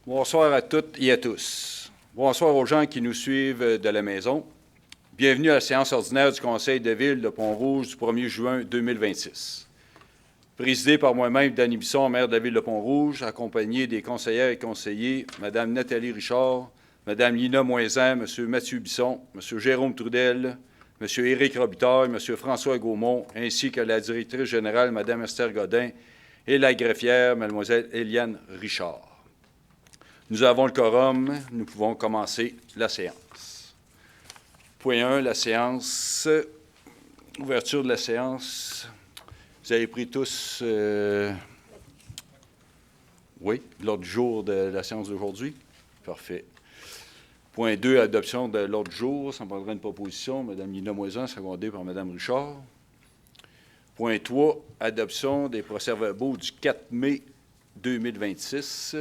Bonsoir à toutes et à tous. Bonsoir aux gens qui nous suivent de la maison. Bienvenue à la séance ordinaire du Conseil de ville de Pont-Rouge du 1er juin 2026. Présidée par moi-même, Danny Bisson, maire de la ville de Pont-Rouge, accompagné des conseillères et conseillers, Mme Nathalie Richard, Mme Lina Moisin, M. Mathieu Bisson, M. Jérôme Trudel, M. Éric Robitaille, M. François Gaumont, ainsi que la directrice générale, Mme Esther Godin, et la greffière, Mlle Éliane Richard. Nous avons le quorum, nous pouvons commencer la séance. Point 1, la séance, ouverture de la séance. Vous avez pris tous, l'ordre du jour de la séance d'aujourd'hui? Parfait. Point 2, adoption de l'ordre du jour. Ça me prendra une proposition. Mme Lina Moisin, secondée par Mme Richard. Point 3, adoption des procès-verbaux du 4 mai 2026.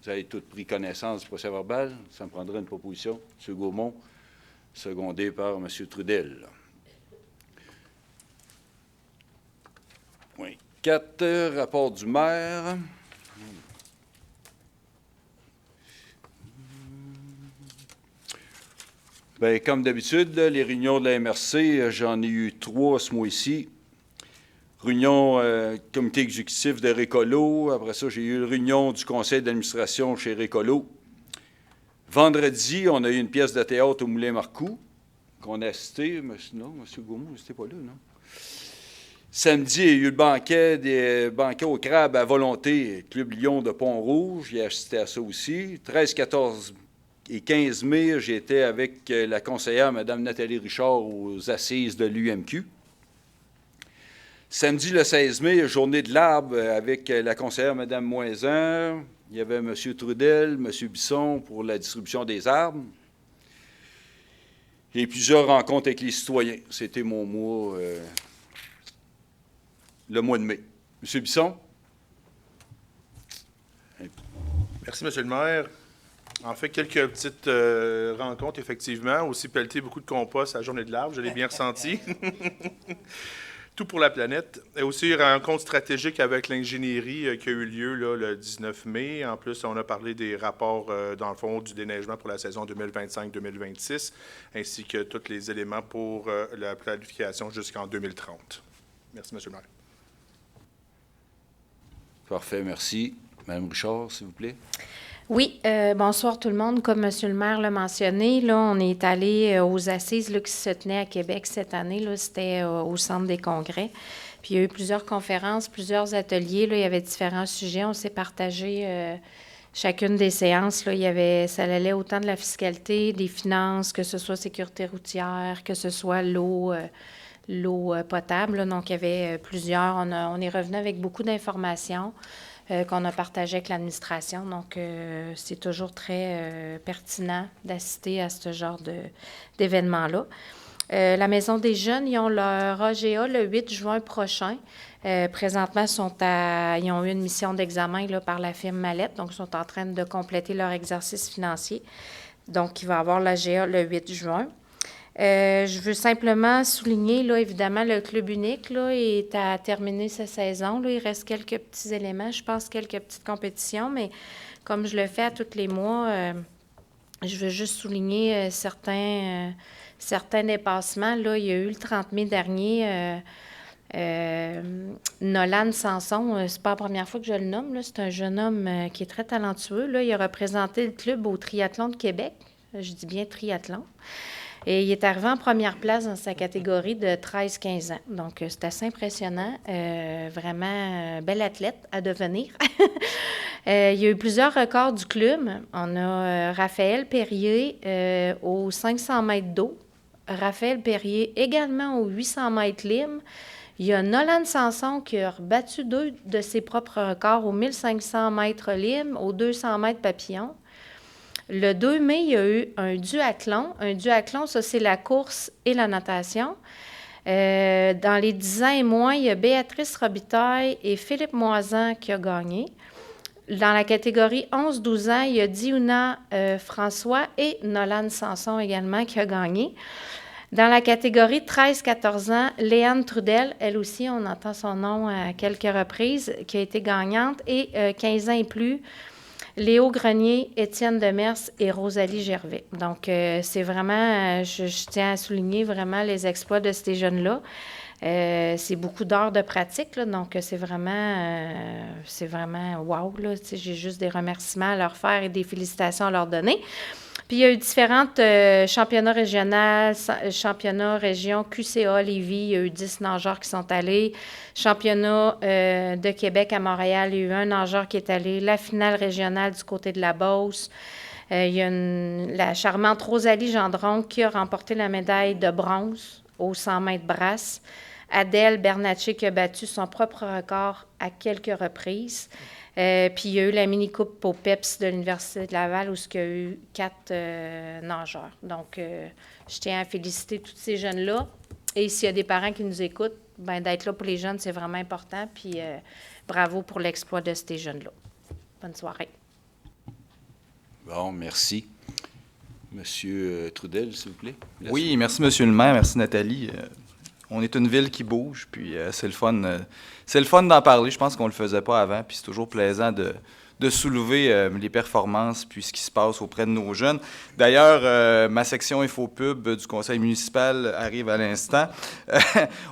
Vous avez tous pris connaissance du procès-verbal. Ça me prendra une proposition. M. Gaumont, secondé par M. Trudel. Point 4, rapport du maire. Bien, comme d'habitude, les réunions de la MRC, j'en ai eu 3 ce mois-ci. Réunion comité exécutif de Récolo. Après ça, j'ai eu une réunion du conseil d'administration chez Récolo. Vendredi, on a eu une pièce de théâtre au Moulin-Marcoux qu'on a assisté. Non, M. Gaumont, n'était pas là, non? Samedi, il y a eu le banquet au crabe à volonté, Club Lyon de Pont-Rouge. J'ai assisté à ça aussi. 13, 14 et 15 mai, j'étais avec la conseillère Mme Nathalie Richard aux assises de l'UMQ. Samedi, le 16 mai, journée de l'arbre avec la conseillère Mme Moisin. Il y avait M. Trudel, M. Bisson pour la distribution des arbres. Et plusieurs rencontres avec les citoyens. C'était mon mois, le mois de mai. M. Bisson? Merci, M. le maire. En fait, quelques petites rencontres, effectivement. Aussi pelleté beaucoup de compost à la journée de l'arbre. Je l'ai bien ressenti. Tout pour la planète. Et aussi, une rencontre stratégique avec l'ingénierie qui a eu lieu là, le 19 mai. En plus, on a parlé des rapports, dans le fond, du déneigement pour la saison 2025-2026, ainsi que tous les éléments pour la planification jusqu'en 2030. Merci, M. le maire. Parfait, merci. Mme Richard, s'il vous plaît. Oui, bonsoir tout le monde. Comme M. le maire l'a mentionné, là, on est allé aux assises là, qui se tenaient à Québec cette année. Là, c'était au Centre des congrès. Puis il y a eu plusieurs conférences, plusieurs ateliers. Là, il y avait différents sujets. On s'est partagé chacune des séances. Là, ça allait autant de la fiscalité, des finances, que ce soit sécurité routière, que ce soit l'eau potable. Là. Donc, il y avait plusieurs. On est revenu avec beaucoup d'informations. Qu'on a partagé avec l'administration. Donc, c'est toujours très pertinent d'assister à ce genre d'événements-là. La Maison des jeunes, ils ont leur AGA le 8 juin prochain. Présentement, ils ont eu une mission d'examen là, par la firme Mallette, donc ils sont en train de compléter leur exercice financier. Donc, il va y avoir l'AGA le 8 juin. Je veux simplement souligner, là, évidemment, le club unique là, est à terminer sa saison. Là. Il reste quelques petits éléments, je pense, quelques petites compétitions, mais comme je le fais à tous les mois, je veux juste souligner certains dépassements. Là. Il y a eu le 30 mai dernier, Nolan Sanson, c'est pas la première fois que je le nomme, là. C'est un jeune homme qui est très talentueux. Là. Il a représenté le club au Triathlon de Québec. Je dis bien triathlon. Et il est arrivé en première place dans sa catégorie de 13-15 ans. Donc, c'est assez impressionnant. Vraiment, bel athlète à devenir. Il y a eu plusieurs records du club. On a Raphaël Perrier aux 500 mètres d'eau. Raphaël Perrier également aux 800 mètres libre. Il y a Nolan Sanson qui a battu 2 de ses propres records aux 1500 mètres libre, aux 200 mètres papillon. Le 2 mai, il y a eu un duathlon. Un duathlon, ça, c'est la course et la natation. Dans les 10 ans et moins, il y a Béatrice Robitaille et Philippe Moisan qui a gagné. Dans la catégorie 11-12 ans, il y a Diouna François et Nolan Sanson également qui a gagné. Dans la catégorie 13-14 ans, Léane Trudel, elle aussi, on entend son nom à quelques reprises, qui a été gagnante. Et 15 ans et plus, Léo Grenier, Étienne Demers et Rosalie Gervais. Donc, c'est vraiment, je tiens à souligner vraiment les exploits de ces jeunes-là. C'est beaucoup d'heures de pratique, là, donc c'est vraiment wow, là. J'ai juste des remerciements à leur faire et des félicitations à leur donner. Puis il y a eu différentes championnats régionaux, championnats région QCA Lévis, il y a eu 10 nageurs qui sont allés. Championnat de Québec à Montréal, il y a eu un nageur qui est allé. La finale régionale du côté de la Beauce. Il y a la charmante Rosalie Gendron qui a remporté la médaille de bronze aux 100 mètres brasse. Adèle Bernatchez qui a battu son propre record à quelques reprises. Puis il y a eu la mini-coupe au PEPS de l'Université de Laval où il y a eu 4 nageurs. Donc, je tiens à féliciter tous ces jeunes-là. Et s'il y a des parents qui nous écoutent, ben d'être là pour les jeunes, c'est vraiment important. Puis bravo pour l'exploit de ces jeunes-là. Bonne soirée. Bon, merci. Monsieur Trudel, s'il vous plaît. Oui, merci, Monsieur le maire. Merci, Nathalie. On est une ville qui bouge, puis c'est le fun. C'est le fun d'en parler. Je pense qu'on ne le faisait pas avant, puis c'est toujours plaisant de soulever les performances puis ce qui se passe auprès de nos jeunes. D'ailleurs, ma section InfoPub du conseil municipal arrive à l'instant.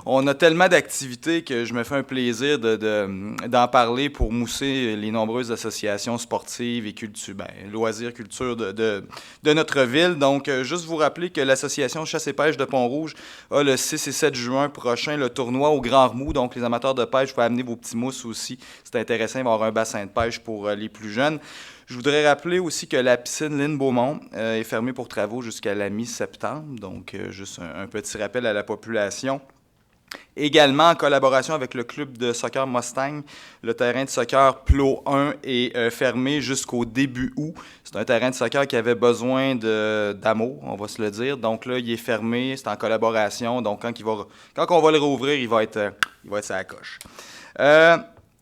On a tellement d'activités que je me fais un plaisir d'en parler pour mousser les nombreuses associations sportives et loisirs, culture de notre ville. Donc, juste vous rappeler que l'association Chasse et Pêche de Pont-Rouge a le 6 et 7 juin prochain le tournoi au Grand Remous. Donc, les amateurs de pêche, vous pouvez amener vos petits mousses aussi. C'est intéressant, il va y avoir un bassin de pêche pour les plus jeunes. Je voudrais rappeler aussi que la piscine Lynn-Beaumont est fermée pour travaux jusqu'à la mi-septembre. Donc, juste un petit rappel à la population. Également, en collaboration avec le club de soccer Mustang, le terrain de soccer Plot 1 est fermé jusqu'au début août. C'est un terrain de soccer qui avait besoin d'amour, on va se le dire. Donc là, il est fermé, c'est en collaboration. Donc, quand on va le rouvrir, il va être sur la coche.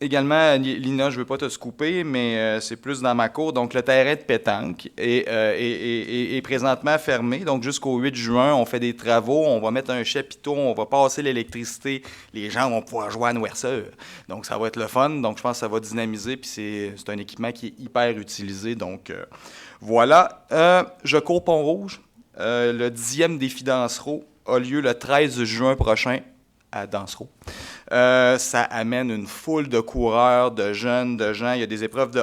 Également, Lina, je ne veux pas te scooper, mais c'est plus dans ma cour. Donc, le terrain de pétanque est présentement fermé. Donc, jusqu'au 8 juin, on fait des travaux. On va mettre un chapiteau, on va passer l'électricité. Les gens vont pouvoir jouer à noirceur. Donc, ça va être le fun. Donc, je pense que ça va dynamiser. Puis, c'est un équipement qui est hyper utilisé. Donc, voilà. Je cours Pont-Rouge. Le 10e défi Dansereau a lieu le 13 juin prochain à Dansereau. Ça amène une foule de coureurs, de jeunes, de gens. Il y a des épreuves de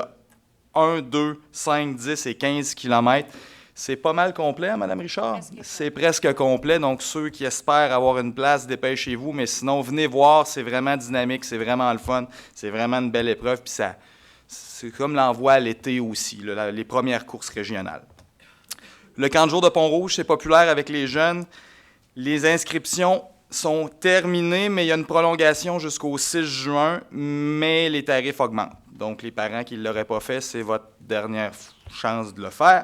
1, 2, 5, 10 et 15 km. C'est pas mal complet, hein, Mme Richard? C'est presque complet. Donc, ceux qui espèrent avoir une place, dépêchez-vous. Mais sinon, venez voir. C'est vraiment dynamique. C'est vraiment le fun. C'est vraiment une belle épreuve. Puis c'est comme l'envoi à l'été aussi, là, les premières courses régionales. Le camp de jour de Pont-Rouge, c'est populaire avec les jeunes. Les inscriptions sont terminés, mais il y a une prolongation jusqu'au 6 juin, mais les tarifs augmentent. Donc, les parents qui ne l'auraient pas fait, c'est votre dernière chance de le faire.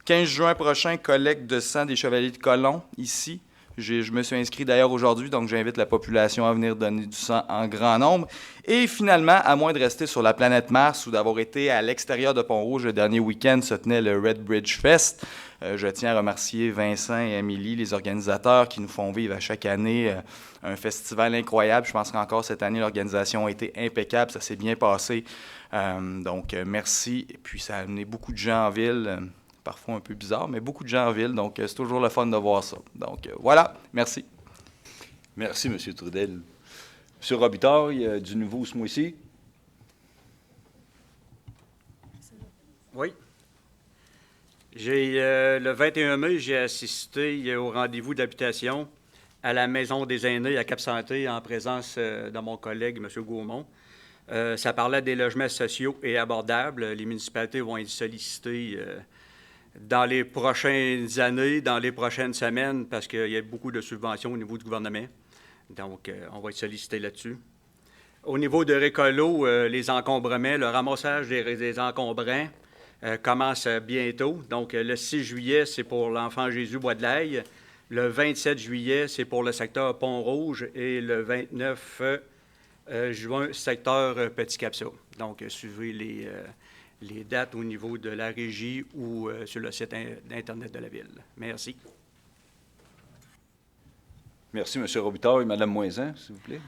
15 juin prochain, collecte de sang des Chevaliers de Colomb, ici. Je me suis inscrit d'ailleurs aujourd'hui, donc j'invite la population à venir donner du sang en grand nombre. Et finalement, à moins de rester sur la planète Mars ou d'avoir été à l'extérieur de Pont-Rouge le dernier week-end, se tenait le Red Bridge Fest. Je tiens à remercier Vincent et Amélie, les organisateurs, qui nous font vivre à chaque année un festival incroyable. Je pense qu'encore cette année, l'organisation a été impeccable, ça s'est bien passé. Donc, merci. Et puis, ça a amené beaucoup de gens en ville, parfois un peu bizarre, mais beaucoup de gens en ville. Donc, c'est toujours le fun de voir ça. Donc, voilà. Merci. Merci, M. Trudel. M. Robitaille, il y a du nouveau ce mois-ci? Oui. Le 21 mai, j'ai assisté au rendez-vous d'habitation à la Maison des aînés à Cap-Santé en présence de mon collègue, M. Gaumont. Ça parlait des logements sociaux et abordables. Les municipalités vont être sollicitées dans les prochaines années, dans les prochaines semaines, parce qu'il y a beaucoup de subventions au niveau du gouvernement. Donc, on va être sollicité là-dessus. Au niveau de Récolo, les encombrements, le ramassage des encombrants commence bientôt. Donc, le 6 juillet, c'est pour l'Enfant Jésus Bois-de-Laye. Le 27 juillet, c'est pour le secteur Pont-Rouge. Et le 29 juin, secteur Petit-Capsa. Donc, suivez les dates au niveau de la régie ou sur le site Internet de la Ville. Merci. Merci, M. Robitaille. Mme Moisan, s'il vous plaît.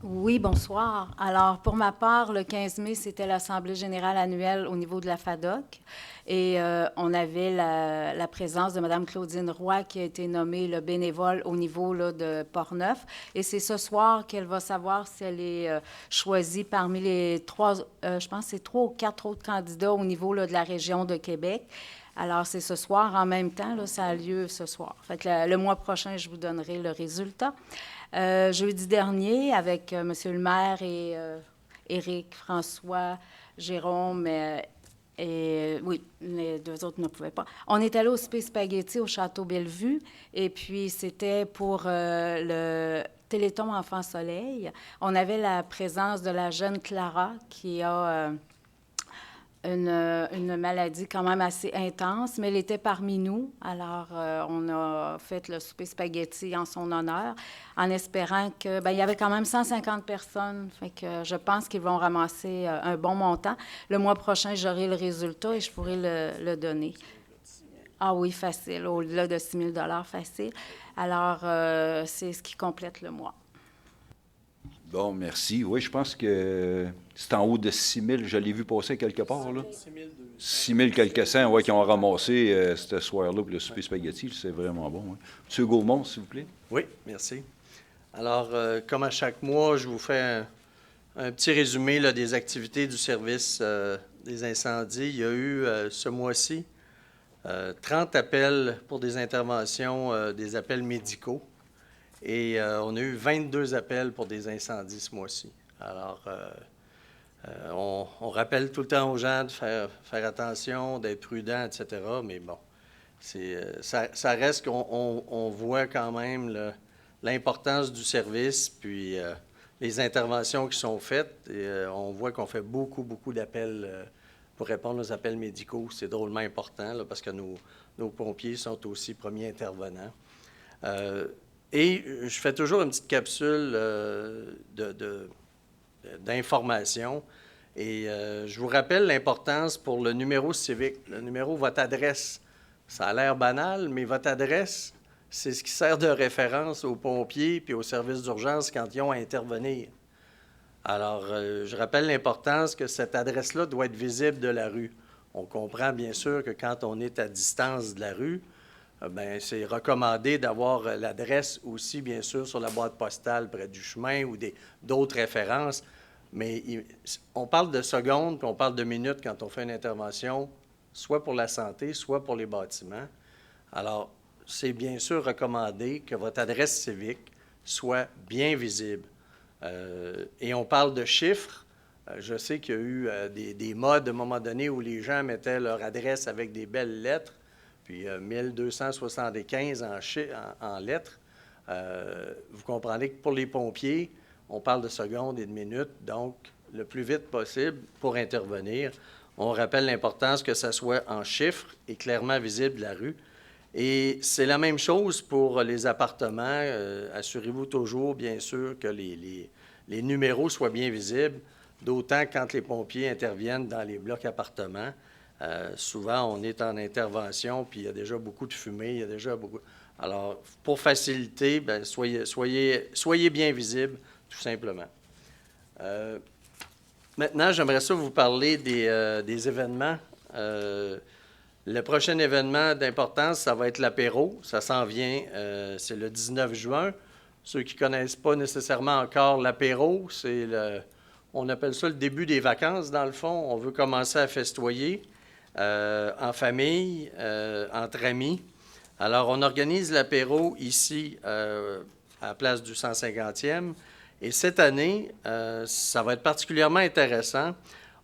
Oui, bonsoir. Alors, pour ma part, le 15 mai, c'était l'Assemblée générale annuelle au niveau de la FADOC. Et on avait la présence de Mme Claudine Roy, qui a été nommée le bénévole au niveau là, de Portneuf. Et c'est ce soir qu'elle va savoir si elle est choisie parmi les je pense que c'est 3 ou 4 autres candidats au niveau là, de la région de Québec. Alors, c'est ce soir en même temps, là, ça a lieu ce soir. Fait que le mois prochain, je vous donnerai le résultat. Jeudi dernier, avec M. le maire et Éric, François, Jérôme, oui, les deux autres ne pouvaient pas. On est allé au Souper Spaghetti au Château Bellevue, et puis c'était pour le Téléthon Enfant Soleil. On avait la présence de la jeune Clara qui a une maladie quand même assez intense, mais elle était parmi nous. Alors, on a fait le souper spaghetti en son honneur, en espérant que... Bien, il y avait quand même 150 personnes, fait que je pense qu'ils vont ramasser un bon montant. Le mois prochain, j'aurai le résultat et je pourrai le donner. Ah oui, facile, au-delà de 6 000 facile. Alors, c'est ce qui complète le mois. Bon, merci. Oui, je pense que c'est en haut de 6 000. Je l'ai vu passer quelque part, là. 6 000 quelques cents, oui, qui ont ramassé ce soir-là pour le souper spaghetti. C'est vraiment bon. Hein. M. Gaumont, s'il vous plaît. Oui, merci. Alors, comme à chaque mois, je vous fais un petit résumé là, des activités du service des incendies. Il y a eu ce mois-ci 30 appels pour des interventions, des appels médicaux. Et on a eu 22 appels pour des incendies ce mois-ci. Alors, on rappelle tout le temps aux gens de faire attention, d'être prudent, etc. Mais bon, ça reste qu'on voit quand même l'importance du service, puis les interventions qui sont faites. Et, on voit qu'on fait beaucoup d'appels pour répondre aux appels médicaux. C'est drôlement important là, parce que nos pompiers sont aussi premiers intervenants. Et je fais toujours une petite capsule d'information. Et je vous rappelle l'importance pour le numéro civique, le numéro, votre adresse. Ça a l'air banal, mais votre adresse, c'est ce qui sert de référence aux pompiers puis aux services d'urgence quand ils ont à intervenir. Alors, je rappelle l'importance que cette adresse-là doit être visible de la rue. On comprend bien sûr que quand on est à distance de la rue, bien, c'est recommandé d'avoir l'adresse aussi, bien sûr, sur la boîte postale près du chemin ou d'autres références. Mais on parle de secondes, puis on parle de minutes quand on fait une intervention, soit pour la santé, soit pour les bâtiments. Alors, c'est bien sûr recommandé que votre adresse civique soit bien visible. Et on parle de chiffres. Je sais qu'il y a eu des modes à un moment donné où les gens mettaient leur adresse avec des belles lettres. Puis 1275 en lettres. Vous comprenez que pour les pompiers, on parle de secondes et de minutes, donc le plus vite possible pour intervenir. On rappelle l'importance que ça soit en chiffres et clairement visible de la rue. Et c'est la même chose pour les appartements. Assurez-vous toujours, bien sûr, que les numéros soient bien visibles, d'autant quand les pompiers interviennent dans les blocs appartements. Souvent, on est en intervention, puis il y a déjà beaucoup de fumée, il y a déjà beaucoup... Alors, pour faciliter, bien, soyez bien visible, tout simplement. Maintenant, j'aimerais ça vous parler des événements. Le prochain événement d'importance, ça va être l'apéro. Ça s'en vient, c'est le 19 juin. Ceux qui ne connaissent pas nécessairement encore l'apéro, on appelle ça le début des vacances, dans le fond. On veut commencer à festoyer. En famille, entre amis. Alors, on organise l'apéro ici, à la place du 150e. Et cette année, ça va être particulièrement intéressant.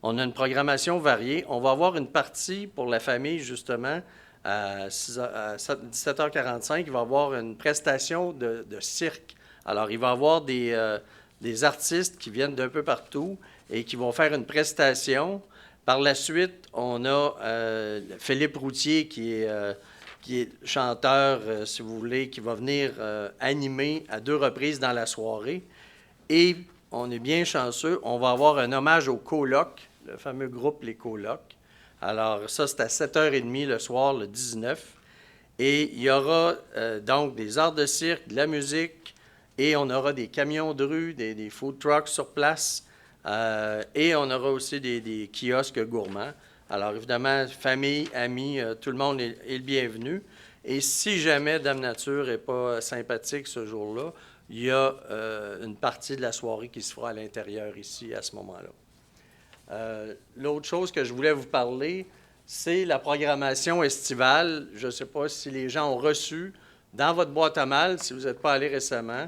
On a une programmation variée. On va avoir une partie pour la famille, justement, à 17h45. Il va y avoir une prestation de cirque. Alors, il va y avoir des artistes qui viennent d'un peu partout et qui vont faire une prestation. Par la suite, on a Philippe Routier, qui est chanteur, si vous voulez, qui va venir animer à 2 reprises dans la soirée. Et on est bien chanceux, on va avoir un hommage aux colocs, le fameux groupe Les Colocs. Alors ça, c'est à 7h30 le soir, le 19. Et il y aura donc des arts de cirque, de la musique Et on aura des camions de rue, des food trucks sur place. Et on aura aussi des kiosques gourmands. Alors, évidemment, famille, amis, tout le monde est le bienvenu. Et si jamais Dame Nature n'est pas sympathique ce jour-là, il y a une partie de la soirée qui se fera à l'intérieur ici à ce moment-là. L'autre chose que je voulais vous parler, c'est la programmation estivale. Je ne sais pas si les gens ont reçu dans votre boîte à mal, si vous n'êtes pas allé récemment.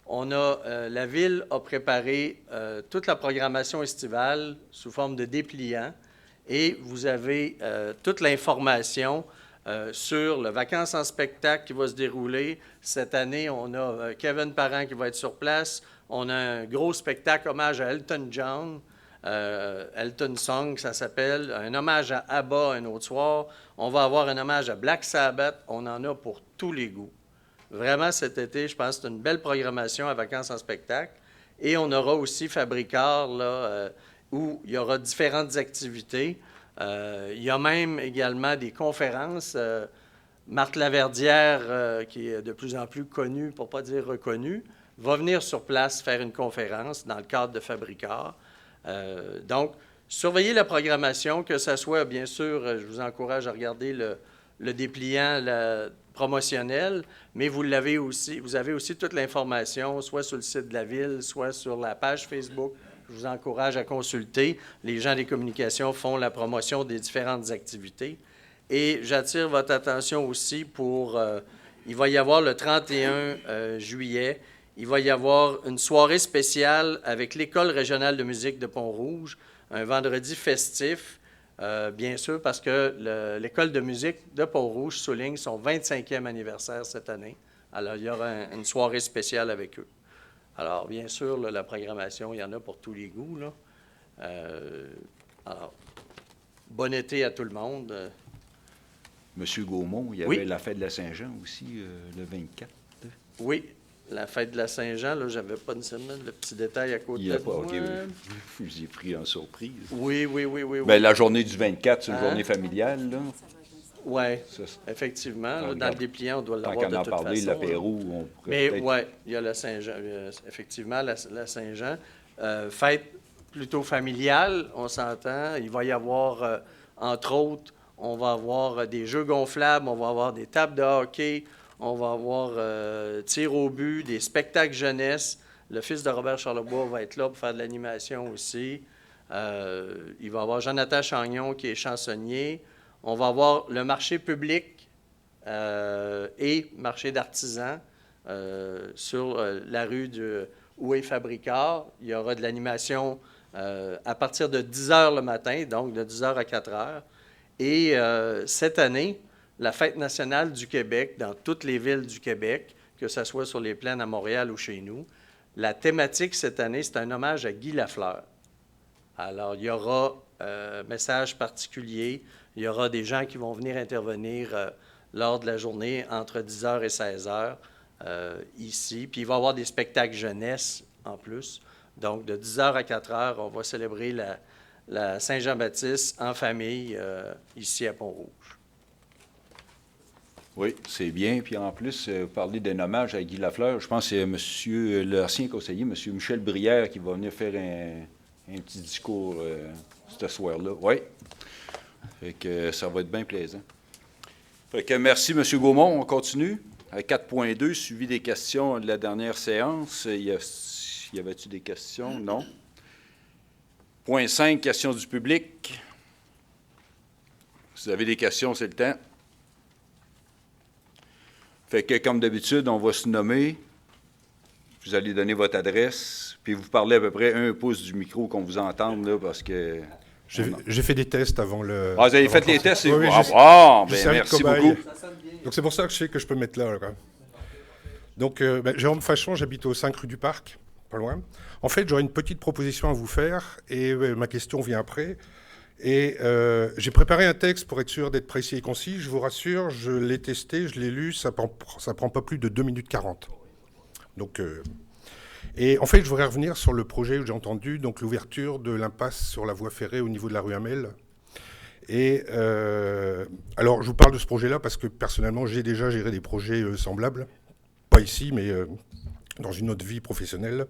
La Ville a préparé toute la programmation estivale sous forme de dépliant et vous avez toute l'information sur le Vacances en spectacle qui va se dérouler. Cette année, on a Kevin Parent qui va être sur place. On a un gros spectacle hommage à Elton John, Elton Song, ça s'appelle. Un hommage à ABBA un autre soir. On va avoir un hommage à Black Sabbath. On en a pour tous les goûts. Vraiment, cet été, je pense que c'est une belle programmation à Vacances en spectacle. Et on aura aussi Fabricard, là, où il y aura différentes activités. Il y a même également des conférences. Marthe Laverdière, qui est de plus en plus connue, pour ne pas dire reconnue, va venir sur place faire une conférence dans le cadre de Fabricard. Donc, surveillez la programmation, que ce soit, bien sûr, je vous encourage à regarder le dépliant promotionnel, mais vous avez aussi toute l'information, soit sur le site de la Ville, soit sur la page Facebook. Je vous encourage à consulter. Les gens des communications font la promotion des différentes activités. Et j'attire votre attention aussi il va y avoir le 31 juillet, il va y avoir une soirée spéciale avec l'École régionale de musique de Pont-Rouge, un vendredi festif, bien sûr, parce que l'École de musique de Pont-Rouge souligne son 25e anniversaire cette année. Alors, il y aura une soirée spéciale avec eux. Alors, bien sûr, là, la programmation, il y en a pour tous les goûts, là. Alors, bon été à tout le monde. Monsieur Gaumont, il y avait la fête de la Saint-Jean aussi, le 24. Oui, la fête de la Saint-Jean, là, j'avais pas nécessairement le petit détail à côté de moi. OK, je vous ai pris en surprise. Oui. Bien, la journée du 24, c'est une journée familiale, là. Oui, effectivement. Là, dans le dépliant, on doit l'avoir de toute façon. Tant qu'en parler, l'apéro, on pourrait mais peut-être... oui, il y a la Saint-Jean, effectivement, la Saint-Jean. Fête plutôt familiale, on s'entend. Il va y avoir, entre autres, on va avoir des jeux gonflables, on va avoir des tables de hockey, on va avoir tir au but, des spectacles jeunesse. Le fils de Robert Charlebois va être là pour faire de l'animation aussi. Il va y avoir Jonathan Chagnon qui est chansonnier. On va avoir le marché public et marché d'artisans sur la rue où est Fabricard. Il y aura de l'animation à partir de 10 h le matin, donc de 10 h à 4 h. Et cette année, la Fête nationale du Québec, dans toutes les villes du Québec, que ce soit sur les plaines à Montréal ou chez nous, la thématique cette année, c'est un hommage à Guy Lafleur. Alors, il y aura un message particulier. Il y aura des gens qui vont venir intervenir lors de la journée entre 10 h et 16 h ici. Puis il va y avoir des spectacles jeunesse en plus. Donc, de 10 h à 4 h, on va célébrer la Saint-Jean-Baptiste en famille ici à Pont-Rouge. Oui, c'est bien. Puis en plus, vous parlez d'un hommage à Guy Lafleur. Je pense que c'est l'ancien conseiller, M. Michel Brière, qui va venir faire un petit discours ce soir-là. Oui. Fait que ça va être bien plaisant. Fait que merci, M. Gaumont. On continue à 4.2, suivi des questions de la dernière séance. Y avait-tu des questions? Non. Point 5, questions du public. Si vous avez des questions, c'est le temps. Fait que, comme d'habitude, on va se nommer. Vous allez donner votre adresse, puis vous parlez à peu près 1 pouce du micro qu'on vous entende, là, parce que... J'ai fait des tests avant le... Ah, vous avez fait les tests? Oui, merci beaucoup. Donc, c'est pour ça que je sais que je peux me mettre là. Donc, Jérôme Fachon, j'habite au 5 rue du Parc, pas loin. En fait, j'aurais une petite proposition à vous faire, et ma question vient après. Et j'ai préparé un texte pour être sûr d'être précis et concis. Je vous rassure, je l'ai testé, je l'ai lu, ça prend pas plus de 2 minutes 40. Donc... Et en fait, je voudrais revenir sur le projet où j'ai entendu, donc l'ouverture de l'impasse sur la voie ferrée au niveau de la rue Hamel. Et alors, je vous parle de ce projet-là parce que personnellement, j'ai déjà géré des projets semblables. Pas ici, mais dans une autre vie professionnelle.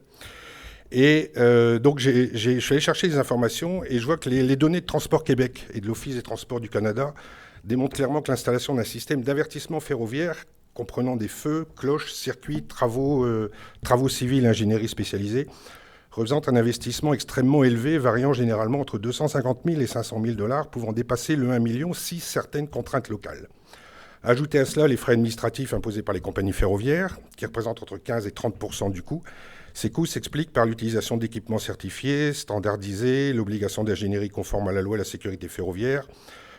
Et donc, je suis allé chercher des informations et je vois que les données de Transport Québec et de l'Office des transports du Canada démontrent clairement que l'installation d'un système d'avertissement ferroviaire comprenant des feux, cloches, circuits, travaux civils et ingénierie spécialisée représente un investissement extrêmement élevé, variant généralement entre 250 000 et 500 000 $, pouvant dépasser le 1 million si certaines contraintes locales. Ajoutez à cela les frais administratifs imposés par les compagnies ferroviaires, qui représentent entre 15 et 30 % du coût. Ces coûts s'expliquent par l'utilisation d'équipements certifiés, standardisés, l'obligation d'ingénierie conforme à la loi et la sécurité ferroviaire,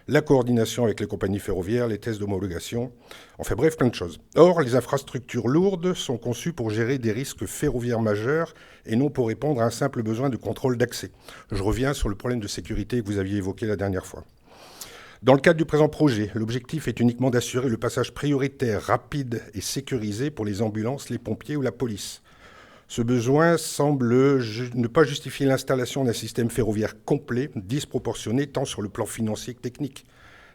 la coordination avec les compagnies ferroviaires, les tests d'homologation, enfin bref, plein de choses. Or, les infrastructures lourdes sont conçues pour gérer des risques ferroviaires majeurs et non pour répondre à un simple besoin de contrôle d'accès. Je reviens sur le problème de sécurité que vous aviez évoqué la dernière fois. Dans le cadre du présent projet, l'objectif est uniquement d'assurer le passage prioritaire, rapide et sécurisé pour les ambulances, les pompiers ou la police. Ce besoin semble ne pas justifier l'installation d'un système ferroviaire complet, disproportionné tant sur le plan financier que technique.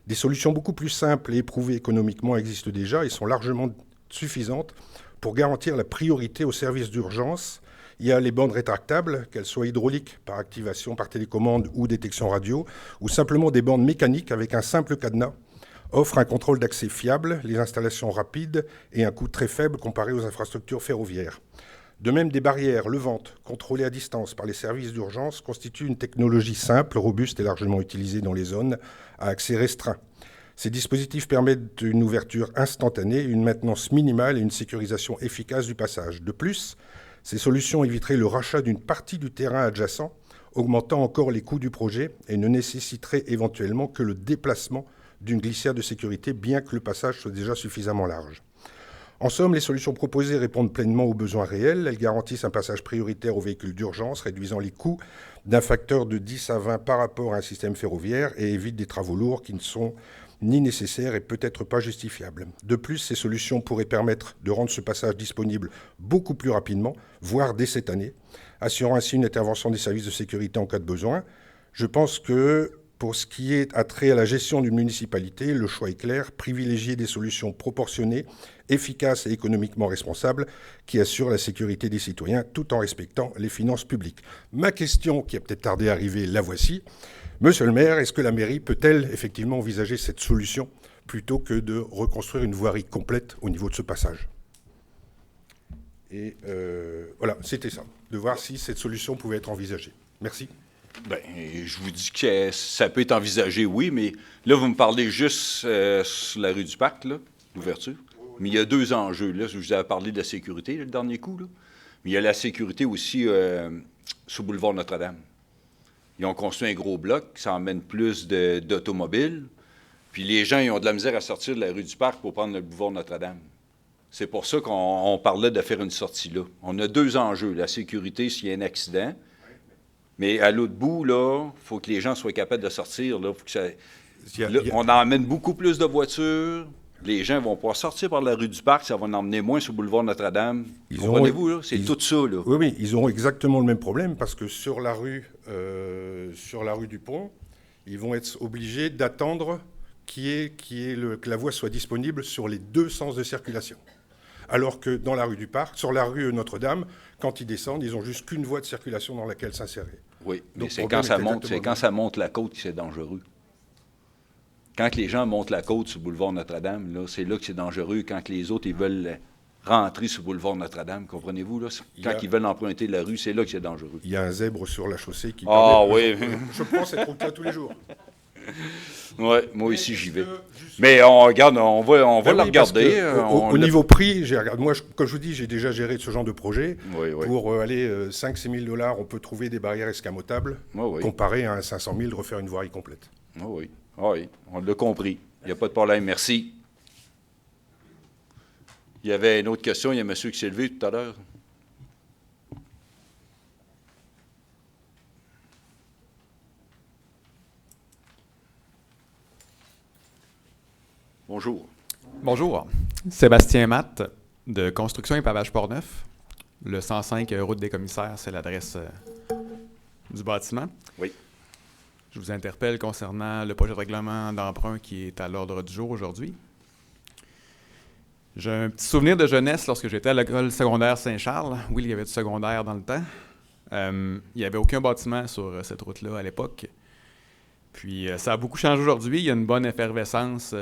Des solutions beaucoup plus simples et éprouvées économiquement existent déjà et sont largement suffisantes pour garantir la priorité aux services d'urgence. Il y a les bandes rétractables, qu'elles soient hydrauliques par activation par télécommande ou détection radio, ou simplement des bandes mécaniques avec un simple cadenas, offrent un contrôle d'accès fiable, les installations rapides et un coût très faible comparé aux infrastructures ferroviaires. De même, des barrières levantes, contrôlées à distance par les services d'urgence, constituent une technologie simple, robuste et largement utilisée dans les zones à accès restreint. Ces dispositifs permettent une ouverture instantanée, une maintenance minimale et une sécurisation efficace du passage. De plus, ces solutions éviteraient le rachat d'une partie du terrain adjacent, augmentant encore les coûts du projet et ne nécessiteraient éventuellement que le déplacement d'une glissière de sécurité, bien que le passage soit déjà suffisamment large. En somme, les solutions proposées répondent pleinement aux besoins réels. Elles garantissent un passage prioritaire aux véhicules d'urgence, réduisant les coûts d'un facteur de 10 à 20 par rapport à un système ferroviaire et évitent des travaux lourds qui ne sont ni nécessaires et peut-être pas justifiables. De plus, ces solutions pourraient permettre de rendre ce passage disponible beaucoup plus rapidement, voire dès cette année, assurant ainsi une intervention des services de sécurité en cas de besoin. Je pense que pour ce qui est trait à la gestion d'une municipalité, le choix est clair, privilégier des solutions proportionnées, efficaces et économiquement responsables qui assurent la sécurité des citoyens tout en respectant les finances publiques. Ma question, qui a peut-être tardé à arriver, la voici. Monsieur le maire, est-ce que la mairie peut-elle effectivement envisager cette solution plutôt que de reconstruire une voirie complète au niveau de ce passage ? Et voilà, c'était ça, de voir si cette solution pouvait être envisagée. Merci. Bien, je vous dis que ça peut être envisagé, oui, mais là, vous me parlez juste sur la rue du Parc, là, l'ouverture. Mais il y a deux enjeux. Là, je vous avais parlé de la sécurité, le dernier coup, là. Mais il y a la sécurité aussi sur le boulevard Notre-Dame. Ils ont construit un gros bloc, ça emmène plus d'automobiles. Puis les gens, ils ont de la misère à sortir de la rue du Parc pour prendre le boulevard Notre-Dame. C'est pour ça qu'on parlait de faire une sortie là. On a deux enjeux. La sécurité s'il y a un accident. Mais à l'autre bout, là, il faut que les gens soient capables de sortir. Là, faut que ça, là, on emmène beaucoup plus de voitures. Les gens vont pouvoir sortir par la rue du Parc. Ça va en emmener moins sur le boulevard Notre-Dame. Comprenez-vous, là? C'est tout ça, là. Oui, oui, ils auront exactement le même problème parce que sur la rue du Pont, ils vont être obligés d'attendre que la voie soit disponible sur les deux sens de circulation. Alors que dans la rue du Parc, sur la rue Notre-Dame, quand ils descendent, ils n'ont juste qu'une voie de circulation dans laquelle s'insérer. Oui, mais c'est quand ça monte la côte que c'est dangereux. Quand les gens montent la côte sur le boulevard Notre-Dame, là, c'est là que c'est dangereux. Quand les autres, ils veulent rentrer sur le boulevard Notre-Dame, comprenez-vous? Là? Quand ils veulent emprunter la rue, c'est là que c'est dangereux. Il y a un zèbre sur la chaussée qui... Ah oui! Je prends cette route-là tous les jours. Oui, moi aussi, j'y vais. Mais on va la regarder. Au niveau prix, moi, comme je vous dis, j'ai déjà géré ce genre de projet. Oui. Pour aller 5-6 000 $, on peut trouver des barrières escamotables, comparé à un 500 000 de refaire une voirie complète. Oui, on l'a compris. Il n'y a pas de problème. Merci. Il y avait une autre question. Il y a un monsieur qui s'est levé tout à l'heure. Bonjour. Bonjour. Sébastien Matt, de Construction et Pavage Port-Neuf. Le 105 route des commissaires, c'est l'adresse du bâtiment. Oui. Je vous interpelle concernant le projet de règlement d'emprunt qui est à l'ordre du jour aujourd'hui. J'ai un petit souvenir de jeunesse lorsque j'étais à l'école secondaire Saint-Charles. Oui, il y avait du secondaire dans le temps. Il n'y avait aucun bâtiment sur cette route-là à l'époque. Puis ça a beaucoup changé aujourd'hui. Il y a une bonne effervescence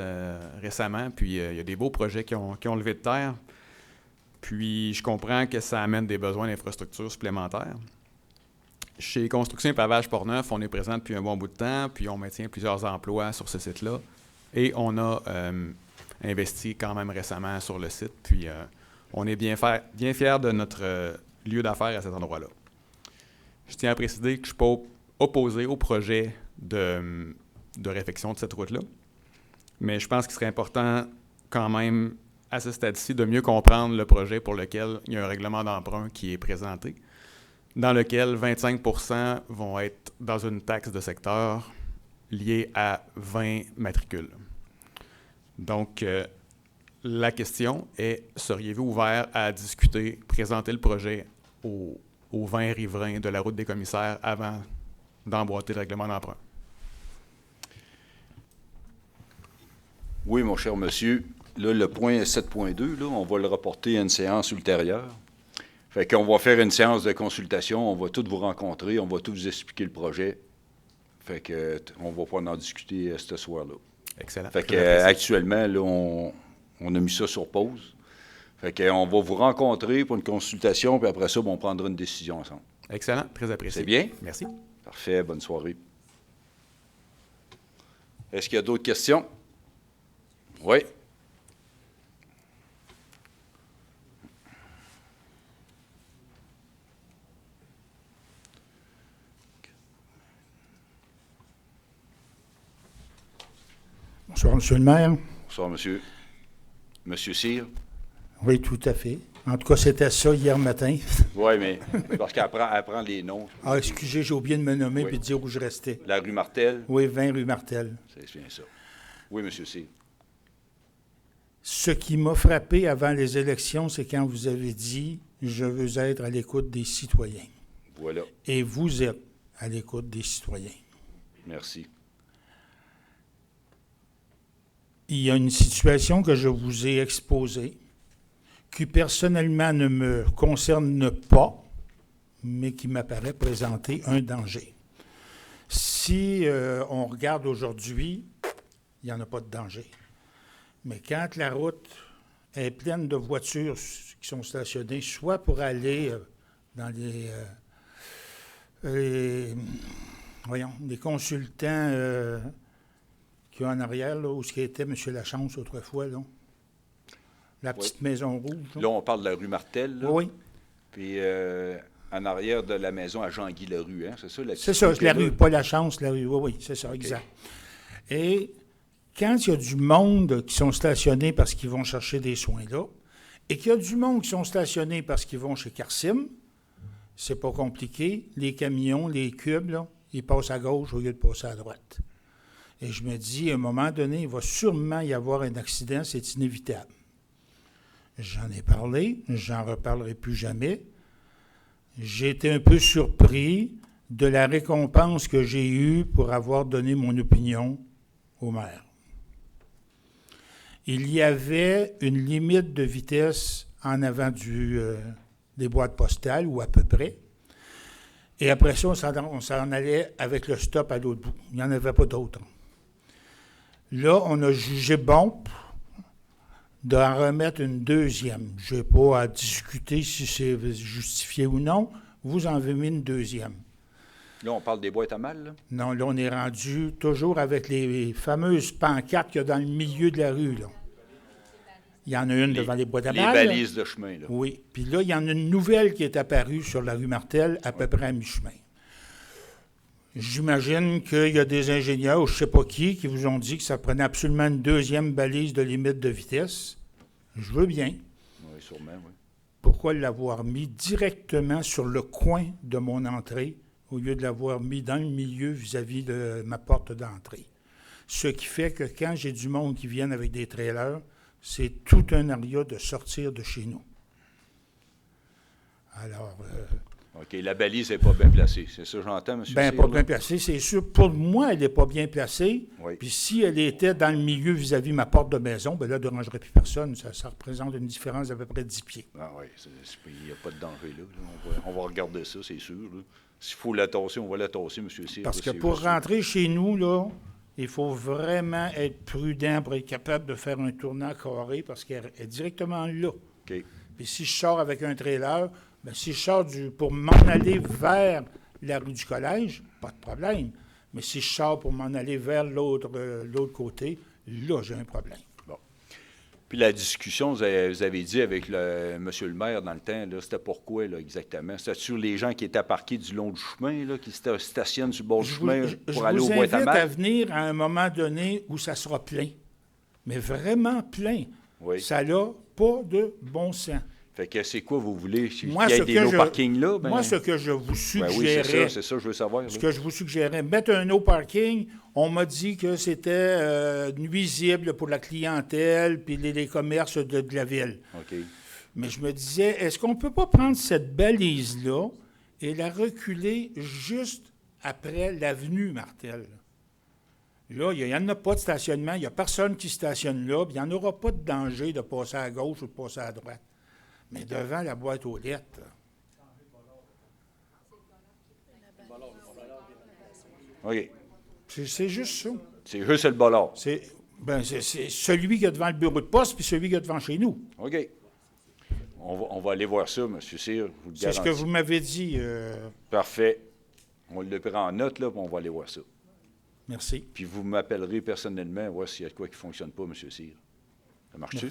récemment. Puis il y a des beaux projets qui ont levé de terre. Puis je comprends que ça amène des besoins d'infrastructures supplémentaires. Chez Construction et Pavage Portneuf, on est présent depuis un bon bout de temps. Puis on maintient plusieurs emplois sur ce site-là. Et on a investi quand même récemment sur le site. Puis on est bien fiers de notre lieu d'affaires à cet endroit-là. Je tiens à préciser que je ne suis pas opposé au projet de réfection de cette route-là. Mais je pense qu'il serait important quand même, à ce stade-ci, de mieux comprendre le projet pour lequel il y a un règlement d'emprunt qui est présenté, dans lequel 25 % vont être dans une taxe de secteur liée à 20 matricules. Donc, la question est, seriez-vous ouvert à discuter, présenter le projet aux 20 riverains de la route des commissaires avant d'emboîter le règlement d'emprunt? Oui, mon cher monsieur. Là, le point 7.2, là, on va le reporter à une séance ultérieure. Fait qu'on va faire une séance de consultation, on va tous vous rencontrer, on va tous vous expliquer le projet. Fait que on va pouvoir en discuter ce soir-là. Excellent. Fait qu'actuellement, là, on a mis ça sur pause. Fait qu'on va vous rencontrer pour une consultation, puis après ça, on prendra une décision ensemble. Excellent, très apprécié. C'est bien? Merci. Parfait, bonne soirée. Est-ce qu'il y a d'autres questions? Oui. Bonsoir, Monsieur le maire. Bonsoir, monsieur. Monsieur Cyr? Oui, tout à fait. En tout cas, c'était ça hier matin. Oui, mais parce qu'elle prend les noms. Ah, excusez, j'ai oublié de me nommer Oui. et de dire où je restais. La rue Martel? Oui, 20 rue Martel. C'est bien ça. Oui, monsieur Cyr. Ce qui m'a frappé avant les élections, c'est quand vous avez dit « Je veux être à l'écoute des citoyens ». Voilà. Et vous êtes à l'écoute des citoyens. Merci. Il y a une situation que je vous ai exposée, qui personnellement ne me concerne pas, mais qui m'apparaît présenter un danger. Si on regarde aujourd'hui, il n'y en a pas de danger. Mais quand la route est pleine de voitures qui sont stationnées, soit pour aller dans les consultants qui ont en arrière, là, où ce qui était M. Lachance autrefois, là. La petite maison rouge. Là, on parle de la rue Martel. Là. Oui. Puis en arrière de la maison à Jean-Guy Larue, hein? C'est ça? C'est ça, la rue, pas la chance, la rue. Oui, c'est ça, okay. Exact. Et quand il y a du monde qui sont stationnés parce qu'ils vont chercher des soins là, et qu'il y a du monde qui sont stationnés parce qu'ils vont chez Carsim, c'est pas compliqué. Les camions, les cubes, là, ils passent à gauche au lieu de passer à droite. Et je me dis, à un moment donné, il va sûrement y avoir un accident, c'est inévitable. J'en ai parlé, j'en reparlerai plus jamais. J'ai été un peu surpris de la récompense que j'ai eue pour avoir donné mon opinion au maire. Il y avait une limite de vitesse en avant des boîtes postales, ou à peu près. Et après ça, on s'en allait avec le stop à l'autre bout. Il n'y en avait pas d'autre. Là, on a jugé bon d'en remettre une deuxième. Je n'ai pas à discuter si c'est justifié ou non. Vous en avez mis une deuxième. Là, on parle des boîtes à mal, là? Non, là, on est rendu toujours avec les fameuses pancartes qu'il y a dans le milieu de la rue, là. Il y en a une devant les boîtes à mal. Les balises de chemin, là. Oui. Puis là, il y en a une nouvelle qui est apparue sur la rue Martel, à peu près à mi-chemin. J'imagine qu'il y a des ingénieurs, ou je ne sais pas qui vous ont dit que ça prenait absolument une deuxième balise de limite de vitesse. Je veux bien. Oui, sûrement, oui. Pourquoi l'avoir mis directement sur le coin de mon entrée au lieu de l'avoir mis dans le milieu vis-à-vis de ma porte d'entrée? Ce qui fait que quand j'ai du monde qui vient avec des trailers, c'est tout un aria de sortir de chez nous. Alors, OK. La balise n'est pas bien placée. C'est ça que j'entends, M. Bien, Cyr, pas là? bien placée, c'est sûr. Pour moi, elle n'est pas bien placée. Oui. Puis si elle était dans le milieu vis-à-vis ma porte de maison, bien là, elle ne dérangerait plus personne. Ça représente une différence d'à peu près 10 pieds. Ah oui, il n'y a pas de danger là. On va regarder ça, c'est sûr. là. S'il faut la tasser, on va la tasser, M. Cyr. Parce là, que c'est pour juste- rentrer chez nous, là, il faut vraiment être prudent pour être capable de faire un tournant carré parce qu'elle est directement là. OK. Puis si je sors avec un trailer, bien, si je sors pour m'en aller vers la rue du Collège, pas de problème. Mais si je sors pour m'en aller vers l'autre côté, là, j'ai un problème. Puis la discussion, vous avez dit avec monsieur le maire dans le temps, là, c'était pourquoi là, exactement? C'était sur les gens qui étaient parqués du long du chemin, là, qui stationnent sur le bord du chemin pour aller au Je vous boîte à invite à mal? venir à un moment donné où ça sera plein. Mais vraiment plein. Oui. Ça n'a pas de bon sens. Fait que c'est quoi vous voulez? Qu'il y Moi, ait ce des que no je- parking là? Ben, Moi, ce que je vous ben suggérais, oui, c'est ça, je veux savoir. ce là. que je vous suggérais, mettre un no parking, on m'a dit que c'était nuisible pour la clientèle puis les commerces de la ville. OK. Mais je me disais, est-ce qu'on ne peut pas prendre cette balise-là et la reculer juste après l'avenue Martel? Là, il n'y en a pas de stationnement, il n'y a personne qui stationne là, puis il n'y en aura pas de danger de passer à gauche ou de passer à droite. Mais devant la boîte aux lettres, OK. c'est juste ça. C'est juste le bollard. C'est celui qui est devant le bureau de poste puis celui qui est devant chez nous. OK. On va aller voir ça, M. Cyr. Je vous le C'est ce que garantis. vous m'avez dit. Parfait. On le prend en note, là, puis on va aller voir ça. Merci. Puis vous m'appellerez personnellement, voir s'il y a de quoi qui ne fonctionne pas, M. Cyr. Ça marche-tu?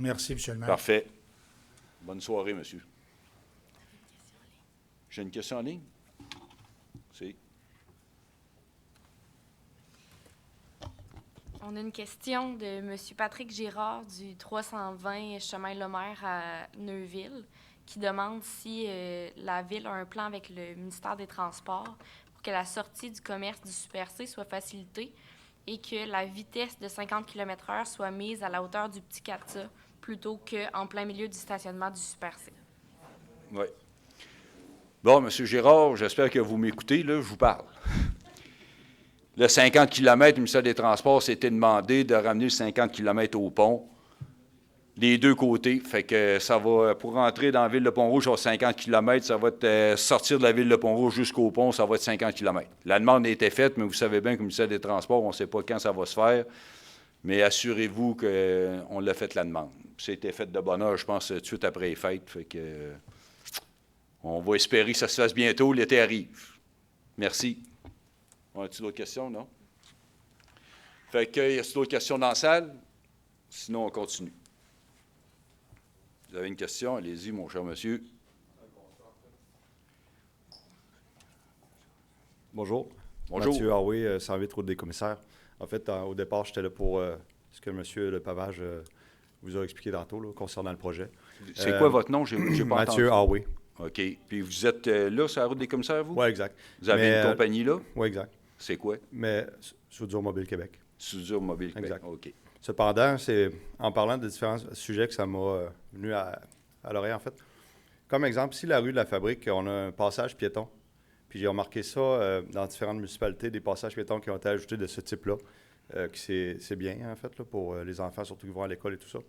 Merci, M. le maire. Parfait. Bonne soirée, monsieur. J'ai une question en ligne? Si. On a une question de M. Patrick Girard du 320 Chemin Lemaire à Neuville qui demande si la Ville a un plan avec le ministère des Transports pour que la sortie du commerce du Super C soit facilitée et que la vitesse de 50 km/h soit mise à la hauteur du petit Catsa plutôt qu'en plein milieu du stationnement du Super C. Oui. Bon, M. Girard, j'espère que vous m'écoutez, là, je vous parle. Le 50 km, le ministère des Transports s'était demandé de ramener le 50 km au pont, les deux côtés. Fait que ça va, pour rentrer dans la ville de Pont-Rouge, sur 50 km, ça va être sortir de la ville de Pont-Rouge jusqu'au pont, ça va être 50 km. La demande a été faite, mais vous savez bien que le ministère des Transports, on ne sait pas quand ça va se faire, mais assurez-vous qu'on l'a fait la demande. C'était fait de bonne heure, je pense, tout de suite après les fêtes. Fait que on va espérer que ça se fasse bientôt, l'été arrive. Merci. On a-t-il d'autres questions, non? Fait que, y a-t-il d'autres questions dans la salle? Sinon, on continue. Vous avez une question? Allez-y, mon cher monsieur. Bonjour. Bonjour. Mathieu Harway, 108 Route des Commissaires. En fait, au départ, j'étais là pour ce que M. Lepavage vous a expliqué tantôt là, concernant le projet. C'est quoi votre nom? J'ai pas entendu. Mathieu Harway. OK. Puis vous êtes là, sur la route des commissaires, vous? Oui, exact. Vous avez une compagnie là? Oui, exact. C'est quoi? Mais Soudure Mobile Québec. Soudure Mobile Québec. Exact. OK. Cependant, c'est en parlant de différents sujets que ça m'a venu à l'oreille, en fait. Comme exemple, ici, la rue de la Fabrique, on a un passage piéton. Puis j'ai remarqué ça dans différentes municipalités, des passages piétons qui ont été ajoutés de ce type-là. C'est bien, en fait, là, pour les enfants, surtout qui vont à l'école et tout ça.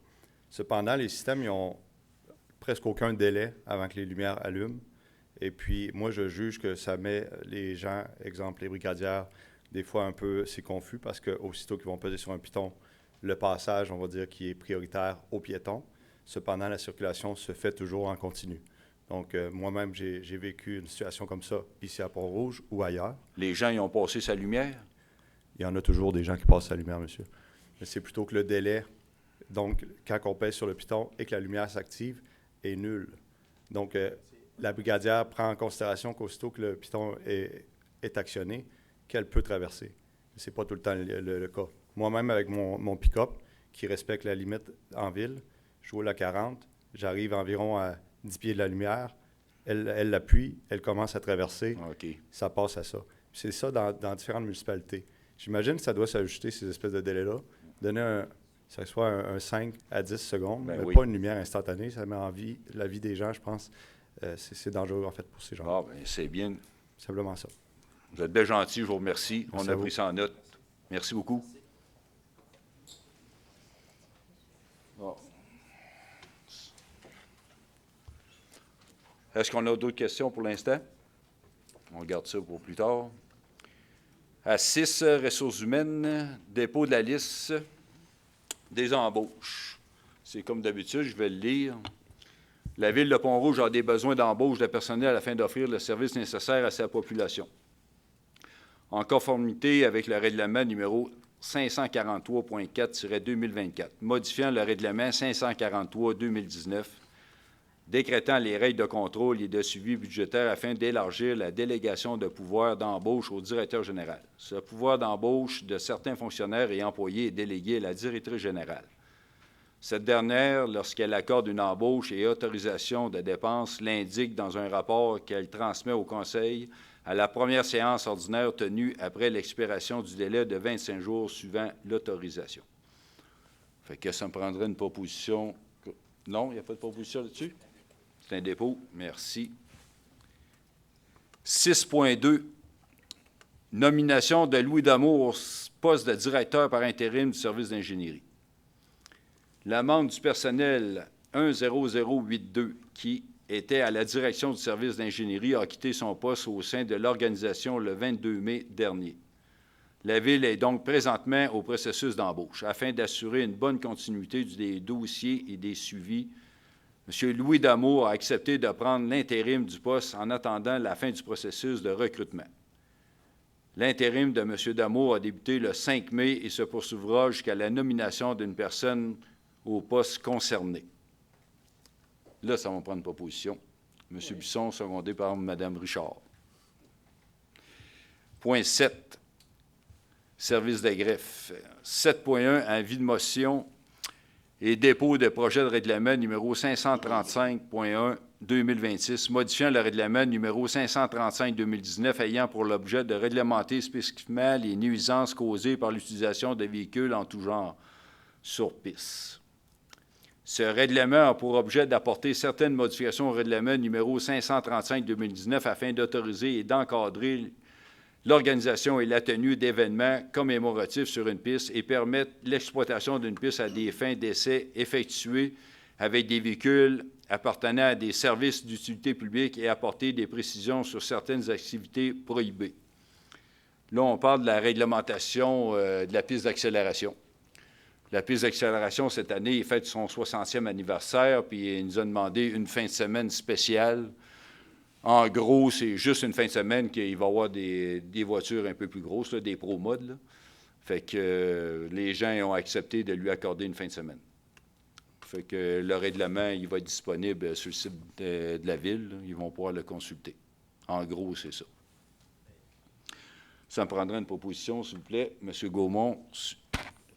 Cependant, les systèmes, ils ont presque aucun délai avant que les lumières allument. Et puis, moi, je juge que ça met les gens, exemple, les brigadières, des fois un peu, c'est confus parce qu'aussitôt qu'ils vont peser sur un piton, le passage, on va dire, qui est prioritaire aux piétons. Cependant, la circulation se fait toujours en continu. Donc, moi-même, j'ai vécu une situation comme ça ici à Pont-Rouge ou ailleurs. Les gens, ils ont passé sa lumière? Il y en a toujours des gens qui passent sa lumière, monsieur. Mais c'est plutôt que le délai, donc, quand on pèse sur le piton et que la lumière s'active, est nul. Donc, la brigadière prend en considération qu'aussitôt que le piton est actionné, qu'elle peut traverser. Ce n'est pas tout le temps le cas. Moi-même, avec mon pick-up, qui respecte la limite en ville, je roule à 40, j'arrive environ à 10 pieds de la lumière, elle l'appuie, elle commence à traverser, OK. ça passe à ça. C'est ça dans différentes municipalités. J'imagine que ça doit s'ajuster, ces espèces de délais-là, donner ça soit un 5 à 10 secondes, Ben mais oui. pas une lumière instantanée, ça met la vie des gens, je pense, c'est dangereux, en fait, pour ces gens. Ah, bien, c'est bien. Simplement ça. Vous êtes bien gentil, je vous remercie. Merci On a à vous. pris ça en note. Merci beaucoup. Bon. Est-ce qu'on a d'autres questions pour l'instant? On garde ça pour plus tard. À 6, ressources humaines, dépôt de la liste des embauches. C'est comme d'habitude, je vais le lire. La Ville de Pont-Rouge a des besoins d'embauche de personnel afin d'offrir le service nécessaire à sa population. En conformité avec le règlement numéro 543.4-2024, modifiant le règlement 543-2019, décrétant les règles de contrôle et de suivi budgétaire afin d'élargir la délégation de pouvoir d'embauche au directeur général. Ce pouvoir d'embauche de certains fonctionnaires et employés est délégué à la directrice générale. Cette dernière, lorsqu'elle accorde une embauche et autorisation de dépenses, l'indique dans un rapport qu'elle transmet au Conseil à la première séance ordinaire tenue après l'expiration du délai de 25 jours suivant l'autorisation. Fait que ça me prendrait une proposition. Non, il n'y a pas de proposition là-dessus? C'est un dépôt. Merci. 6.2. Nomination de Louis Damour au poste de directeur par intérim du service d'ingénierie. La membre du personnel 10082 qui était à la direction du service d'ingénierie a quitté son poste au sein de l'organisation le 22 mai dernier. La Ville est donc présentement au processus d'embauche. Afin d'assurer une bonne continuité des dossiers et des suivis, M. Louis Damour a accepté de prendre l'intérim du poste en attendant la fin du processus de recrutement. L'intérim de M. Damour a débuté le 5 mai et se poursuivra jusqu'à la nomination d'une personne au poste concerné. Là, ça va prendre une proposition. M. Bisson, secondé par Mme Richard. Point 7. Service de greffe. 7.1. Avis de motion et dépôt de projet de règlement numéro 535.1-2026, modifiant le règlement numéro 535-2019 ayant pour l'objet de réglementer spécifiquement les nuisances causées par l'utilisation de véhicules en tout genre sur piste. Ce règlement a pour objet d'apporter certaines modifications au règlement numéro 535-2019 afin d'autoriser et d'encadrer l'organisation et la tenue d'événements commémoratifs sur une piste et permettre l'exploitation d'une piste à des fins d'essai effectuées avec des véhicules appartenant à des services d'utilité publique et apporter des précisions sur certaines activités prohibées. Là, on parle de la réglementation de la piste d'accélération. La piste d'accélération, cette année, est fête son 60e anniversaire, puis il nous a demandé une fin de semaine spéciale. En gros, c'est juste une fin de semaine qu'il va y avoir des voitures un peu plus grosses, là, des pro-modes. Là. Fait que les gens ont accepté de lui accorder une fin de semaine. Fait que le règlement, il va être disponible sur le site de la Ville. Là. Ils vont pouvoir le consulter. En gros, c'est ça. Ça me prendrait une proposition, s'il vous plaît. M. Gaumont,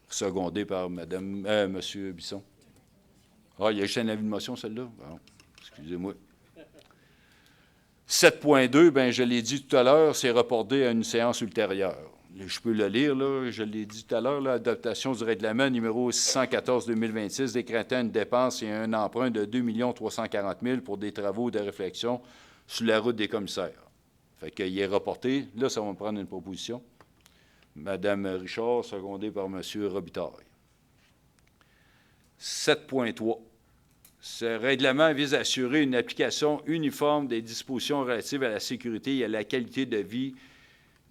secondé par M. Bisson. Ah, il y a juste un avis de motion, celle-là? Bon, excusez-moi. 7.2, bien, je l'ai dit tout à l'heure, c'est reporté à une séance ultérieure. Je peux le lire, là, je l'ai dit tout à l'heure, l'adaptation du règlement numéro 614-2026 décrétant une dépense et un emprunt de 2 340 000 pour des travaux de réflexion sur la route des commissaires. Fait qu'il est reporté. Là, ça va me prendre une proposition. Mme Richard, secondée par M. Robitaille. 7.3. Ce règlement vise à assurer une application uniforme des dispositions relatives à la sécurité et à la qualité de vie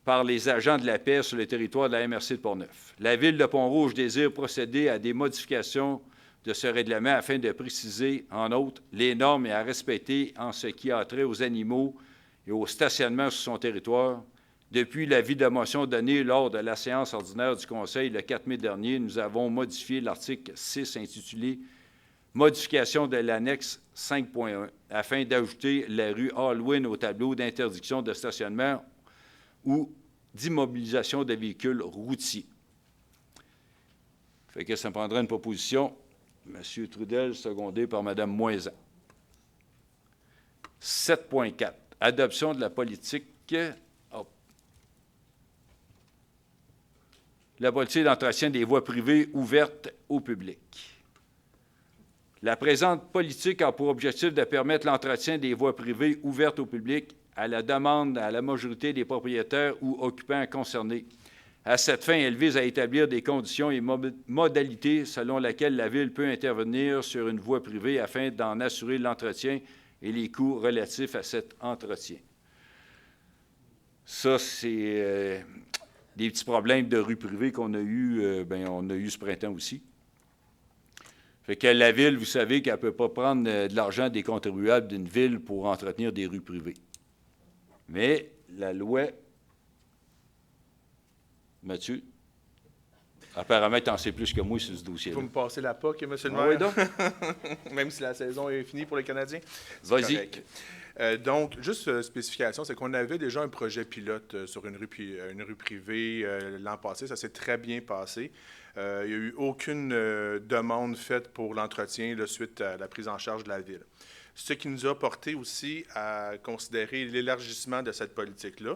par les agents de la paix sur le territoire de la MRC de Pont-Neuf. La Ville de Pont-Rouge désire procéder à des modifications de ce règlement afin de préciser, en outre, les normes et à respecter en ce qui a trait aux animaux et au stationnement sur son territoire. Depuis l'avis de motion donné lors de la séance ordinaire du Conseil le 4 mai dernier, nous avons modifié l'article 6 intitulé « Modification de l'annexe 5.1 » afin d'ajouter la rue Hallwyn au tableau d'interdiction de stationnement ou d'immobilisation de véhicules routiers. Fait que ça me prendrait une proposition. M. Trudel, secondé par Mme Moisan. 7.4. Adoption de la politique. La politique d'entretien des voies privées ouvertes au public. La présente politique a pour objectif de permettre l'entretien des voies privées ouvertes au public à la demande à la majorité des propriétaires ou occupants concernés. À cette fin, elle vise à établir des conditions et modalités selon lesquelles la Ville peut intervenir sur une voie privée afin d'en assurer l'entretien et les coûts relatifs à cet entretien. Ça, c'est des petits problèmes de rue privée qu'on a eu, on a eu ce printemps aussi. Fait que la Ville, vous savez qu'elle ne peut pas prendre de l'argent des contribuables d'une ville pour entretenir des rues privées. Mais la loi... Mathieu, apparemment, tu en sais plus que moi sur ce dossier-là. Vous me passez la POC, M. le maire? Oui, donc. Même si la saison est finie pour les Canadiens. Vas-y. Donc, juste spécification, c'est qu'on avait déjà un projet pilote sur une rue privée l'an passé. Ça s'est très bien passé. Il n'y a eu aucune demande faite pour l'entretien suite à la prise en charge de la Ville. Ce qui nous a porté aussi à considérer l'élargissement de cette politique-là.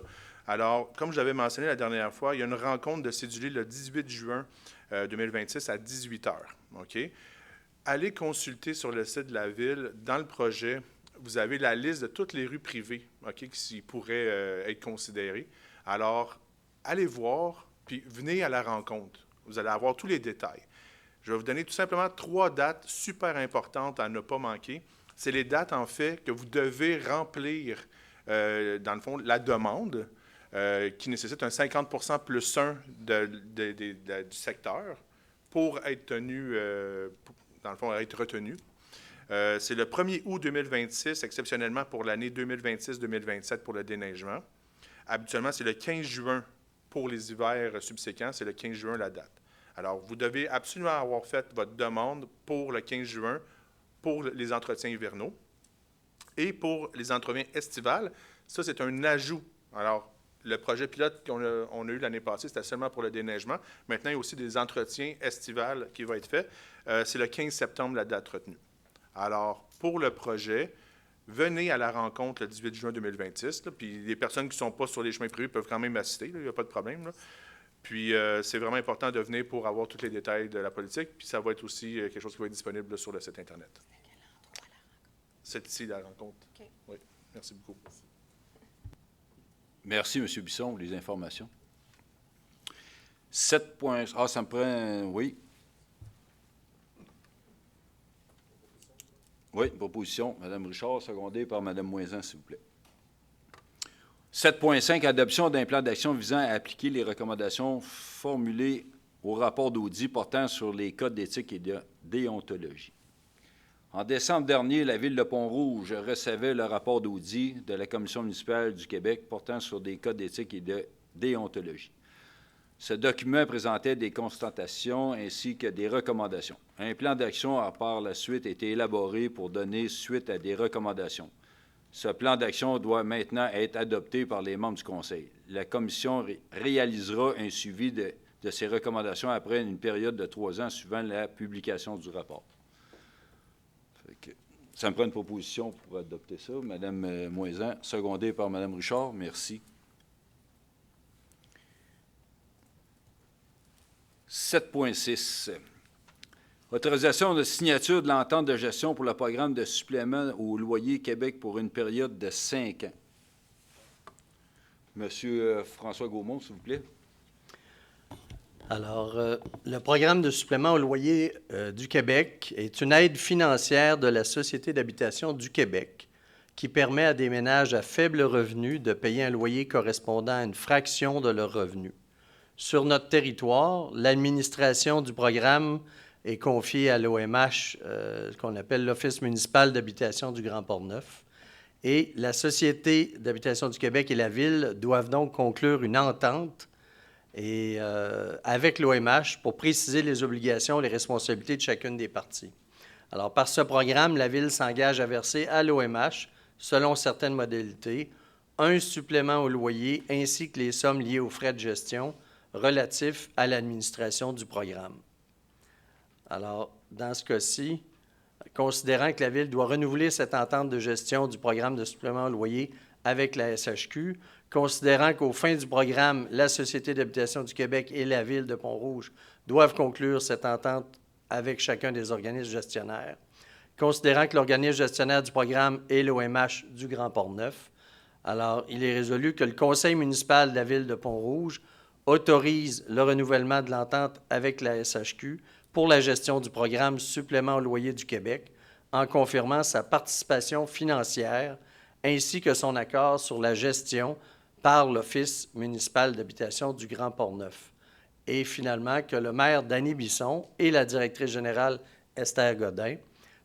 Alors, comme je l'avais mentionné la dernière fois, il y a une rencontre de cédulés le 18 juin 2026 à 18 h. OK? Allez consulter sur le site de la Ville. Dans le projet, vous avez la liste de toutes les rues privées, OK, qui pourraient être considérées. Alors, allez voir, puis venez à la rencontre. Vous allez avoir tous les détails. Je vais vous donner tout simplement 3 dates super importantes à ne pas manquer. C'est les dates, en fait, que vous devez remplir, dans le fond, la demande, qui nécessite un 50 + 1 du secteur pour être tenu, dans le fond, être retenu. C'est le 1er août 2026, exceptionnellement pour l'année 2026-2027 pour le déneigement. Habituellement, c'est le 15 juin pour les hivers subséquents, c'est le 15 juin la date. Alors, vous devez absolument avoir fait votre demande pour le 15 juin pour les entretiens hivernaux. Et pour les entretiens estivales, ça, c'est un ajout. Alors, le projet pilote qu'on a eu l'année passée, c'était seulement pour le déneigement. Maintenant, il y a aussi des entretiens estivales qui vont être faits. C'est le 15 septembre la date retenue. Alors, pour le projet, venez à la rencontre le 18 juin 2026. Puis les personnes qui ne sont pas sur les chemins privés peuvent quand même assister, il n'y a pas de problème. Là. Puis c'est vraiment important de venir pour avoir tous les détails de la politique. Puis ça va être aussi quelque chose qui va être disponible sur le site Internet. C'est ici la rencontre. Okay. Oui, merci beaucoup. Merci, M. Bisson, pour les informations. 7 points. Ah, ça me prend... Oui. Oui, proposition. Mme Richard, secondée par Mme Moisan, s'il vous plaît. 7.5, adoption d'un plan d'action visant à appliquer les recommandations formulées au rapport d'audit portant sur les codes d'éthique et de déontologie. En décembre dernier, la Ville de Pont-Rouge recevait le rapport d'audit de la Commission municipale du Québec portant sur des codes d'éthique et de déontologie. Ce document présentait des constatations ainsi que des recommandations. Un plan d'action a par la suite été élaboré pour donner suite à des recommandations. Ce plan d'action doit maintenant être adopté par les membres du Conseil. La Commission réalisera un suivi de ces recommandations après une période de 3 ans suivant la publication du rapport. Ça me prend une proposition pour adopter ça. Mme Moisan, secondée par Mme Richard. Merci. 7.6. Autorisation de signature de l'entente de gestion pour le programme de supplément au loyer Québec pour une période de 5 ans. Monsieur François Gaumont, s'il vous plaît. Alors, le programme de supplément au loyer du Québec est une aide financière de la Société d'habitation du Québec qui permet à des ménages à faible revenu de payer un loyer correspondant à une fraction de leur revenu. Sur notre territoire, l'administration du programme est confiée à l'OMH, qu'on appelle l'Office municipal d'habitation du Grand Port-Neuf. Et la Société d'habitation du Québec et la Ville doivent donc conclure une entente avec l'OMH pour préciser les obligations et les responsabilités de chacune des parties. Alors, par ce programme, la Ville s'engage à verser à l'OMH, selon certaines modalités, un supplément au loyer ainsi que les sommes liées aux frais de gestion relatifs à l'administration du programme. Alors, dans ce cas-ci, considérant que la Ville doit renouveler cette entente de gestion du programme de supplément au loyer avec la SHQ, considérant qu'aux fins du programme, la Société d'habitation du Québec et la Ville de Pont-Rouge doivent conclure cette entente avec chacun des organismes gestionnaires, considérant que l'organisme gestionnaire du programme est l'OMH du Grand Port-Neuf. Alors, il est résolu que le conseil municipal de la ville de Pont-Rouge autorise le renouvellement de l'entente avec la SHQ pour la gestion du programme Supplément au loyer du Québec, en confirmant sa participation financière ainsi que son accord sur la gestion par l'Office municipal d'habitation du Grand Port-Neuf. Et finalement, que le maire Danny Bisson et la directrice générale Esther Godin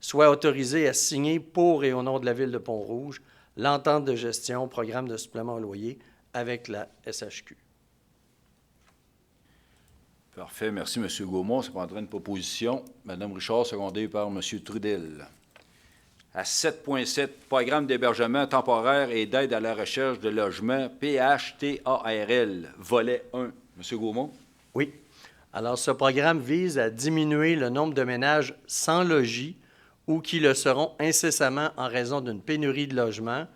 soient autorisés à signer pour et au nom de la ville de Pont-Rouge l'entente de gestion programme de supplément au loyer avec la SHQ. Parfait. Merci, M. Gaumont. Ça prendra une proposition. Mme Richard, secondée par M. Trudel. À 7.7, programme d'hébergement temporaire et d'aide à la recherche de logement, PHTARL, volet 1. M. Gaumont. Oui. Alors, ce programme vise à diminuer le nombre de ménages sans logis ou qui le seront incessamment en raison d'une pénurie de logements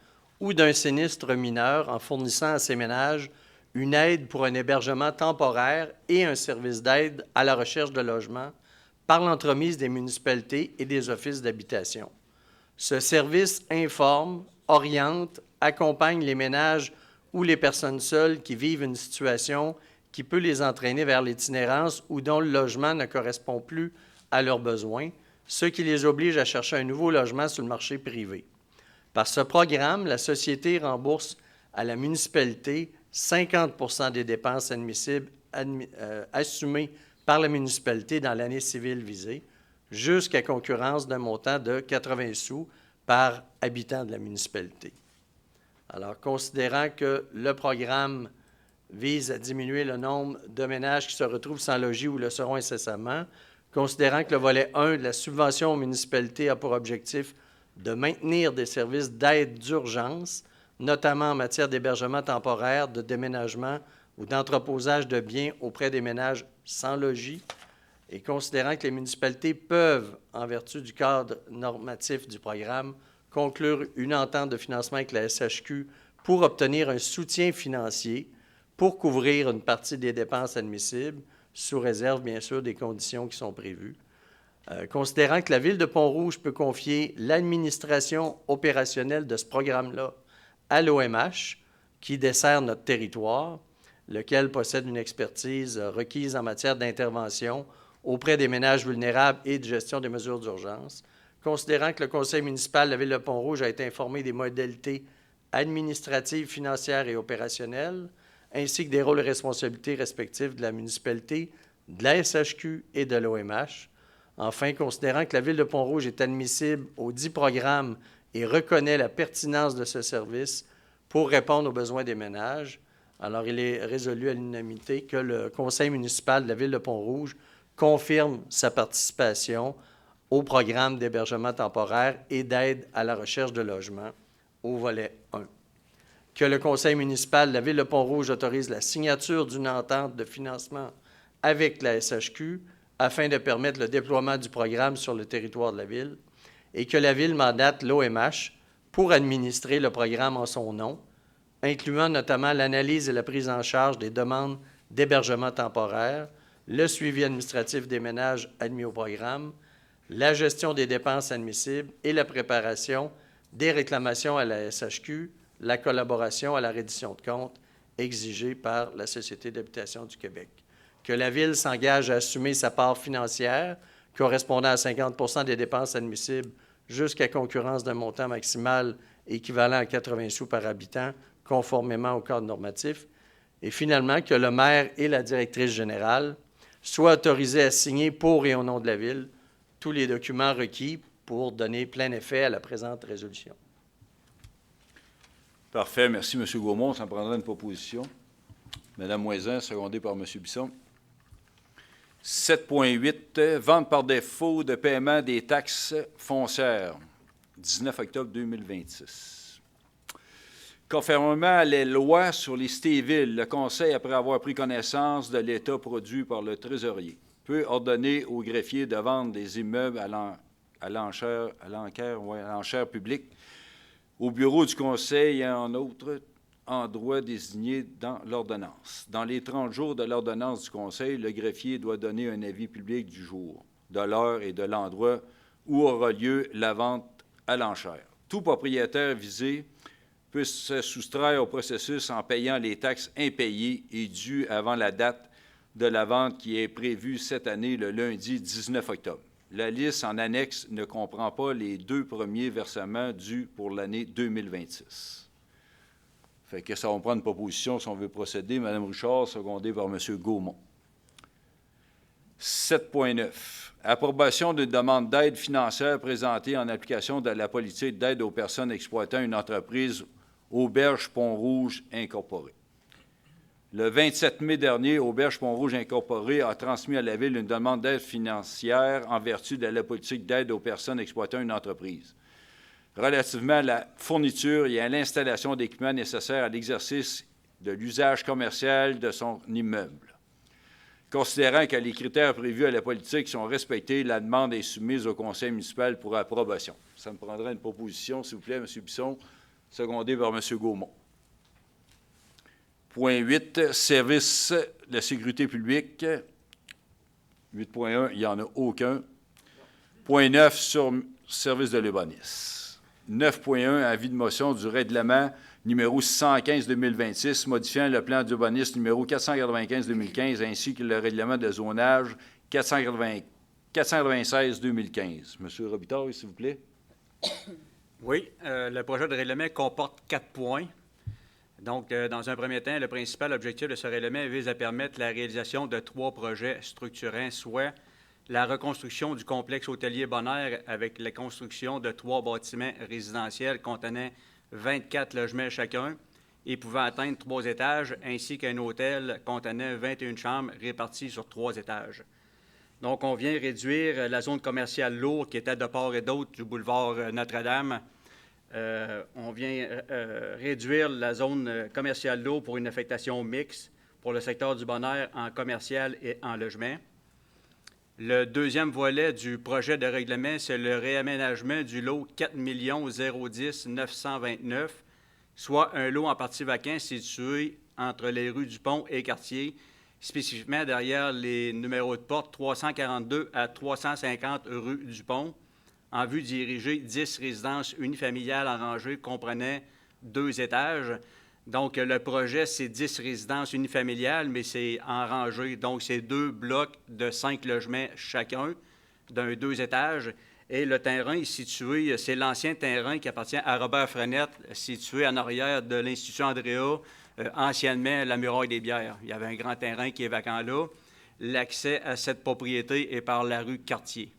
ou d'un sinistre mineur en fournissant à ces ménages une aide pour un hébergement temporaire et un service d'aide à la recherche de logement par l'entremise des municipalités et des offices d'habitation. Ce service informe, oriente, accompagne les ménages ou les personnes seules qui vivent une situation qui peut les entraîner vers l'itinérance ou dont le logement ne correspond plus à leurs besoins, ce qui les oblige à chercher un nouveau logement sur le marché privé. Par ce programme, la société rembourse à la municipalité 50 des dépenses admissibles assumées par la municipalité dans l'année civile visée, jusqu'à concurrence d'un montant de 80 sous par habitant de la municipalité. Alors, considérant que le programme vise à diminuer le nombre de ménages qui se retrouvent sans logis ou le seront incessamment, considérant que le volet 1 de la subvention aux municipalités a pour objectif de maintenir des services d'aide d'urgence, notamment en matière d'hébergement temporaire, de déménagement ou d'entreposage de biens auprès des ménages sans logis, et considérant que les municipalités peuvent, en vertu du cadre normatif du programme, conclure une entente de financement avec la SHQ pour obtenir un soutien financier pour couvrir une partie des dépenses admissibles, sous réserve, bien sûr, des conditions qui sont prévues. Considérant que la Ville de Pont-Rouge peut confier l'administration opérationnelle de ce programme-là à l'OMH, qui dessert notre territoire, lequel possède une expertise requise en matière d'intervention auprès des ménages vulnérables et de gestion des mesures d'urgence. Considérant que le conseil municipal de la Ville de Pont-Rouge a été informé des modalités administratives, financières et opérationnelles, ainsi que des rôles et responsabilités respectifs de la municipalité, de la SHQ et de l'OMH. Enfin, considérant que la Ville de Pont-Rouge est admissible aux 10 programmes et reconnaît la pertinence de ce service pour répondre aux besoins des ménages, alors il est résolu à l'unanimité que le conseil municipal de la Ville de Pont-Rouge confirme sa participation au programme d'hébergement temporaire et d'aide à la recherche de logement au volet 1. Que le conseil municipal de la Ville de Pont-Rouge autorise la signature d'une entente de financement avec la SHQ afin de permettre le déploiement du programme sur le territoire de la Ville et que la Ville mandate l'OMH pour administrer le programme en son nom, incluant notamment l'analyse et la prise en charge des demandes d'hébergement temporaire, le suivi administratif des ménages admis au programme, la gestion des dépenses admissibles et la préparation des réclamations à la SHQ, la collaboration à la reddition de comptes exigée par la Société d'habitation du Québec. Que la Ville s'engage à assumer sa part financière, correspondant à 50 des dépenses admissibles jusqu'à concurrence d'un montant maximal équivalent à 80 sous par habitant, conformément au cadre normatif. Et finalement, que le maire et la directrice générale soient autorisés à signer pour et au nom de la Ville tous les documents requis pour donner plein effet à la présente résolution. Parfait. Merci, M. Gaumont. Ça me prendra une proposition. Mme Moisin, secondée par M. Bisson. 7.8, vente par défaut de paiement des taxes foncières, 19 octobre 2026. Conformément à les lois sur les cités et villes, le Conseil, après avoir pris connaissance de l'état produit par le trésorier, peut ordonner au greffier de vendre des immeubles à l'enchère publique au bureau du Conseil et en autres endroits désignés dans l'ordonnance. Dans les 30 jours de l'ordonnance du Conseil, le greffier doit donner un avis public du jour, de l'heure et de l'endroit où aura lieu la vente à l'enchère. Tout propriétaire visé peut se soustraire au processus en payant les taxes impayées et dues avant la date de la vente qui est prévue cette année, le lundi 19 octobre. La liste en annexe ne comprend pas les 2 premiers versements dus pour l'année 2026. Fait que ça va prendre une proposition si on veut procéder. Mme Richard, secondée par M. Gaumont. 7.9. Approbation d'une demande d'aide financière présentée en application de la politique d'aide aux personnes exploitant une entreprise Auberge Pont-Rouge Incorporée. Le 27 mai dernier, Auberge Pont-Rouge Incorporée a transmis à la Ville une demande d'aide financière en vertu de la politique d'aide aux personnes exploitant une entreprise, relativement à la fourniture et à l'installation d'équipements nécessaires à l'exercice de l'usage commercial de son immeuble. Considérant que les critères prévus à la politique sont respectés, la demande est soumise au conseil municipal pour approbation. Ça me prendrait une proposition, s'il vous plaît, M. Bisson, secondé par M. Gaumont. Point 8, service de sécurité publique. 8.1, il n'y en a aucun. Point 9, sur service de l'urbanisme. 9.1, avis de motion du règlement numéro 615-2026, modifiant le plan d'urbanisme numéro 495-2015, ainsi que le règlement de zonage 496-2015. Monsieur Robitaille, s'il vous plaît. Oui, le projet de règlement comporte 4 points. Donc, dans un premier temps, le principal objectif de ce règlement vise à permettre la réalisation de 3 projets structurants, soit la reconstruction du complexe hôtelier Bonaire avec la construction de 3 bâtiments résidentiels contenant 24 logements chacun et pouvant atteindre 3 étages, ainsi qu'un hôtel contenant 21 chambres réparties sur 3 étages. Donc, on vient réduire la zone commerciale lourde qui était de part et d'autre du boulevard Notre-Dame. On vient réduire la zone commerciale lourde pour une affectation mixte pour le secteur du Bonaire en commercial et en logement. Le deuxième volet du projet de règlement, c'est le réaménagement du lot 4 010 929, soit un lot en partie vacant situé entre les rues du Pont et Cartier, spécifiquement derrière les numéros de porte 342 à 350 rue du Pont, en vue d'y ériger 10 résidences unifamiliales en rangée comprenant 2 étages. Donc, le projet, c'est 10 résidences unifamiliales, mais c'est en rangée. Donc, c'est 2 blocs de 5 logements chacun, d'un 2 étages. Et le terrain est situé, c'est l'ancien terrain qui appartient à Robert Frenette, situé en arrière de l'Institut Andrea, anciennement la Muraille des Bières. Il y avait un grand terrain qui est vacant là. L'accès à cette propriété est par la rue Cartier.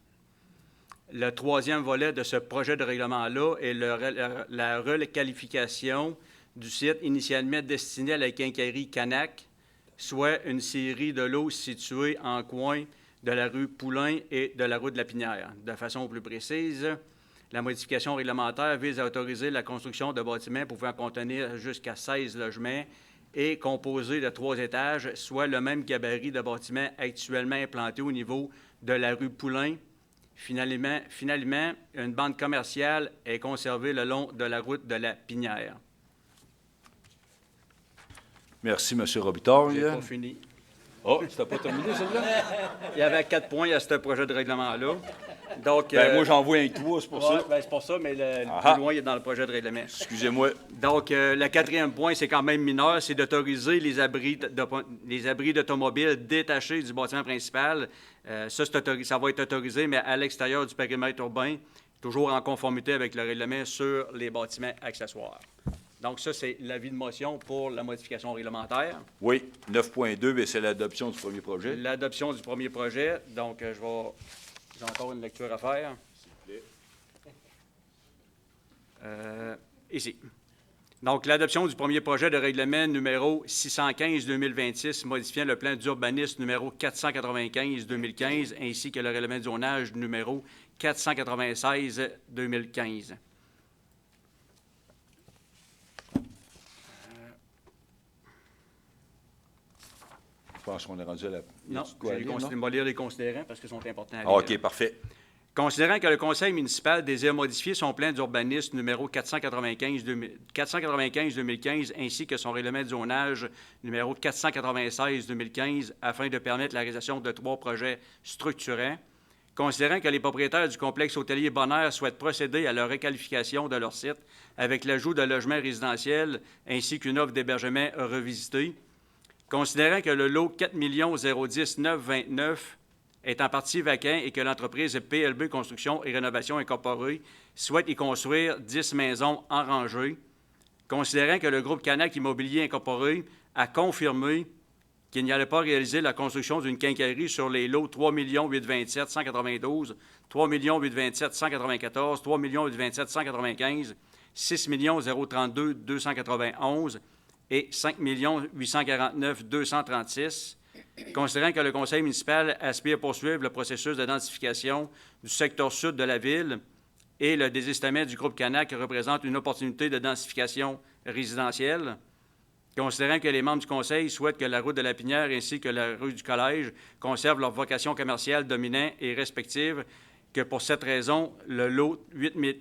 Le troisième volet de ce projet de règlement-là est la requalification du site initialement destiné à la quincaillerie Canac, soit une série de lots situés en coin de la rue Poulain et de la rue de la Pinière. De façon plus précise, la modification réglementaire vise à autoriser la construction de bâtiments pouvant contenir jusqu'à 16 logements et composés de 3 étages, soit le même gabarit de bâtiments actuellement implantés au niveau de la rue Poulain. Finalement, une bande commerciale est conservée le long de la route de la Pinière. Merci, M. Robitaille. J'ai pas fini. Oh, c'était pas terminé, celle-là? Il y avait 4 points à ce projet de règlement-là. Donc, moi, j'en vois un 3, c'est pour ça. Bien, c'est pour ça, mais le plus loin, il est dans le projet de règlement. Excusez-moi. Donc, le 4e point, c'est quand même mineur, c'est d'autoriser les abris d'automobiles détachés du bâtiment principal. Ça va être autorisé, mais à l'extérieur du périmètre urbain, toujours en conformité avec le règlement sur les bâtiments accessoires. Donc, ça, c'est l'avis de motion pour la modification réglementaire. Oui, 9.2, c'est l'adoption du premier projet. L'adoption du premier projet. Donc, j'ai encore une lecture à faire. S'il vous plaît. Ici. Donc, l'adoption du premier projet de règlement numéro 615-2026, modifiant le plan d'urbanisme numéro 495-2015, ainsi que le règlement de zonage numéro 496-2015. Je pense qu'on est rendu à la... Non, je vais lire les considérants parce qu'ils sont importants à lire. OK, parfait. Considérant que le conseil municipal désire modifier son plan d'urbanisme numéro 495-2015 ainsi que son règlement de zonage numéro 496-2015 afin de permettre la réalisation de 3 projets structurants, Considérant que les propriétaires du complexe hôtelier Bonaire souhaitent procéder à la requalification de leur site avec l'ajout de logements résidentiels ainsi qu'une offre d'hébergement revisitée, considérant que le lot 4 010 929 est en partie vacant et que l'entreprise PLB Construction et Rénovation Incorporée souhaite y construire 10 maisons en rangée, considérant que le groupe Canac Immobilier Incorporé a confirmé qu'il n'y allait pas réaliser la construction d'une quincaillerie sur les lots 3 827 192, 3 827 194, 3 827 195, 6 032 291 et 5 849 236, considérant que le conseil municipal aspire à poursuivre le processus de densification du secteur sud de la ville et le désistement du groupe Canac représente une opportunité de densification résidentielle, considérant que les membres du conseil souhaitent que la route de la Pinière ainsi que la rue du Collège conservent leur vocation commerciale dominante et respective, que pour cette raison, le lot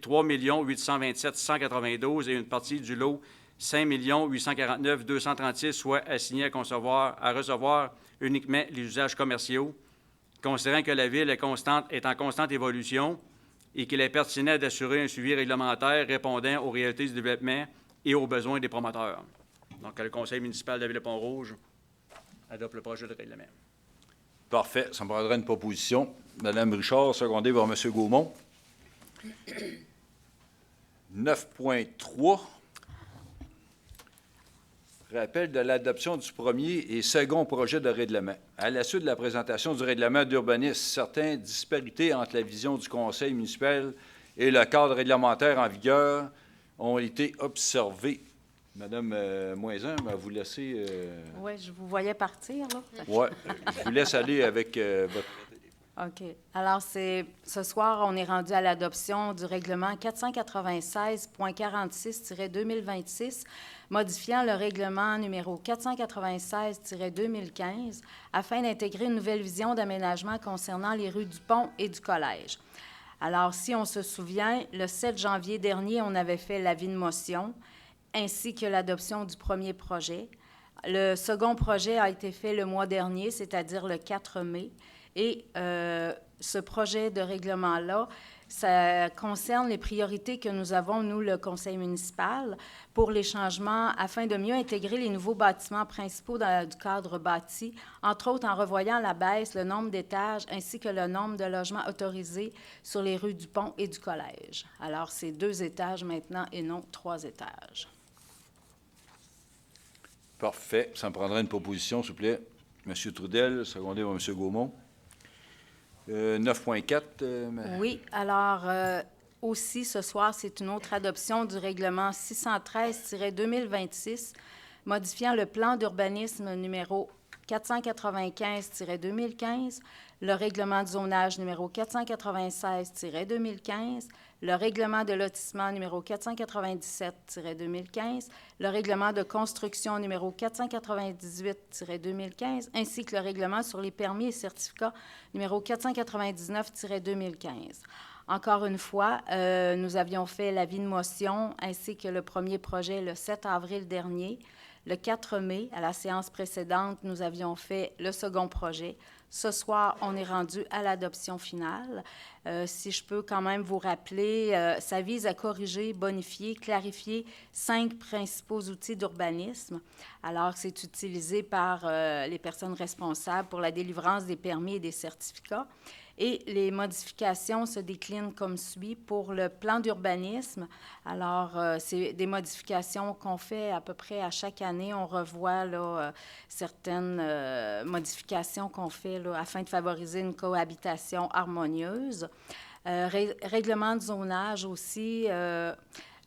3 827 192 et une partie du lot 5 849 236 soit assigné à recevoir uniquement les usages commerciaux, considérant que la ville est en constante évolution et qu'il est pertinent d'assurer un suivi réglementaire répondant aux réalités du développement et aux besoins des promoteurs. Donc, le conseil municipal de la ville de Pont-Rouge adopte le projet de règlement. Parfait. Ça me prendra une proposition. Mme Richard, secondée par M. Gaumont. 9.3. Rappel de l'adoption du premier et second projet de règlement. À la suite de la présentation du règlement d'urbanisme, certaines disparités entre la vision du conseil municipal et le cadre réglementaire en vigueur ont été observées. Madame Moisin, va vous laisser... Oui, je vous voyais partir, là. Oui, je vous laisse aller avec votre... OK. Alors, ce soir, on est rendu à l'adoption du règlement 496.46-2026, modifiant le règlement numéro 496-2015 afin d'intégrer une nouvelle vision d'aménagement concernant les rues du Pont et du Collège. Alors, si on se souvient, le 7 janvier dernier, on avait fait l'avis de motion ainsi que l'adoption du premier projet. Le second projet a été fait le mois dernier, c'est-à-dire le 4 mai. Et ce projet de règlement-là, ça concerne les priorités que nous avons, nous, le conseil municipal, pour les changements afin de mieux intégrer les nouveaux bâtiments principaux du cadre bâti, entre autres en revoyant à la baisse le nombre d'étages ainsi que le nombre de logements autorisés sur les rues du Pont et du Collège. Alors, c'est 2 étages maintenant et non 3 étages. Parfait. Ça me prendra une proposition, s'il vous plaît. M. Trudel, secondé par M. Gaumont. 9.4. Oui, alors aussi ce soir, c'est une autre adoption du règlement 613-2026, modifiant le plan d'urbanisme numéro 495-2015, le règlement de zonage numéro 496-2015, le règlement de lotissement numéro 497-2015, le règlement de construction numéro 498-2015, ainsi que le règlement sur les permis et certificats numéro 499-2015. Encore une fois, nous avions fait l'avis de motion ainsi que le premier projet le 7 avril dernier. Le 4 mai, à la séance précédente, nous avions fait le second projet. Ce soir, on est rendu à l'adoption finale. Si je peux quand même vous rappeler, ça vise à corriger, bonifier, clarifier 5 principaux outils d'urbanisme. Alors, c'est utilisé par les personnes responsables pour la délivrance des permis et des certificats. Et les modifications se déclinent comme suit. Pour le plan d'urbanisme, alors c'est des modifications qu'on fait à peu près à chaque année. On revoit là, certaines modifications qu'on fait là, afin de favoriser une cohabitation harmonieuse. Règlement de zonage aussi, la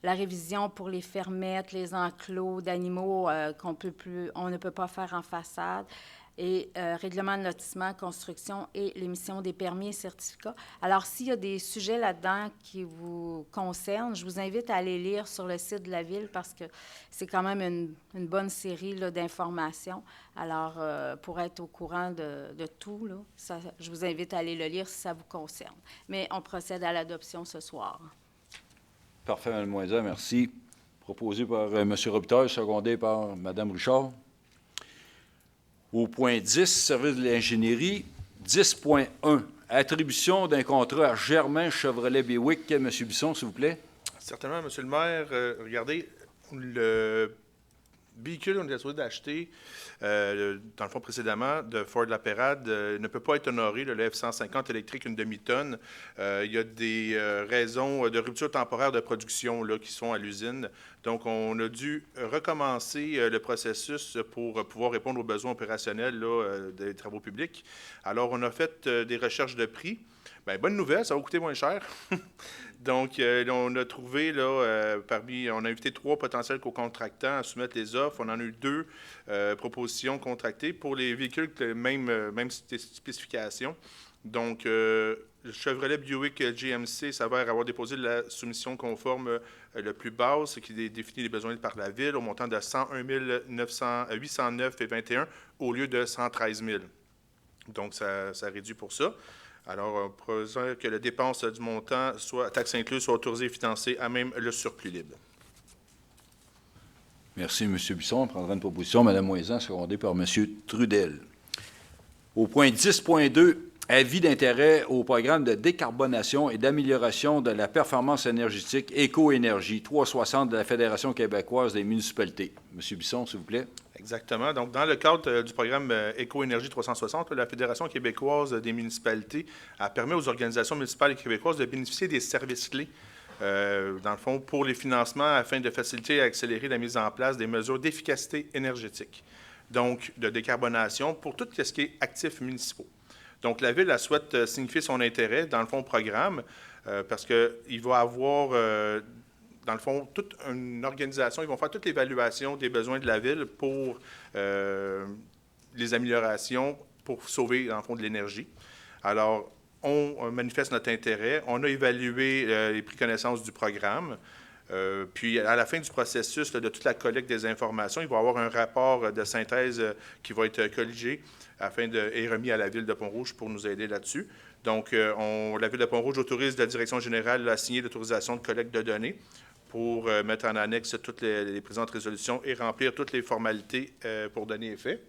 révision pour les fermettes, les enclos d'animaux on ne peut pas faire en façade. Et règlement de lotissement, construction et l'émission des permis et certificats. Alors, s'il y a des sujets là-dedans qui vous concernent, je vous invite à aller lire sur le site de la Ville parce que c'est quand même une bonne série là, d'informations. Alors, pour être au courant de tout, là, je vous invite à aller le lire si ça vous concerne. Mais on procède à l'adoption ce soir. Parfait, Mme Moisin, merci. Proposé par M. Robitaille, secondé par Mme Richard. Au point 10, service de l'ingénierie, 10.1, attribution d'un contrat à Germain Chevrolet Buick. M. Bisson, s'il vous plaît. Certainement, M. le maire. Regardez, le véhicule qu'on était supposé d'acheter, dans le fond précédemment, de Ford La Pérade, ne peut pas être honoré, le F-150 électrique, une demi-tonne. Il y a des raisons de rupture temporaire de production là, qui sont à l'usine. Donc, on a dû recommencer le processus pour pouvoir répondre aux besoins opérationnels là, des travaux publics. Alors, on a fait des recherches de prix. Bien, bonne nouvelle, ça va coûter moins cher. Donc, on a trouvé, là, on a invité 3 potentiels co-contractants à soumettre les offres. On en a eu 2 propositions contractées pour les véhicules de même spécification. Donc, le Chevrolet Buick GMC s'avère avoir déposé la soumission conforme le plus basse, qui définit les besoins par la Ville, au montant de 101 809,21 au lieu de 113 000. Donc, ça réduit pour ça. Alors, on propose que la dépense du montant, soit taxe incluse, soit autorisée et financée à même le surplus libre. Merci, M. Bisson. On prendra une proposition. Mme Moisan, secondée par M. Trudel. Au point 10.2, avis d'intérêt au programme de décarbonation et d'amélioration de la performance énergétique Éco-Énergie 360 de la Fédération québécoise des municipalités. M. Bisson, s'il vous plaît. Exactement. Donc, dans le cadre du programme Éco-Énergie 360, la Fédération québécoise des municipalités permet aux organisations municipales et québécoises de bénéficier des services clés, dans le fond, pour les financements afin de faciliter et accélérer la mise en place des mesures d'efficacité énergétique, donc de décarbonation pour tout ce qui est actifs municipaux. Donc, la Ville souhaite signifier son intérêt dans le fond au programme parce qu'il va avoir... dans le fond, toute une organisation, ils vont faire toute l'évaluation des besoins de la Ville pour les améliorations, pour sauver, dans le fond, de l'énergie. Alors, on manifeste notre intérêt. On a évalué les prix connaissances du programme. Puis, à la fin du processus de toute la collecte des informations, il va y avoir un rapport de synthèse qui va être colligé et remis à la Ville de Pont-Rouge pour nous aider là-dessus. Donc, la Ville de Pont-Rouge autorise la Direction générale à signer l'autorisation de collecte de données pour mettre en annexe toutes les présentes résolutions et remplir toutes les formalités pour donner effet.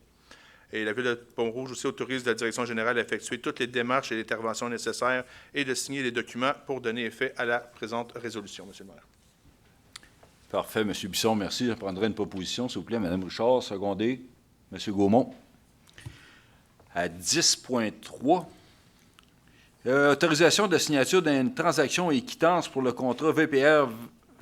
Et la Ville de Pont-Rouge aussi autorise la Direction générale à effectuer toutes les démarches et les interventions nécessaires et de signer les documents pour donner effet à la présente résolution, M. le maire. Parfait, M. Bisson, merci. Je prendrai une proposition, s'il vous plaît. Mme Richard, secondée. M. Gaumont. À 10.3, autorisation de signature d'une transaction et quittance pour le contrat VPR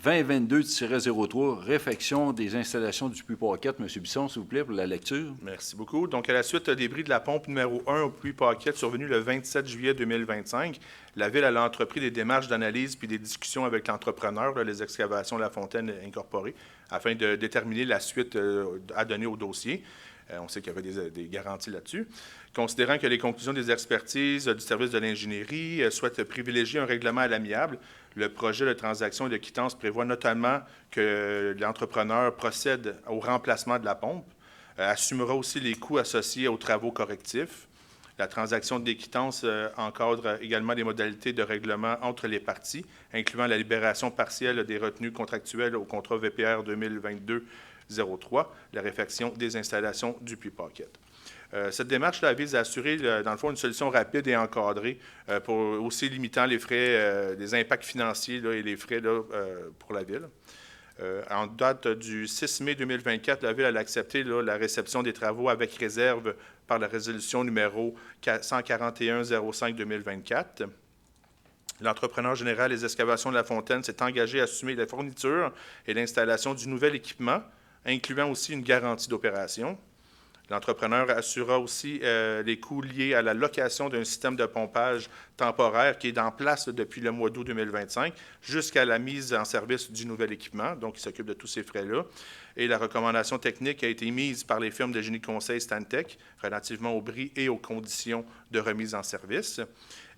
2022-03, réfection des installations du Puy-Paquette. M. Bisson, s'il vous plaît, pour la lecture. Merci beaucoup. Donc, à la suite des bris de la pompe numéro 1 au Puy-Paquette survenu le 27 juillet 2025, la Ville a entrepris des démarches d'analyse puis des discussions avec l'entrepreneur, les excavations La Fontaine Incorporée, afin de déterminer la suite à donner au dossier. On sait qu'il y avait des garanties là-dessus. Considérant que les conclusions des expertises du service de l'ingénierie souhaitent privilégier un règlement à l'amiable, le projet de transaction et de quittance prévoit notamment que l'entrepreneur procède au remplacement de la pompe, assumera aussi les coûts associés aux travaux correctifs. La transaction de quittance encadre également les modalités de règlement entre les parties, incluant la libération partielle des retenues contractuelles au contrat VPR 2022-03, la réfection des installations du Puy-Paquette. Cette démarche-là vise à assurer, dans le fond, une solution rapide et encadrée pour aussi limitant les frais, les impacts financiers là, et les frais là, pour la Ville. En date du 6 mai 2024, la Ville a accepté là, la réception des travaux avec réserve par la résolution numéro 141-05-2024. L'entrepreneur général des excavations de La Fontaine s'est engagé à assumer la fourniture et l'installation du nouvel équipement, incluant aussi une garantie d'opération. L'entrepreneur assurera aussi les coûts liés à la location d'un système de pompage temporaire qui est en place depuis le mois d'août 2025 jusqu'à la mise en service du nouvel équipement. Donc, il s'occupe de tous ces frais-là. Et la recommandation technique a été mise par les firmes de génie conseil Stantec relativement aux bris et aux conditions de remise en service.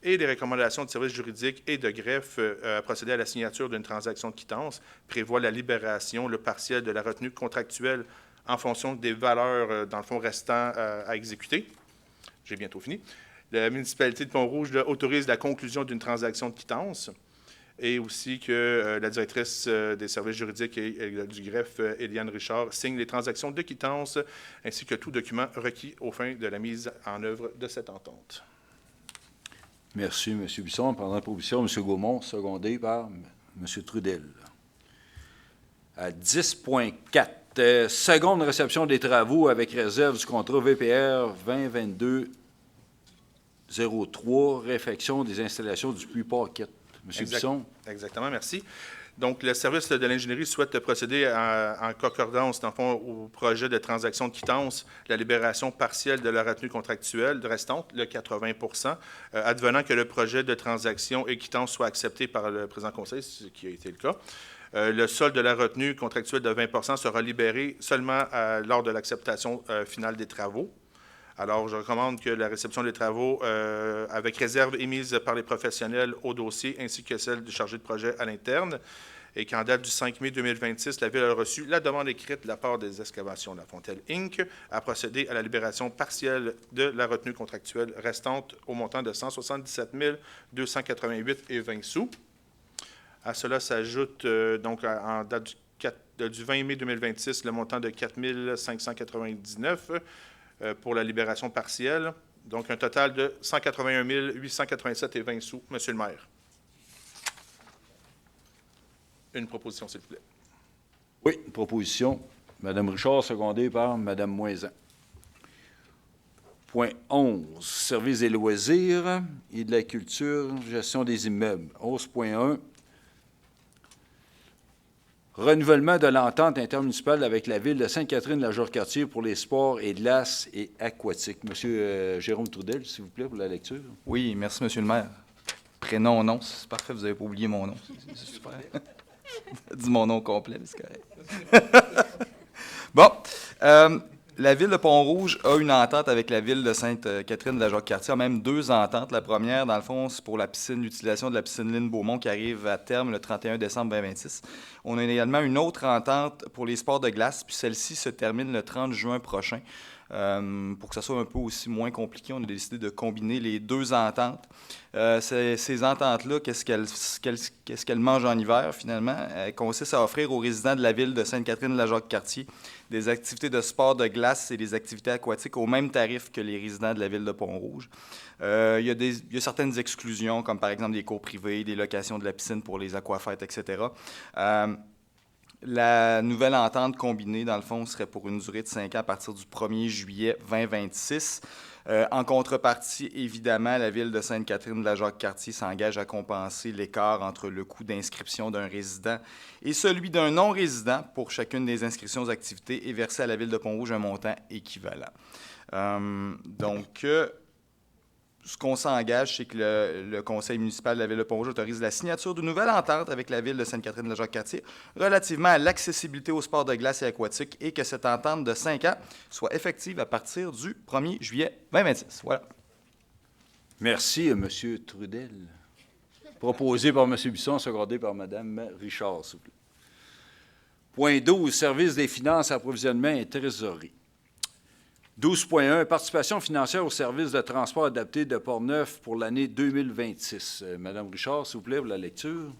Et les recommandations de services juridiques et de greffe à procéder à la signature d'une transaction de quittance prévoient la libération, le partiel de la retenue contractuelle en fonction des valeurs, dans le fond, restant à exécuter. J'ai bientôt fini. La municipalité de Pont-Rouge autorise la conclusion d'une transaction de quittance et aussi que la directrice des services juridiques et du greffe, Éliane Richard, signe les transactions de quittance ainsi que tout document requis aux fins de la mise en œuvre de cette entente. Merci, M. Bisson. Pendant la proposition, M. Gaumont, secondé par M. Trudel. À 10.4, seconde réception des travaux avec réserve du contrat VPR 2022-03, réfection des installations du puits Paquette. M. Bisson. Exactement, merci. Donc, le service de l'ingénierie souhaite procéder en concordance, dans le fond, au projet de transaction de quittance, la libération partielle de la retenue contractuelle restante, le 80 advenant que le projet de transaction et quittance soit accepté par le président conseil, ce qui a été le cas. Le solde de la retenue contractuelle de 20 sera libéré seulement lors de l'acceptation finale des travaux. Alors, je recommande que la réception des travaux, avec réserve émise par les professionnels au dossier, ainsi que celle du chargé de projet à l'interne, et qu'en date du 5 mai 2026, la Ville a reçu la demande écrite de la part des excavations de La Fontelle Inc. à procéder à la libération partielle de la retenue contractuelle restante au montant de 177 288,20 sous. À cela s'ajoute, donc, en date du 20 mai 2026, le montant de 4 599 pour la libération partielle. Donc, un total de 181 887,20 sous. Monsieur le maire. Une proposition, s'il vous plaît. Oui, une proposition. Mme Richard, secondée par Mme Moisan. Point 11, service des loisirs et de la culture, gestion des immeubles. 11.1, renouvellement de l'entente intermunicipale avec la Ville de Sainte-Catherine-la-Jacques-Cartier pour les sports et glaces et aquatiques. Monsieur Jérôme Trudel, s'il vous plaît, pour la lecture. Oui, merci, Monsieur le maire. Prénom, nom, c'est parfait, vous n'avez pas oublié mon nom. C'est super. Dis mon nom complet, c'est correct. Bon, la Ville de Pont-Rouge a une entente avec la Ville de Sainte-Catherine-de-la-Jacques-Cartier, même 2 ententes. La première, dans le fond, c'est pour l'utilisation de la piscine Lynn-Beaumont qui arrive à terme le 31 décembre 2026. On a également une autre entente pour les sports de glace, puis celle-ci se termine le 30 juin prochain. Pour que ça soit un peu aussi moins compliqué, on a décidé de combiner les 2 ententes. Ces ententes-là, qu'est-ce qu'elles mangent en hiver, finalement? Elles consistent à offrir aux résidents de la Ville de Sainte-Catherine-de-la-Jacques-Cartier des activités de sport de glace et des activités aquatiques au même tarif que les résidents de la Ville de Pont-Rouge. Il y a certaines exclusions, comme par exemple des cours privés, des locations de la piscine pour les aquafêtes, etc. La nouvelle entente combinée, dans le fond, serait pour une durée de 5 ans à partir du 1er juillet 2026. En contrepartie, évidemment, la Ville de Sainte-Catherine-de-la-Jacques-Cartier s'engage à compenser l'écart entre le coût d'inscription d'un résident et celui d'un non-résident pour chacune des inscriptions aux activités et verser à la Ville de Pont-Rouge un montant équivalent. Ce qu'on s'engage, c'est que le conseil municipal de la Ville de Pont-Rouge autorise la signature d'une nouvelle entente avec la Ville de Sainte-Catherine-de-la-Jacques-Cartier relativement à l'accessibilité aux sports de glace et aquatiques et que cette entente de 5 ans soit effective à partir du 1er juillet 2026. Voilà. Merci, M. Trudel. Proposé par M. Bisson, secondé par Mme Richard, s'il vous plaît. Point 12, service des finances, approvisionnement et trésorerie. 12.1, participation financière au service de transport adapté de Portneuf pour l'année 2026. Madame Richard, s'il vous plaît, pour la lecture.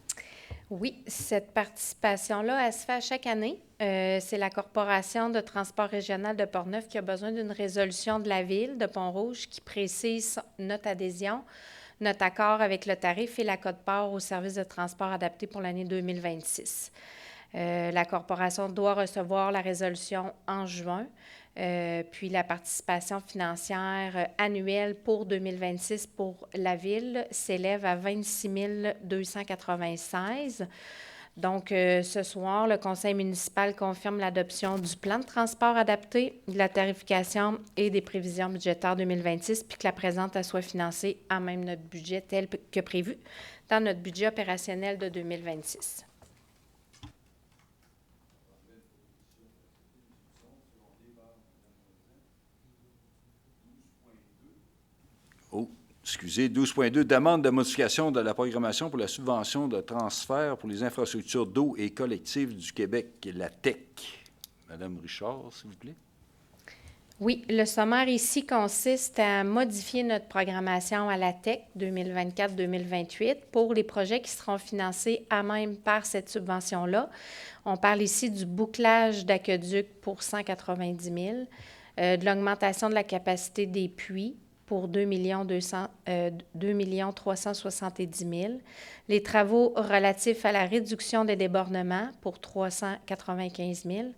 Oui, cette participation-là, elle se fait à chaque année. C'est la Corporation de transport régional de Portneuf qui a besoin d'une résolution de la Ville de Pont-Rouge qui précise notre adhésion, notre accord avec le tarif et la quote-part au service de transport adapté pour l'année 2026. La Corporation doit recevoir la résolution en juin. Puis la participation financière annuelle pour 2026 pour la Ville s'élève à 26 296. Donc, ce soir, le conseil municipal confirme l'adoption du plan de transport adapté, de la tarification et des prévisions budgétaires 2026, puis que la présente elle soit financée à même notre budget tel que prévu dans notre budget opérationnel de 2026. Excusez, 12.2, demande de modification de la programmation pour la subvention de transfert pour les infrastructures d'eau et collectives du Québec, la TEC. Madame Richard, s'il vous plaît. Oui, le sommaire ici consiste à modifier notre programmation à la TEC 2024-2028 pour les projets qui seront financés à même par cette subvention-là. On parle ici du bouclage d'aqueduc pour 190 000, de l'augmentation de la capacité des puits pour 2 370 000. Les travaux relatifs à la réduction des débordements pour 395 000.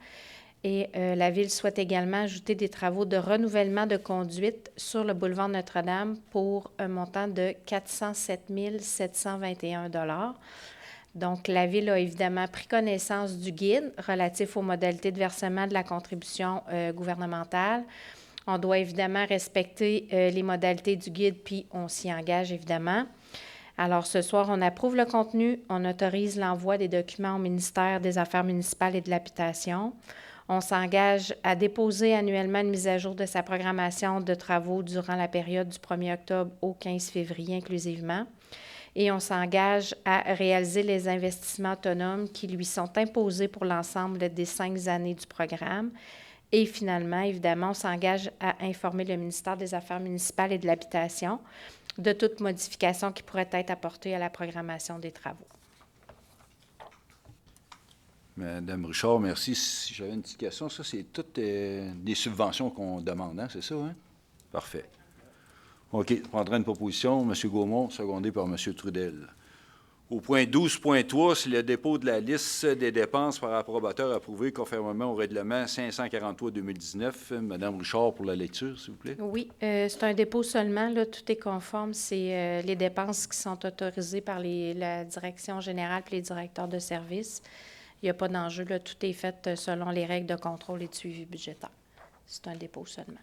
Et la Ville souhaite également ajouter des travaux de renouvellement de conduite sur le boulevard Notre-Dame pour un montant de 407 721 $. Donc, la Ville a évidemment pris connaissance du guide relatif aux modalités de versement de la contribution gouvernementale. On doit évidemment respecter les modalités du guide, puis on s'y engage évidemment. Alors, ce soir, on approuve le contenu, on autorise l'envoi des documents au ministère des Affaires municipales et de l'Habitation. On s'engage à déposer annuellement une mise à jour de sa programmation de travaux durant la période du 1er octobre au 15 février inclusivement. Et on s'engage à réaliser les investissements autonomes qui lui sont imposés pour l'ensemble des 5 années du programme. Et finalement, évidemment, on s'engage à informer le ministère des Affaires municipales et de l'Habitation de toute modification qui pourrait être apportée à la programmation des travaux. Madame Richard, merci. Si j'avais une petite question, ça, c'est toutes des subventions qu'on demande, hein? C'est ça, hein? Parfait. OK, je prendrai une proposition. M. Gaumont, secondé par M. Trudel. Au point 12.3, c'est le dépôt de la liste des dépenses par approbateur approuvé conformément au règlement 543-2019. Madame Richard, pour la lecture, s'il vous plaît. Oui, c'est un dépôt seulement. Là, tout est conforme. C'est les dépenses qui sont autorisées par la direction générale et les directeurs de service. Il n'y a pas d'enjeu. Là, tout est fait selon les règles de contrôle et de suivi budgétaire. C'est un dépôt seulement.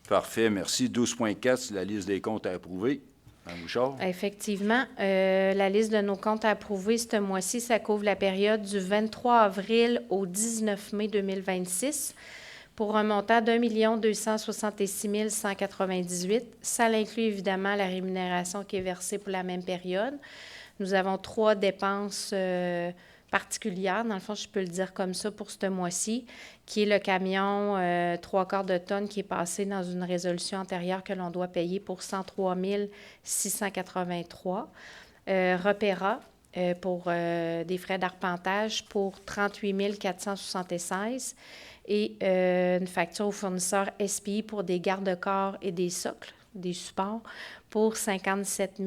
Parfait, merci. 12.4, c'est la liste des comptes à approuver. Mme Bouchard. Effectivement, la liste de nos comptes à approuver ce mois-ci, ça couvre la période du 23 avril au 19 mai 2026 pour un montant d'1 266 198. Ça inclut évidemment la rémunération qui est versée pour la même période. Nous avons 3 dépenses particulière, dans le fond, je peux le dire comme ça pour ce mois-ci, qui est le camion 3/4 de tonne qui est passé dans une résolution antérieure que l'on doit payer pour 103 683. Repéra pour des frais d'arpentage pour 38 476 et une facture au fournisseur SPI pour des garde-corps et des socles, des supports, pour 57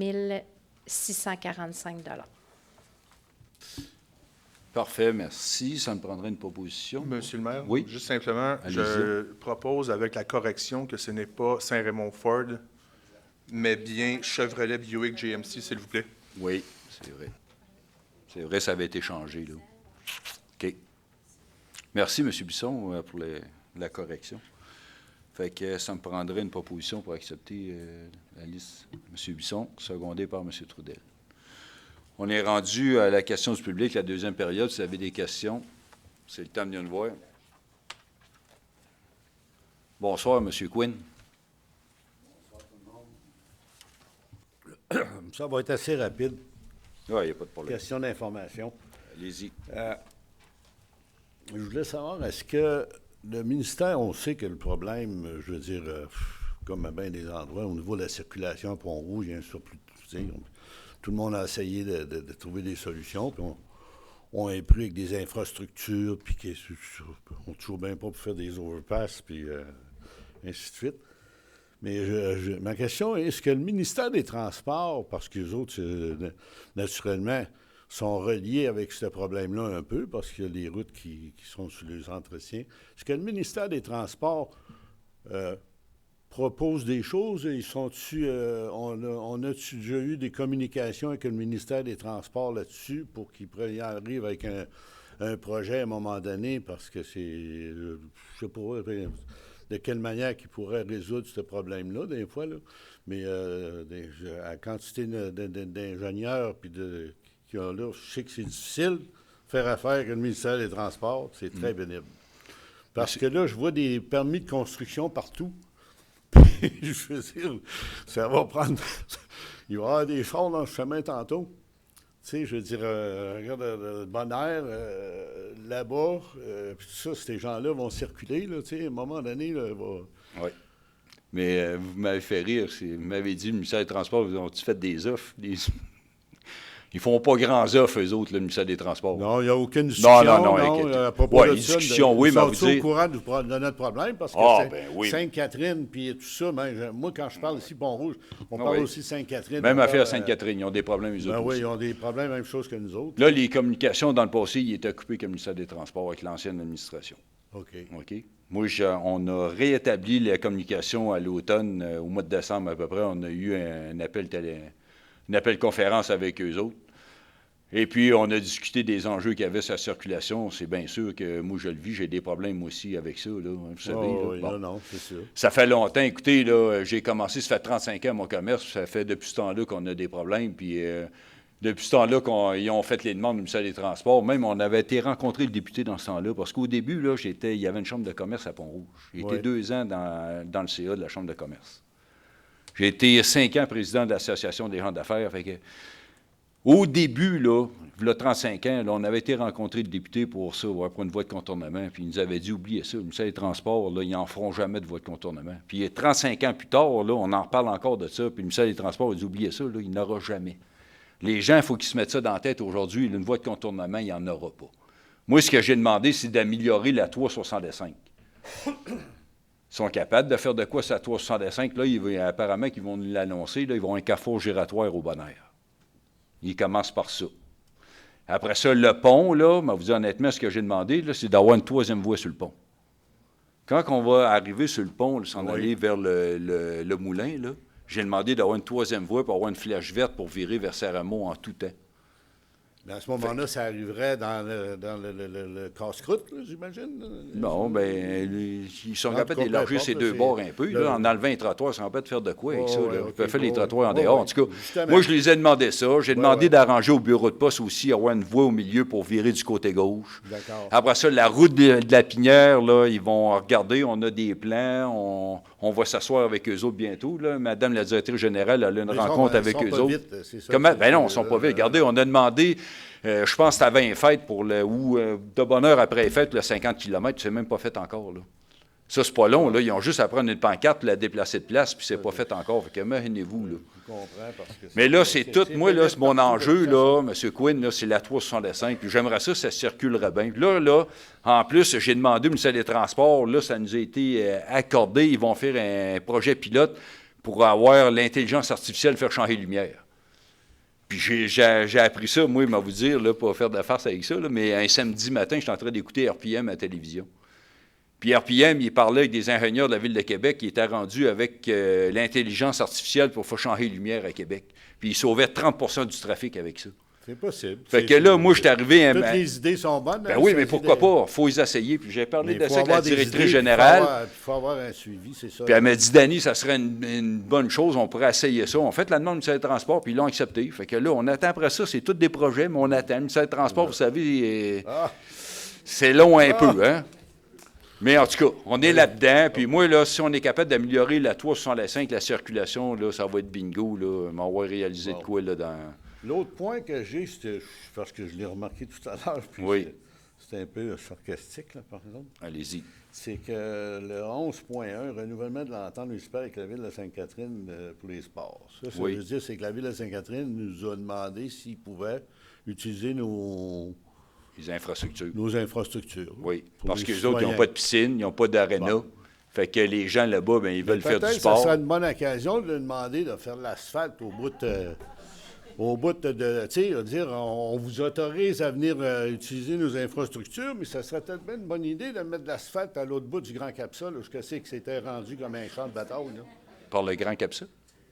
645 $. Parfait, merci. Ça me prendrait une proposition. Monsieur le maire, oui? Juste simplement, je propose avec la correction que ce n'est pas Saint-Raymond-Ford, mais bien Chevrolet Buick GMC, s'il vous plaît. Oui, c'est vrai. C'est vrai, ça avait été changé, là. OK. Merci, M. Bisson, pour la correction. Fait que ça me prendrait une proposition pour accepter la liste. M. Bisson, secondé par M. Trudel. On est rendu à la question du public, la deuxième période. Si vous avez des questions, c'est le temps de venir nous voir. Bonsoir, M. Quinn. Bonsoir tout le monde. Ça va être assez rapide. Oui, il n'y a pas de problème. Question d'information. Allez-y. Je voulais savoir, est-ce que le ministère, on sait que le problème, je veux dire, comme à bien des endroits, au niveau de la circulation à Pont-Rouge, il y a un surplus de... Tout le monde a essayé de trouver des solutions, puis on est pris avec des infrastructures, puis qui on toujours bien pas pour faire des overpasses, puis ainsi de suite. Mais ma question est, est-ce que le ministère des Transports, parce que les autres, naturellement, sont reliés avec ce problème-là un peu, parce qu'il y a des routes qui sont sous les entretiens, est-ce que le ministère des Transports propose des choses? Ils sont-tu, on a-tu déjà eu des communications avec le ministère des Transports là-dessus pour qu'ils arrivent avec un projet à un moment donné? Parce que c'est, je sais pas de quelle manière qu'ils pourraient résoudre ce problème-là, des fois, là. Mais à quantité d'ingénieurs puis qui ont là, je sais que c'est difficile de faire affaire avec le ministère des Transports. C'est très pénible. Parce que là, je vois des permis de construction partout. Je veux dire, ça va prendre... Il va y avoir des chars dans le chemin tantôt. Tu sais, je veux dire, regarde le Bonheur, là-bas, puis tout ça, ces gens-là vont circuler, là, tu sais, à un moment donné, là, Oui. Mais vous m'avez fait rire. Vous m'avez dit, le ministère des Transports, vous ont-ils fait des offres? Ils font pas grands offres, eux autres, le ministère des Transports. Non, il n'y a aucune discussion. Non, à propos ouais, de une ça, discussion, oui, ils mais sont vous dire... au courant de notre problème, parce que oui. Sainte-Catherine, puis tout ça, moi, quand je parle ici, Pont-Rouge, on parle aussi de Sainte-Catherine. Même affaire à Sainte-Catherine, ils ont des problèmes, eux autres oui, aussi. ils ont des problèmes, même chose que nous autres. Là, les communications, dans le passé, ils étaient occupés comme le ministère des Transports avec l'ancienne administration. OK. Moi, on a réétabli la communication à l'automne, au mois de décembre à peu près. On a eu un appel conférence avec eux autres. Et puis, on a discuté des enjeux qu'il y avait sur la circulation. C'est bien sûr que moi, je le vis, j'ai des problèmes moi aussi avec ça, là, vous savez. Non, c'est sûr. Ça fait longtemps. Écoutez, là, j'ai commencé, ça fait 35 ans mon commerce. Ça fait depuis ce temps-là qu'on a des problèmes. Puis, depuis ce temps-là, ils ont fait les demandes du ministère des Transports. Même, on avait été rencontrer le député dans ce temps-là. Parce qu'au début, là, il y avait une chambre de commerce à Pont-Rouge. J'ai été 2 ans dans le CA de la chambre de commerce. J'ai été 5 ans président de l'Association des gens d'affaires. Fait que, au début, là, il y a 35 ans, là, on avait été rencontrer le député pour ça, pour une voie de contournement. Puis il nous avait dit, oubliez ça, le ministère des Transports, là, ils n'en feront jamais de voie de contournement. Puis 35 ans plus tard, là, on en reparle encore de ça. Puis le ministère des Transports a dit, oubliez ça, là, il n'aura jamais. Les gens, il faut qu'ils se mettent ça dans la tête aujourd'hui. Une voie de contournement, il n'y en aura pas. Moi, ce que j'ai demandé, c'est d'améliorer la 365. Ils sont capables de faire de quoi, cette 365? Là, apparemment qu'ils vont nous l'annoncer. Là, ils vont avoir un carrefour giratoire au Bonaire. Ils commencent par ça. Après ça, le pont, là, je vais vous dire honnêtement, ce que j'ai demandé, là, c'est d'avoir une 3e voie sur le pont. Quand on va arriver sur le pont, là, s'en aller vers le moulin, là, j'ai demandé d'avoir une 3e voie pour avoir une flèche verte pour virer vers Saint-Rameau en tout temps. Mais à ce moment-là, ça arriverait dans le casse-croûte, j'imagine? Non, bien, ils sont capables d'élargir ces deux bords un peu, là, en enlevant les trottoirs. Ils sont capables de faire de quoi avec ça? Ils peuvent faire les trottoirs en dehors. En tout cas, justement. Moi, je les ai demandé ça. J'ai demandé d'arranger au bureau de poste aussi, avoir une voie au milieu pour virer du côté gauche. D'accord. Après ça, la route de la Pinière, là, ils vont regarder. On a des plans. On va s'asseoir avec eux autres bientôt. Là. Madame la directrice générale, elle a une rencontre avec eux autres. Comment? Ben non, ils ne sont pas vite. Regardez, on a demandé... je pense que c'était avant les fêtes, de bonne heure après les fêtes, le 50 km, c'est même pas fait encore. Là. Ça, c'est pas long. Là. Ils ont juste à prendre une pancarte, la déplacer de place, puis c'est pas fait encore. Fait que imaginez-vous. Là. Je comprends parce que mais là, c'est tout. Moi, là, c'est mon enjeu, là, M. Quinn, là, c'est la 365. Puis j'aimerais ça circulerait bien. Puis là, en plus, j'ai demandé au ministère des Transports, là, ça nous a été accordé. Ils vont faire un projet pilote pour avoir l'intelligence artificielle faire changer les lumières. Puis j'ai appris ça, moi, je vais vous dire, là, pas faire de la farce avec ça, là, mais un samedi matin, j'étais en train d'écouter RPM à la télévision. Puis RPM, il parlait avec des ingénieurs de la Ville de Québec qui étaient rendus avec l'intelligence artificielle pour faire changer les lumières à Québec. Puis ils sauvaient 30 du trafic avec ça. C'est possible. Fait que là, moi, je suis arrivé... Toutes les idées sont bonnes. Ben oui, mais pourquoi pas? Il faut les essayer. Puis j'ai parlé de ça avec la directrice générale. Il faut avoir un suivi, c'est ça. Puis elle m'a dit, Danny, ça serait une bonne chose, on pourrait essayer ça. On fait la demande du ministère des Transports, puis ils l'ont accepté. Fait que là, on attend après ça, c'est tous des projets, mais on attend. Le ministère des Transports, vous savez, c'est long un peu, hein? Mais en tout cas, on est là-dedans. Puis moi, là, si on est capable d'améliorer la 365, la circulation, là, ça va être bingo, là. On va réaliser de quoi, là, dans... L'autre point que j'ai, c'était, parce que je l'ai remarqué tout à l'heure, puis c'était un peu sarcastique, là, par exemple. Allez-y. C'est que le 11.1, renouvellement de l'entente municipale avec la Ville de Sainte-Catherine pour les sports. Ça veut dire, c'est que la Ville de Sainte-Catherine nous a demandé s'ils pouvaient utiliser nos infrastructures. Oui, parce qu'eux autres, ils n'ont pas de piscine, ils n'ont pas d'aréna. Bon. Fait que les gens là-bas, bien, ils veulent faire du sport. Ça serait une bonne occasion de leur demander de faire de l'asphalte au bout de tu sais, dire, on vous autorise à venir utiliser nos infrastructures, mais ça serait peut-être une bonne idée de mettre de l'asphalte à l'autre bout du Grand Capsa, là, je sais que c'était rendu comme un champ de bataille. Là. Par le Grand Capsa?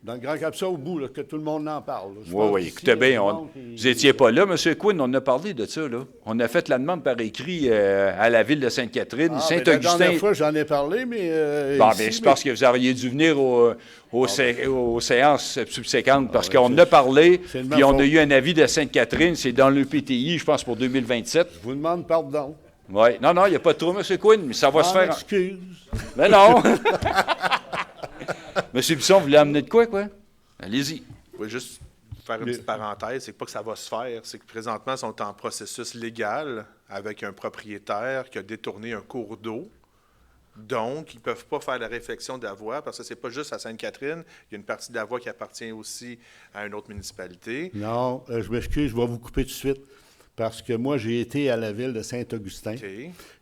Dans le Grand Capsa au bout, là, que tout le monde en parle. Oui, écoutez bien, vous n'étiez pas là, M. Quinn, on a parlé de ça, là. On a fait la demande par écrit à la Ville de Sainte-Catherine, Saint-Augustin. La dernière fois, j'en ai parlé, mais... c'est parce que vous auriez dû venir aux séances subséquentes, parce qu'on en a parlé, puis on a eu un avis de Sainte-Catherine, c'est dans l'EPTI, je pense, pour 2027. Je vous demande pardon. Oui, non, il n'y a pas de trop, M. Quinn, mais ça va se faire... excuse. Mais non! M. Bisson, vous voulez amener de quoi? Allez-y. Oui, juste faire une petite parenthèse, c'est pas que ça va se faire, c'est que présentement, ils sont en processus légal avec un propriétaire qui a détourné un cours d'eau Donc, ils ne peuvent pas faire la réflexion de la voie, parce que ce n'est pas juste à Sainte-Catherine. Il y a une partie de la voie qui appartient aussi à une autre municipalité. Non, je m'excuse, je vais vous couper tout de suite. Parce que moi, j'ai été à la ville de Saint-Augustin. OK.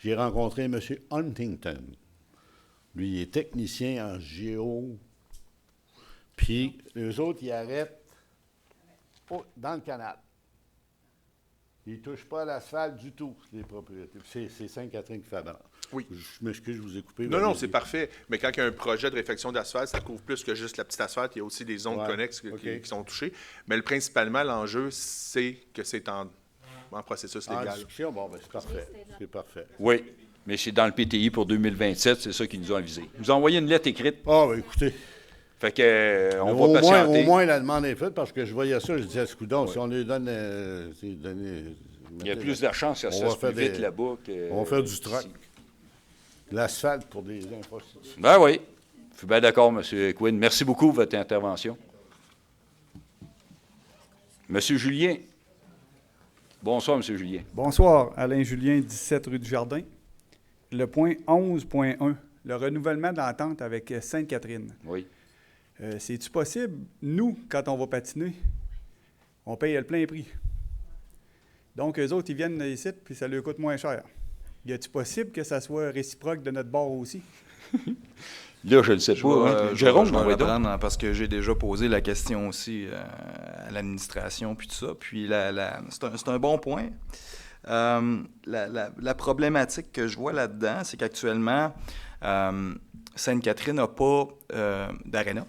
J'ai rencontré M. Huntington. Lui, il est technicien en géo. Puis, eux autres, ils arrêtent dans le canal. Ils ne touchent pas à l'asphalte du tout, les propriétés. C'est Sainte-Catherine qui fait la Oui. Je m'excuse, je vous ai coupé. Non, c'est parfait. Mais quand il y a un projet de réflexion d'asphalte, ça couvre plus que juste la petite asphalte. Il y a aussi des zones connexes qui sont touchées. Mais principalement, l'enjeu, c'est que c'est en processus légal. En discussion, bon, ben, c'est parfait. C'est parfait. Oui, mais c'est dans le PTI pour 2027, c'est ça qu'ils nous ont avisé. Ils nous ont envoyé une lettre écrite. Ah, ben, écoutez. Fait que, on va patienter. Au moins, la demande est faite, parce que je voyais ça, je disais, coudonc, si on lui donne... il y a plus de chances que ça se fasse plus vite là-bas que... On va faire du truck. L'asphalte pour des infrastructures. Ben oui. Je suis bien d'accord, M. Quinn. Merci beaucoup de votre intervention. M. Julien. Bonsoir, M. Julien. Bonsoir. Alain Julien, 17 rue du Jardin. Le point 11.1, le renouvellement de l'entente avec Sainte-Catherine. Oui. C'est-tu possible, nous, quand on va patiner, on paye le plein prix? Donc, eux autres, ils viennent ici, puis ça leur coûte moins cher. Y a-t-il possible que ça soit réciproque de notre bord aussi? Là, je ne sais pas. Jérôme, je vais reprendre parce que j'ai déjà posé la question aussi à l'administration, puis tout ça. Puis c'est un bon point. La problématique que je vois là-dedans, c'est qu'actuellement, Sainte-Catherine n'a pas d'aréna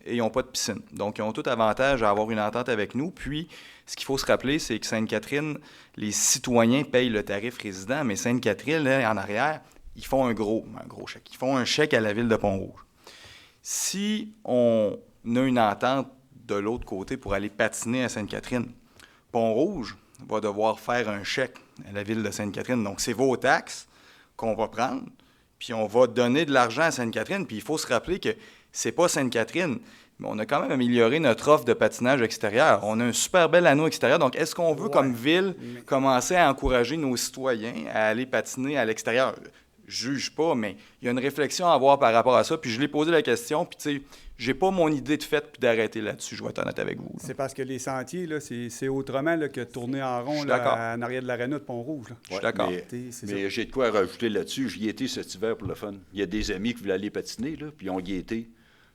et ils n'ont pas de piscine. Donc, ils ont tout avantage à avoir une entente avec nous. Puis, ce qu'il faut se rappeler, c'est que Sainte-Catherine, les citoyens payent le tarif résident, mais Sainte-Catherine, là, en arrière, ils font un gros chèque. Ils font un chèque à la ville de Pont-Rouge. Si on a une entente de l'autre côté pour aller patiner à Sainte-Catherine, Pont-Rouge va devoir faire un chèque à la ville de Sainte-Catherine. Donc, c'est vos taxes qu'on va prendre, puis on va donner de l'argent à Sainte-Catherine. Puis il faut se rappeler que c'est pas Sainte-Catherine, mais on a quand même amélioré notre offre de patinage extérieur. On a un super bel anneau extérieur. Donc, est-ce qu'on veut, comme ville, commencer à encourager nos citoyens à aller patiner à l'extérieur? Je juge pas, mais il y a une réflexion à avoir par rapport à ça. Puis je l'ai posé la question, puis tu sais, j'ai pas mon idée de fait puis d'arrêter là-dessus. Je vais être honnête avec vous. C'est parce que les sentiers, là, c'est autrement là, que tourner en rond là, en arrière de l'aréna de Pont-Rouge. Je suis d'accord. Mais j'ai de quoi rajouter là-dessus. J'y étais cet hiver pour le fun. Il y a des amis qui voulaient aller patiner, là, puis ils ont y été.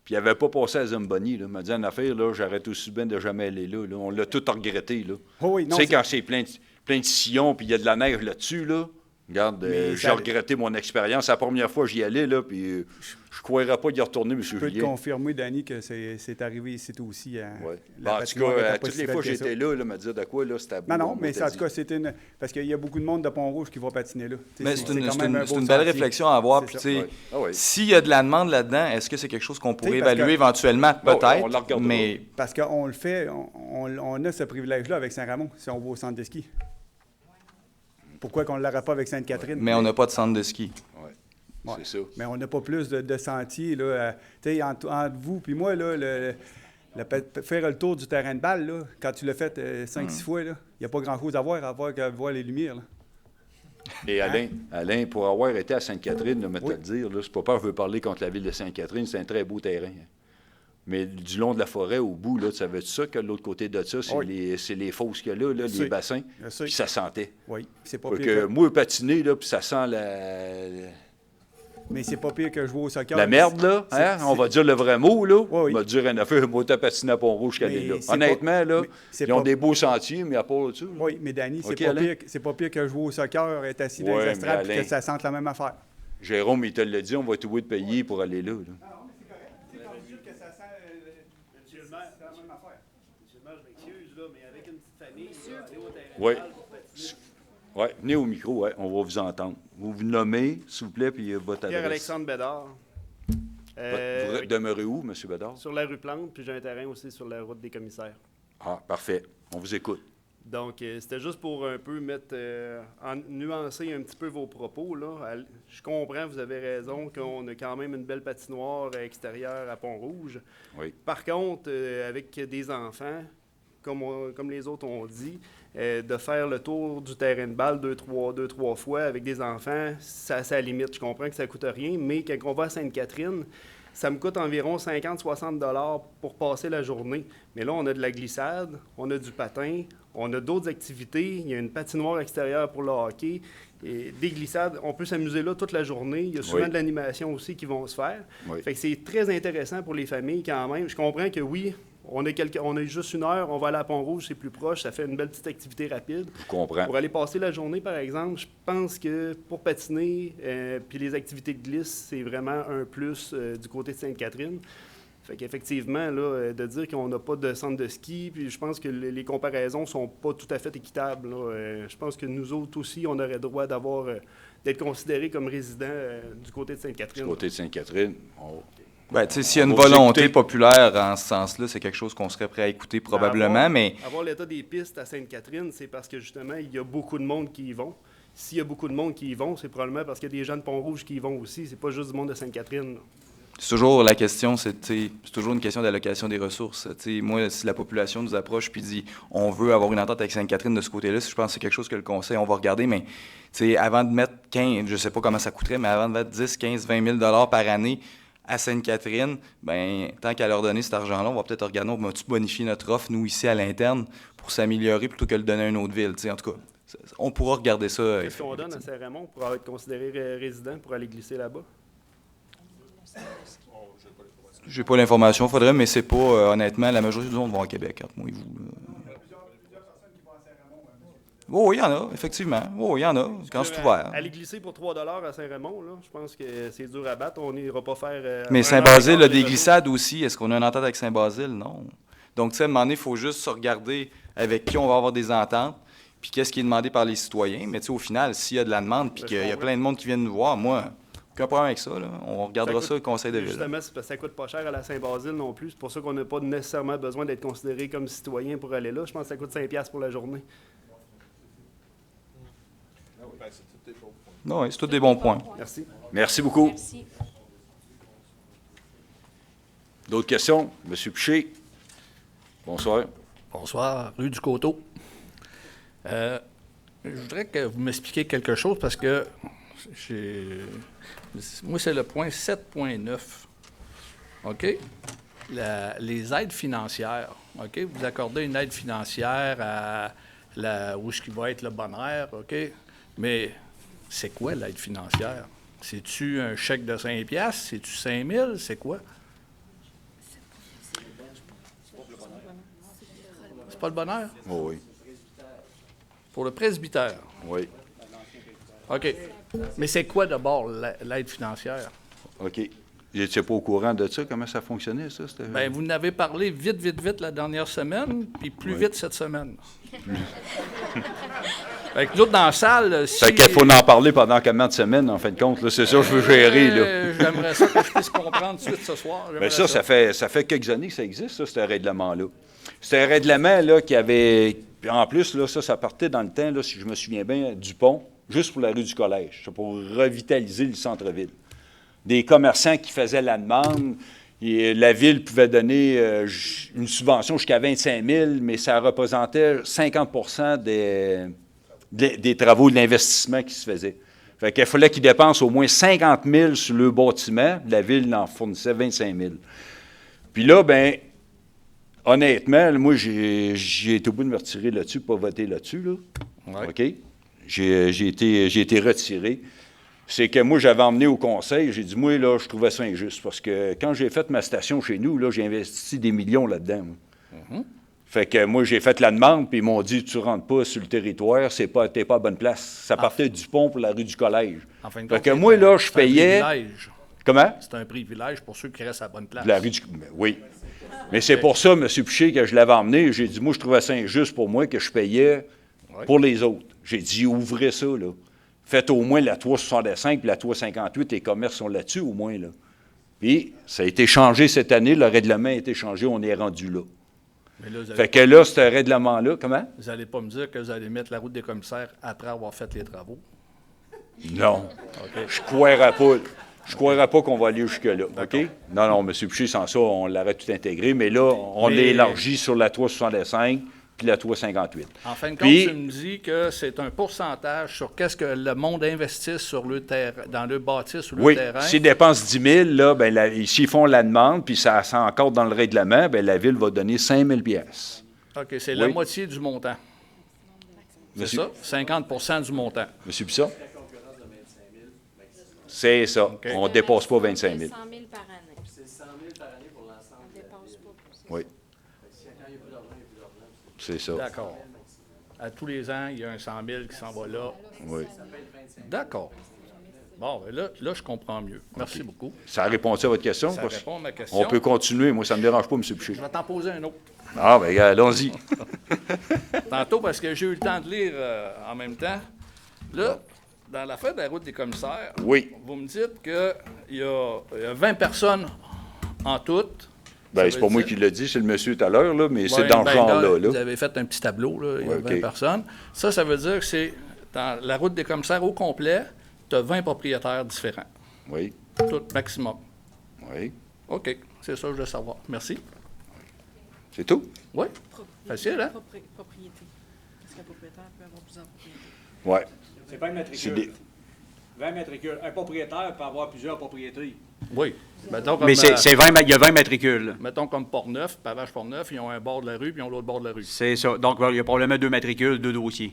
Puis ils n'avaient pas passé à Zamboni. Il m'a dit en affaire, là, j'arrête aussi bien de jamais aller là. On l'a tout regretté. Là. Oh oui, tu sais, quand c'est plein de sillons puis il y a de la neige là-dessus, là. Regarde, j'ai regretté mon expérience. C'est la première fois que j'y allais, là, puis je ne croirais pas d'y retourner, M. Julien. Je peux te confirmer, Danny, que c'est arrivé ici aussi. En tout cas, toutes les fois que j'étais là, me dire de quoi, là, c'était beau. Non, mais en tout cas, c'était une... Parce qu'il y a beaucoup de monde de Pont-Rouge qui va patiner là. Mais c'est une belle réflexion à avoir. Puis, s'il y a de la demande là-dedans, est-ce que c'est quelque chose qu'on pourrait évaluer éventuellement? Peut-être, mais... Parce qu'on le fait, on a ce privilège-là avec Saint-Ramon, si on va au centre de ski. Pourquoi qu'on ne l'aurait pas avec Sainte-Catherine? Mais on n'a pas de centre de ski. Oui, c'est ça. Mais on n'a pas plus de sentiers. Là, entre vous et moi, là, faire le tour du terrain de balle, là, quand tu l'as fait 5-6 fois, il n'y a pas grand-chose à voir que voir les lumières. Là. Et Alain, pour avoir été à Sainte-Catherine, je vais te le dire, c'est pas peur, je veux parler contre la ville de Sainte-Catherine, c'est un très beau terrain. Mais du long de la forêt, au bout, là, tu savais-tu ça, que de l'autre côté de ça, c'est les fosses qu'il y a là, les bassins, puis ça sentait. Oui, c'est pas pire que... Moi, patiner, là, puis ça sent Mais c'est pas pire que jouer au soccer. La merde, là, hein? On va dire le vrai mot, là. On va dire une affaire, moi, t'as patiné à Pont-Rouge qu'elle est là. Honnêtement, là, ils ont des beaux sentiers, mais à part là-dessus. Oui, mais Danny, c'est pas pire que jouer au soccer, être assis dans les estrades, et que ça sente la même affaire. Jérôme, il te l'a dit, on va tout de payer pour aller là. Oui. Oui, venez au micro, on va vous entendre. Vous vous nommez, s'il vous plaît, puis votre adresse. Pierre-Alexandre Bédard. Vous demeurez où, M. Bédard? Sur la rue Plante, puis j'ai un terrain aussi sur la route des commissaires. Ah, parfait. On vous écoute. Donc, c'était juste pour un peu nuancer un petit peu vos propos. Là. Je comprends, vous avez raison, qu'on a quand même une belle patinoire extérieure à Pont-Rouge. Oui. Par contre, avec des enfants, comme les autres ont dit, de faire le tour du terrain de balle deux, trois fois avec des enfants, ça à la limite. Je comprends que ça ne coûte rien, mais quand on va à Sainte-Catherine, ça me coûte environ 50-60 $ pour passer la journée. Mais là, on a de la glissade, on a du patin, on a d'autres activités. Il y a une patinoire extérieure pour le hockey, et des glissades. On peut s'amuser là toute la journée. Il y a souvent de l'animation aussi qui vont se faire. Fait que c'est très intéressant pour les familles quand même. Je comprends que oui, on a juste 1 heure, on va aller à Pont-Rouge, c'est plus proche, ça fait une belle petite activité rapide. Je comprends. Pour aller passer la journée, par exemple, je pense que pour patiner, puis les activités de glisse, c'est vraiment un plus du côté de Sainte-Catherine. Fait qu'effectivement, là, de dire qu'on n'a pas de centre de ski, puis je pense que les comparaisons sont pas tout à fait équitables. Je pense que nous autres aussi, on aurait droit d'être considérés comme résidents du côté de Sainte-Catherine. Du côté de Sainte-Catherine, Ben, tu sais, s'il y a une volonté populaire en ce sens-là, c'est quelque chose qu'on serait prêt à écouter probablement, mais... Avoir l'état des pistes à Sainte-Catherine, c'est parce que, justement, il y a beaucoup de monde qui y vont. S'il y a beaucoup de monde qui y vont, c'est probablement parce qu'il y a des gens de Pont-Rouge qui y vont aussi. C'est pas juste du monde de Sainte-Catherine, là. C'est toujours la question, c'est toujours une question d'allocation des ressources. Moi, si la population nous approche et dit on veut avoir une entente avec Sainte-Catherine de ce côté-là, je pense que c'est quelque chose que le conseil, on va regarder, mais avant de mettre 15, je ne sais pas comment ça coûterait, mais avant de mettre 10, 15, 20 000 $ par année à Sainte-Catherine, ben tant qu'à leur donner cet argent-là, on va peut-être regarder, on va-tu bonifier notre offre, nous, ici, à l'interne, pour s'améliorer plutôt que de le donner à une autre ville. En tout cas, on pourra regarder ça. Qu'est-ce qu'on donne à Saint-Raymond pour être considéré résident, pour aller glisser là-bas? J'ai pas l'information, faudrait, mais c'est pas, honnêtement, la majorité du monde va au Québec, entre moi et vous. Oui, il y en a, effectivement. Oui, il y en a, quand c'est ouvert. Aller glisser pour 3 $ à Saint-Raymond, là, je pense que c'est dur à battre. On n'ira pas faire... mais Saint-Basile a des glissades aussi. Est-ce qu'on a une entente avec Saint-Basile? Non. Donc, tu sais, à un moment donné, il faut juste se regarder avec qui on va avoir des ententes, puis qu'est-ce qui est demandé par les citoyens. Mais tu sais, au final, s'il y a de la demande, puis qu'il y a plein de monde qui viennent nous voir, moi... Aucun problème avec ça. Là. On regardera ça au conseil de ville. Justement, c'est parce que ça ne coûte pas cher à la Saint-Basile non plus. C'est pour ça qu'on n'a pas nécessairement besoin d'être considéré comme citoyen pour aller là. Je pense que ça coûte 5 $ pour la journée. Non, oui, c'est tous des bons points. Merci. Merci beaucoup. Merci. D'autres questions? Monsieur Piché. Bonsoir. Bonsoir, rue du Coteau. Je voudrais que vous m'expliquiez quelque chose parce que moi, c'est le point 7.9. OK? Les aides financières. OK? Vous accordez une aide financière à où ce qui va être le bon air. OK? Mais c'est quoi l'aide financière? C'est-tu un chèque de 5 $? C'est-tu 5 000? C'est quoi? C'est pas le bonheur? Oh, oui. Pour le presbytère? Oui. OK. Mais c'est quoi d'abord l'aide financière? OK. Je n'étais pas au courant de ça, comment ça fonctionnait, ça? Bien, vous n'avez parlé vite la dernière semaine, puis plus vite cette semaine. Fait que nous autres, dans la salle... Fait qu'il faut en parler pendant combien de semaines, en fin de compte? C'est ça que je veux gérer, là. J'aimerais ça que je puisse comprendre tout de suite ce soir. Bien, ça fait quelques années que ça existe, ça, ce règlement-là. C'est un règlement, là, qui avait... Puis en plus, là, ça partait dans le temps, là, si je me souviens bien, du pont, juste pour la rue du Collège, pour revitaliser le centre-ville. Des commerçants qui faisaient la demande, et la ville pouvait donner une subvention jusqu'à 25 000, mais ça représentait 50 % des travaux de l'investissement qui se faisaient. Fait qu'il fallait qu'ils dépensent au moins 50 000 sur le bâtiment. La ville en fournissait 25 000. Puis là, bien, honnêtement, moi, j'ai été au bout de me retirer là-dessus, pas voter là-dessus. Là. Ouais. OK? J'ai été retiré. C'est que moi, j'avais emmené au conseil, j'ai dit, moi, là, je trouvais ça injuste, parce que quand j'ai fait ma station chez nous, là, j'ai investi des millions là-dedans. Fait que moi, j'ai fait la demande, puis ils m'ont dit, tu rentres pas sur le territoire, t'es pas à bonne place. Ça partait du pont pour la rue du Collège. En fin de fait compte, que moi, là, je payais... Comment? C'est un privilège pour ceux qui restent à la bonne place. La rue du... Oui. Mais c'est pour ça, M. Piché, que je l'avais emmené. J'ai dit, moi, je trouvais ça injuste pour moi que je payais pour les autres. J'ai dit, ouvrez ça, là. Faites au moins la 365 puis la 358, les commerces sont là-dessus, au moins, là. Puis, ça a été changé cette année, le règlement a été changé, on est rendu là. Mais là, fait que là, ce règlement-là, comment? Vous n'allez pas me dire que vous allez mettre la route des commissaires après avoir fait les travaux? Non. Je ne croirais pas. Je ne croirais pas qu'on va aller jusque-là. OK? Non, M. Piché, sans ça, on l'aurait tout intégré. Mais là, on l'élargit sur la 365. puis la 358. En fin de compte, Puis- tu me dis que c'est un pourcentage sur qu'est-ce que le monde investisse sur le terrain, dans le bâtisse ou le Oui, terrain. s'ils dépensent 10 000, là, s'ils font la demande, puis ça encore dans le règlement, ben, la Ville va donner 5 000 piastres. OK, c'est la Oui. moitié du montant. C'est Monsieur- ça? 50 du montant. Monsieur Bisson? C'est ça. On ne dépasse pas 25 000. 100 000 par année. C'est 100 000 par année pour l'ensemble. On dépasse pas plus. Oui, c'est ça. D'accord. À tous les ans, il y a un 100 000 qui s'en va là. Oui. D'accord. Bon, ben là, je comprends mieux. Merci beaucoup. Ça répond à votre question? Ça Parce- répond à ma question. On peut continuer. Moi, ça ne me dérange pas, M. Boucher. Je vais t'en poser un autre. Ah, bien, allons-y. Tantôt, parce que j'ai eu le temps de lire en même temps. Là, dans l'affaire de la route des commissaires, Oui. vous me dites qu'il y a 20 personnes en tout. Ben, Ça c'est veut pas moi dire- qui l'ai dit, c'est le monsieur tout à l'heure, là, mais c'est Ouais, dans ben, ce genre-là. Vous Là. avez fait un petit tableau, là, il y a Ouais, 20 OK. personnes. Ça veut dire que c'est dans la route des commissaires au complet, tu as 20 propriétaires différents. Oui. Tout maximum. Oui. OK, c'est ça que je veux savoir. Merci. C'est tout? Oui. Facile, hein? Propriété. Parce qu'un propriétaire peut avoir plusieurs propriétés. Oui. C'est pas une C'est matricule. des- 20 matricules. Un propriétaire peut avoir plusieurs propriétés. Oui. Mettons comme, Mais il y a 20 matricules. Mettons comme Port-Neuf, Pavage Port-Neuf, ils ont un bord de la rue puis ils ont l'autre bord de la rue. C'est ça. Donc, il y a probablement 2 matricules, 2 dossiers.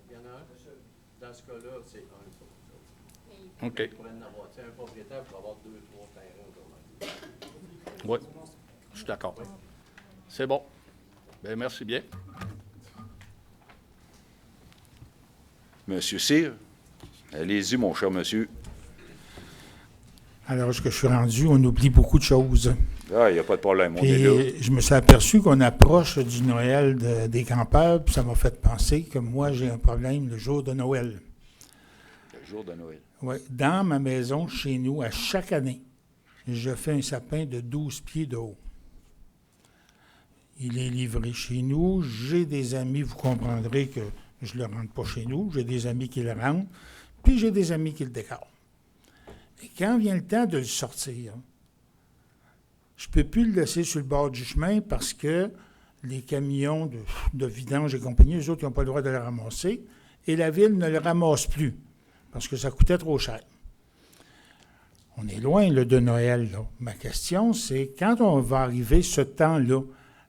Il y en a un. Dans ce cas-là, c'est un. OK. Pour en avoir, tu sais, un propriétaire peut avoir 2, 3 terrains autour. Oui. Je suis d'accord. C'est bon. Bien, merci bien. Monsieur Cyr, allez-y, mon cher monsieur. Alors, ce que je suis rendu, on oublie beaucoup de choses. Ah, il n'y a pas de problème, on est là. Puis, je me suis aperçu qu'on approche du Noël des campeurs, puis ça m'a fait penser que moi, j'ai un problème le jour de Noël. Le jour de Noël. Oui, dans ma maison, chez nous, à chaque année, je fais un sapin de 12 pieds de haut. Il est livré chez nous. J'ai des amis, vous comprendrez que je ne le rentre pas chez nous. J'ai des amis qui le rentrent, puis j'ai des amis qui le décorent. Et quand vient le temps de le sortir, je ne peux plus le laisser sur le bord du chemin parce que les camions de vidange et compagnie, eux autres, ils n'ont pas le droit de le ramasser. Et la ville ne le ramasse plus parce que ça coûtait trop cher. On est loin là, de Noël. Là. Ma question, c'est quand on va arriver ce temps-là,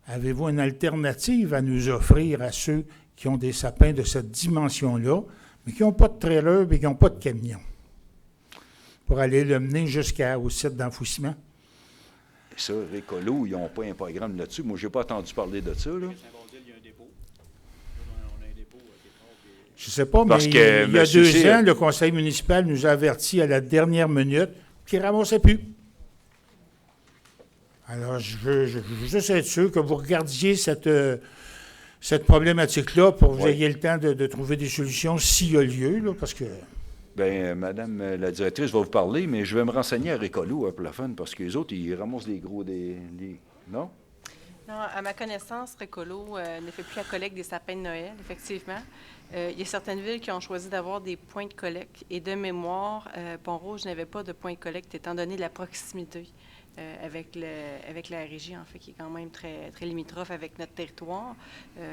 avez-vous une alternative à nous offrir à ceux qui ont des sapins de cette dimension-là, mais qui n'ont pas de trailer et qui n'ont pas de camion, pour aller le mener jusqu'au site d'enfouissement? Et ça, Récolo, ils n'ont pas un programme là-dessus. Moi, je n'ai pas entendu parler de ça. Là. Je ne sais pas, Parce mais que, il y a monsieur 2 Cyr- ans, le conseil municipal nous a avertis à la dernière minute qu'il ne ramassait plus. Alors, je veux juste être sûr que vous regardiez cette problématique-là pour que vous Oui. ayez le temps de trouver des solutions s'il y a lieu, là, parce que... Bien, madame la directrice va vous parler, mais je vais me renseigner à Récolo pour la fun, parce que les autres, ils ramassent les gros Non? Non, à ma connaissance, Récolo ne fait plus la collecte des sapins de Noël, effectivement. Il y a certaines villes qui ont choisi d'avoir des points de collecte. Et de mémoire, Pont-Rouge n'avait pas de point de collecte, étant donné la proximité avec la régie, en fait, qui est quand même très, très limitrophe avec notre territoire.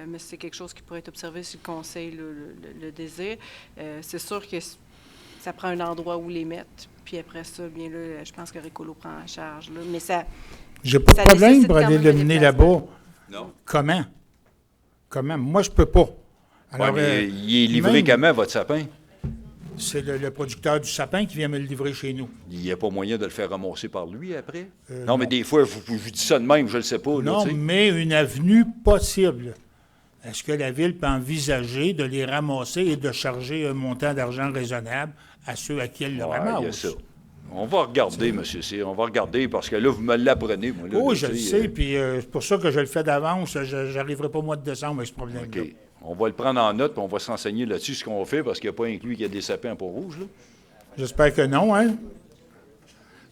Mais c'est quelque chose qui pourrait être observé si le conseil le désire. C'est sûr que ça prend un endroit où les mettre. Puis après ça, bien là, je pense que Récolo prend en charge. Là. Mais ça... J'ai pas de ça problème nécessite pour quand aller même le des mener déplacements. là-bas. Non. Comment? Moi, je peux pas. Ouais, mais il est livré même- comment, votre sapin? C'est le producteur du sapin qui vient me le livrer chez nous. Il n'y a pas moyen de le faire ramasser par lui après? Non, non, mais des fois, je dis ça de même, je ne le sais pas. Là, Non, tu sais. mais une avenue possible. Est-ce que la Ville peut envisager de les ramasser et de charger un montant d'argent raisonnable à ceux à qui elle le Ouais, il y a ramasse? ça. On va regarder, M. Cyr, on va regarder, parce que là, vous me l'apprenez, moi. Là, Oui, là, je le tu sais, puis c'est pour ça que je le fais d'avance. Je n'arriverai pas au mois de décembre avec ce problème-là. OK. On va le prendre en note, puis on va s'enseigner là-dessus ce qu'on fait, parce qu'il n'y a pas inclus qu'il y a des sapins à Pont-Rouge, là. J'espère que non, hein?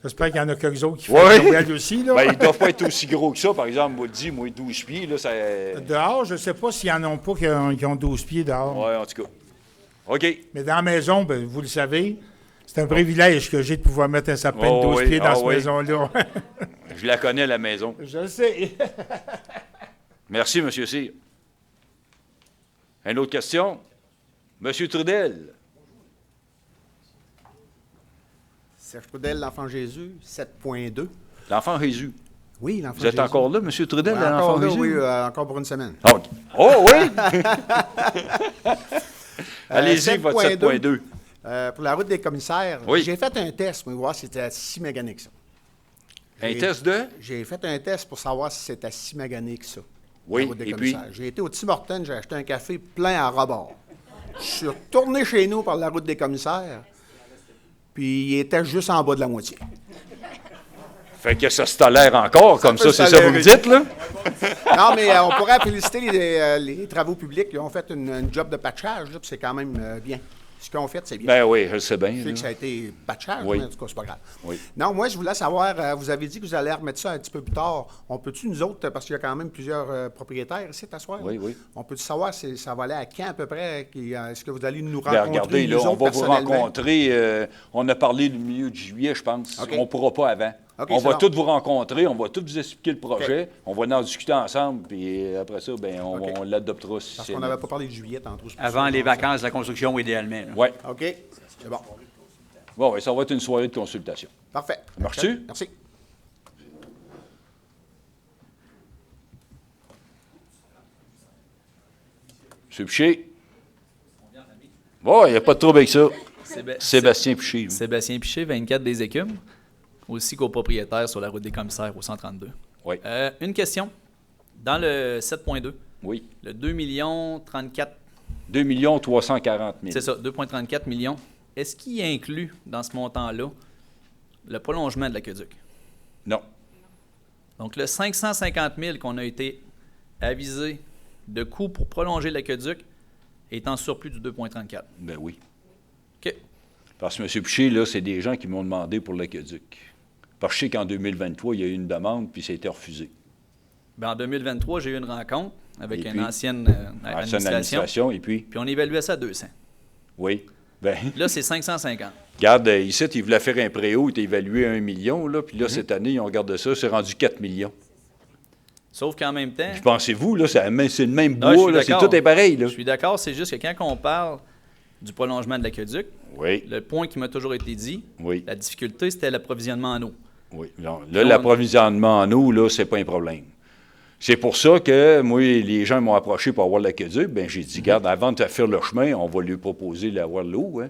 J'espère qu'il y en a quelques autres qui font Oui! Noël aussi, là. Ben, ils ne doivent pas être aussi gros que ça. Par exemple, moi, le dis, moi, 12 pieds, là, ça... Dehors, je ne sais pas s'il n'y en a pas qui ont 12 pieds dehors. Oui, en tout cas. OK. Mais dans la maison, ben, vous le savez, c'est un privilège que j'ai de pouvoir mettre un sapin de 12 oui, pieds dans cette oui. maison-là. Je la connais, la maison. Je le sais. Merci, M. Cyr. Une autre question? M. Trudel. Serge Trudel, l'Enfant Jésus, 7.2. L'Enfant Jésus. Oui, l'Enfant Vous êtes Jésus. encore là, M. Trudel, Ouais, l'Enfant encore là, Jésus? oui, encore pour une semaine. OK. Oh, oui! Allez-y, votre 7.2. Pour la route des commissaires, Oui. j'ai fait un test pour voir si c'était si magané que ça. Un test de? J'ai fait un test pour savoir si c'était si magané que ça. Oui, la route des et commissaires. puis? J'ai été au Tim Hortons, j'ai acheté un café plein à rebord. Je suis retourné chez nous par la route des commissaires, puis il était juste en bas de la moitié. Fait que ça se tolère encore, comme peut ça, se c'est ça que vous me tolérer. dites, là? Non, mais on pourrait féliciter les travaux publics. Ils ont fait une job de patchage, là, puis c'est quand même bien. Ce qu'ils ont fait, c'est bien. Ben oui, je le sais bien. Je sais là. que ça a été patchage, Oui. mais en tout cas, c'est pas grave. Oui. Non, moi, je voulais savoir, vous avez dit que vous allez remettre ça un petit peu plus tard. On peut-tu, nous autres, parce qu'il y a quand même plusieurs propriétaires ici, t'asseoir? Oui, oui. On peut-tu savoir si ça va aller à quand à peu près? Est-ce que vous allez nous Ben, rencontrer, regardez, là, nous on autres, va vous personnellement? rencontrer. On a parlé du milieu de juillet, je pense. OK. On ne pourra pas avant. OK, on c'est va bon. tous vous rencontrer, on va tous vous expliquer le projet, on va en discuter ensemble, puis après ça, ben, on l'adoptera. Si Parce c'est qu'on là. n'avait pas parlé de juillet tantôt. c'est pour Avant ça. les vacances de la construction, idéalement. là. Oui. OK, c'est bon. Bon, ouais, ça va être une soirée de consultation. Parfait. Ça marche-tu? Merci. M. Piché? Bon, il n'y a pas de trouble avec ça. Séba- Sébastien Piché. Sébastien Piché, 24 des Écumes, aussi copropriétaire sur la route des commissaires au 132. Oui. Une question. Dans le 7.2, Oui. le 2 34 2 340 000. c'est ça, 2,34 millions, est-ce qu'il inclut dans ce montant-là le prolongement de l'aqueduc? Non. Donc, le 550 000 qu'on a été avisé de coût pour prolonger l'aqueduc est en surplus du 2,34. Ben oui. OK. Parce que M. Piché, là, c'est des gens qui m'ont demandé pour l'aqueduc. Parce que je sais qu'en 2023, il y a eu une demande, puis ça a été refusé. Ben, en 2023, j'ai eu une rencontre avec Et une puis? ancienne Ancienne administration. et puis? Puis on évaluait ça à 200. Oui. Ben, Là, c'est 550. regarde, ici, ils voulaient faire un préau, il était évalué à 1 million, là, puis là, cette année, ils ont regardé ça, c'est rendu 4 millions. Sauf qu'en même temps... Puis pensez-vous, là, c'est le même Non, je bois, suis là, c'est d'accord. tout est pareil, là. Je suis d'accord, c'est juste que quand on parle du prolongement de l'aqueduc, Oui. le point qui m'a toujours été dit, Oui. la difficulté, c'était l'approvisionnement en eau. Oui. Non, là, l'approvisionnement en eau, là, c'est pas un problème. C'est pour ça que, moi, les gens m'ont approché pour avoir l'aqueduc. Bien, j'ai dit, regarde, avant de faire le chemin, on va lui proposer d'avoir l'eau. Hein.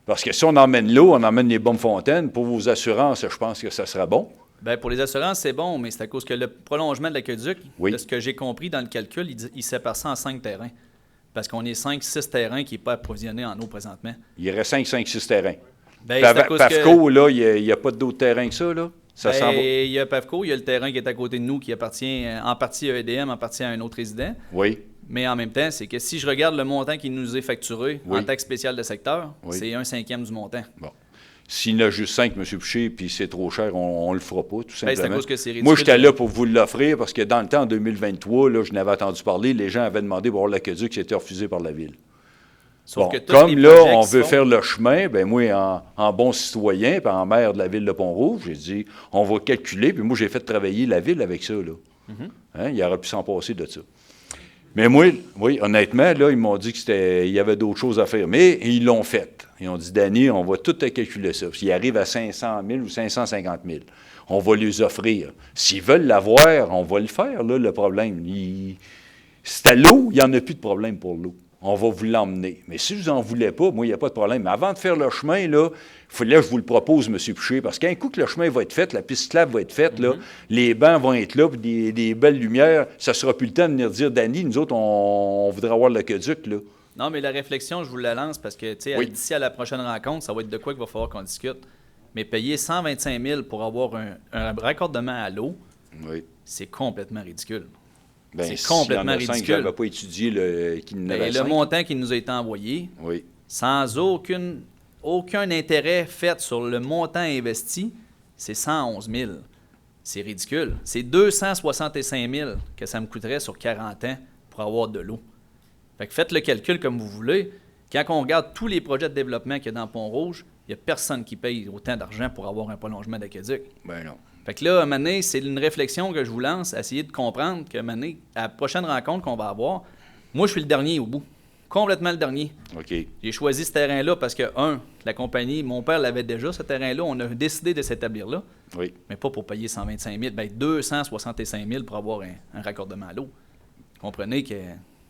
Parce que si on emmène l'eau, on emmène les bombes fontaines. Pour vos assurances, je pense que ça sera bon. Bien, pour les assurances, c'est bon, mais c'est à cause que le prolongement de l'aqueduc, Oui. de ce que j'ai compris dans le calcul, il sépare ça en 5 terrains. Parce qu'on est 5-6 terrains qui n'est pas approvisionné en eau présentement. Il y aurait 5-6 terrains. Ben, Puis c'est à cause Pafco, que- là, il n'y a pas d'autres terrains que ça, là? Ça s'en va. Ben, il y a Pavco, il y a le terrain qui est à côté de nous qui appartient en partie à EDM, en partie à un autre résident. Oui. Mais en même temps, c'est que si je regarde le montant qui nous est facturé Oui. en taxe spéciale de secteur, Oui. c'est 1/5 du montant. Bon. S'il y en a juste 5, M. Piché, puis c'est trop cher, on le fera pas, tout Ben, c'est simplement. à cause que c'est ridicule. Moi, j'étais là pour vous l'offrir, parce que dans le temps, en 2023, là, je n'avais entendu parler, les gens avaient demandé pour avoir l'aqueduc qui était refusé par la Ville. Sauf Bon, que tous comme les là, projets on qui se veut font- faire le chemin, ben moi, en bon citoyen, puis en maire de la Ville de Pont-Rouge, j'ai dit, on va calculer, puis moi, j'ai fait travailler la Ville avec ça, là. Hein, il aurait pu s'en passer de ça. Mais moi, oui, honnêtement, là, ils m'ont dit qu'il y avait d'autres choses à faire. Mais ils l'ont fait. Ils ont dit, Danny, on va tout calculer ça. S'ils arrivent à 500 000 ou 550 000, on va les offrir. S'ils veulent l'avoir, on va le faire, là, le problème. C'est à l'eau, il n'y en a plus de problème pour l'eau. On va vous l'emmener. Mais si vous n'en voulez pas, moi, il n'y a pas de problème. Mais avant de faire le chemin, là, il fallait que je vous le propose, M. Piché, parce qu'un coup que le chemin va être fait, la piste cyclable va être faite, là, les bancs vont être là, puis des belles lumières, ça ne sera plus le temps de venir dire, Danny, nous autres, on voudrait avoir l'aqueduc, là. Non, mais la réflexion, je vous la lance parce que, tu sais, Oui. d'ici à la prochaine rencontre, ça va être de quoi qu'il va falloir qu'on discute. Mais payer 125 000 pour avoir un raccordement à l'eau, Oui. c'est complètement ridicule. Ben, c'est s'il y en complètement a 5, ridicule. je n'avais pas étudié qu'il Ben, n'avait le montant qui nous a été envoyé, Oui. sans aucun intérêt fait sur le montant investi, c'est 111 000. C'est ridicule. C'est 265 000 que ça me coûterait sur 40 ans pour avoir de l'eau. Fait que faites le calcul comme vous voulez. Quand on regarde tous les projets de développement qu'il y a dans Pont-Rouge, il Il n'y a personne qui paye autant d'argent pour avoir un prolongement d'aqueduc. Ben non. Fait que là, à un moment donné, c'est une réflexion que je vous lance, essayer de comprendre que, à un moment donné, à la prochaine rencontre qu'on va avoir, moi, je suis le dernier au bout. Complètement le dernier. OK. J'ai choisi ce terrain-là parce que, la compagnie, mon père l'avait déjà, ce terrain-là. On a décidé de s'établir là. Oui. Mais pas pour payer 125 000, 265 000 pour avoir un raccordement à l'eau. Comprenez que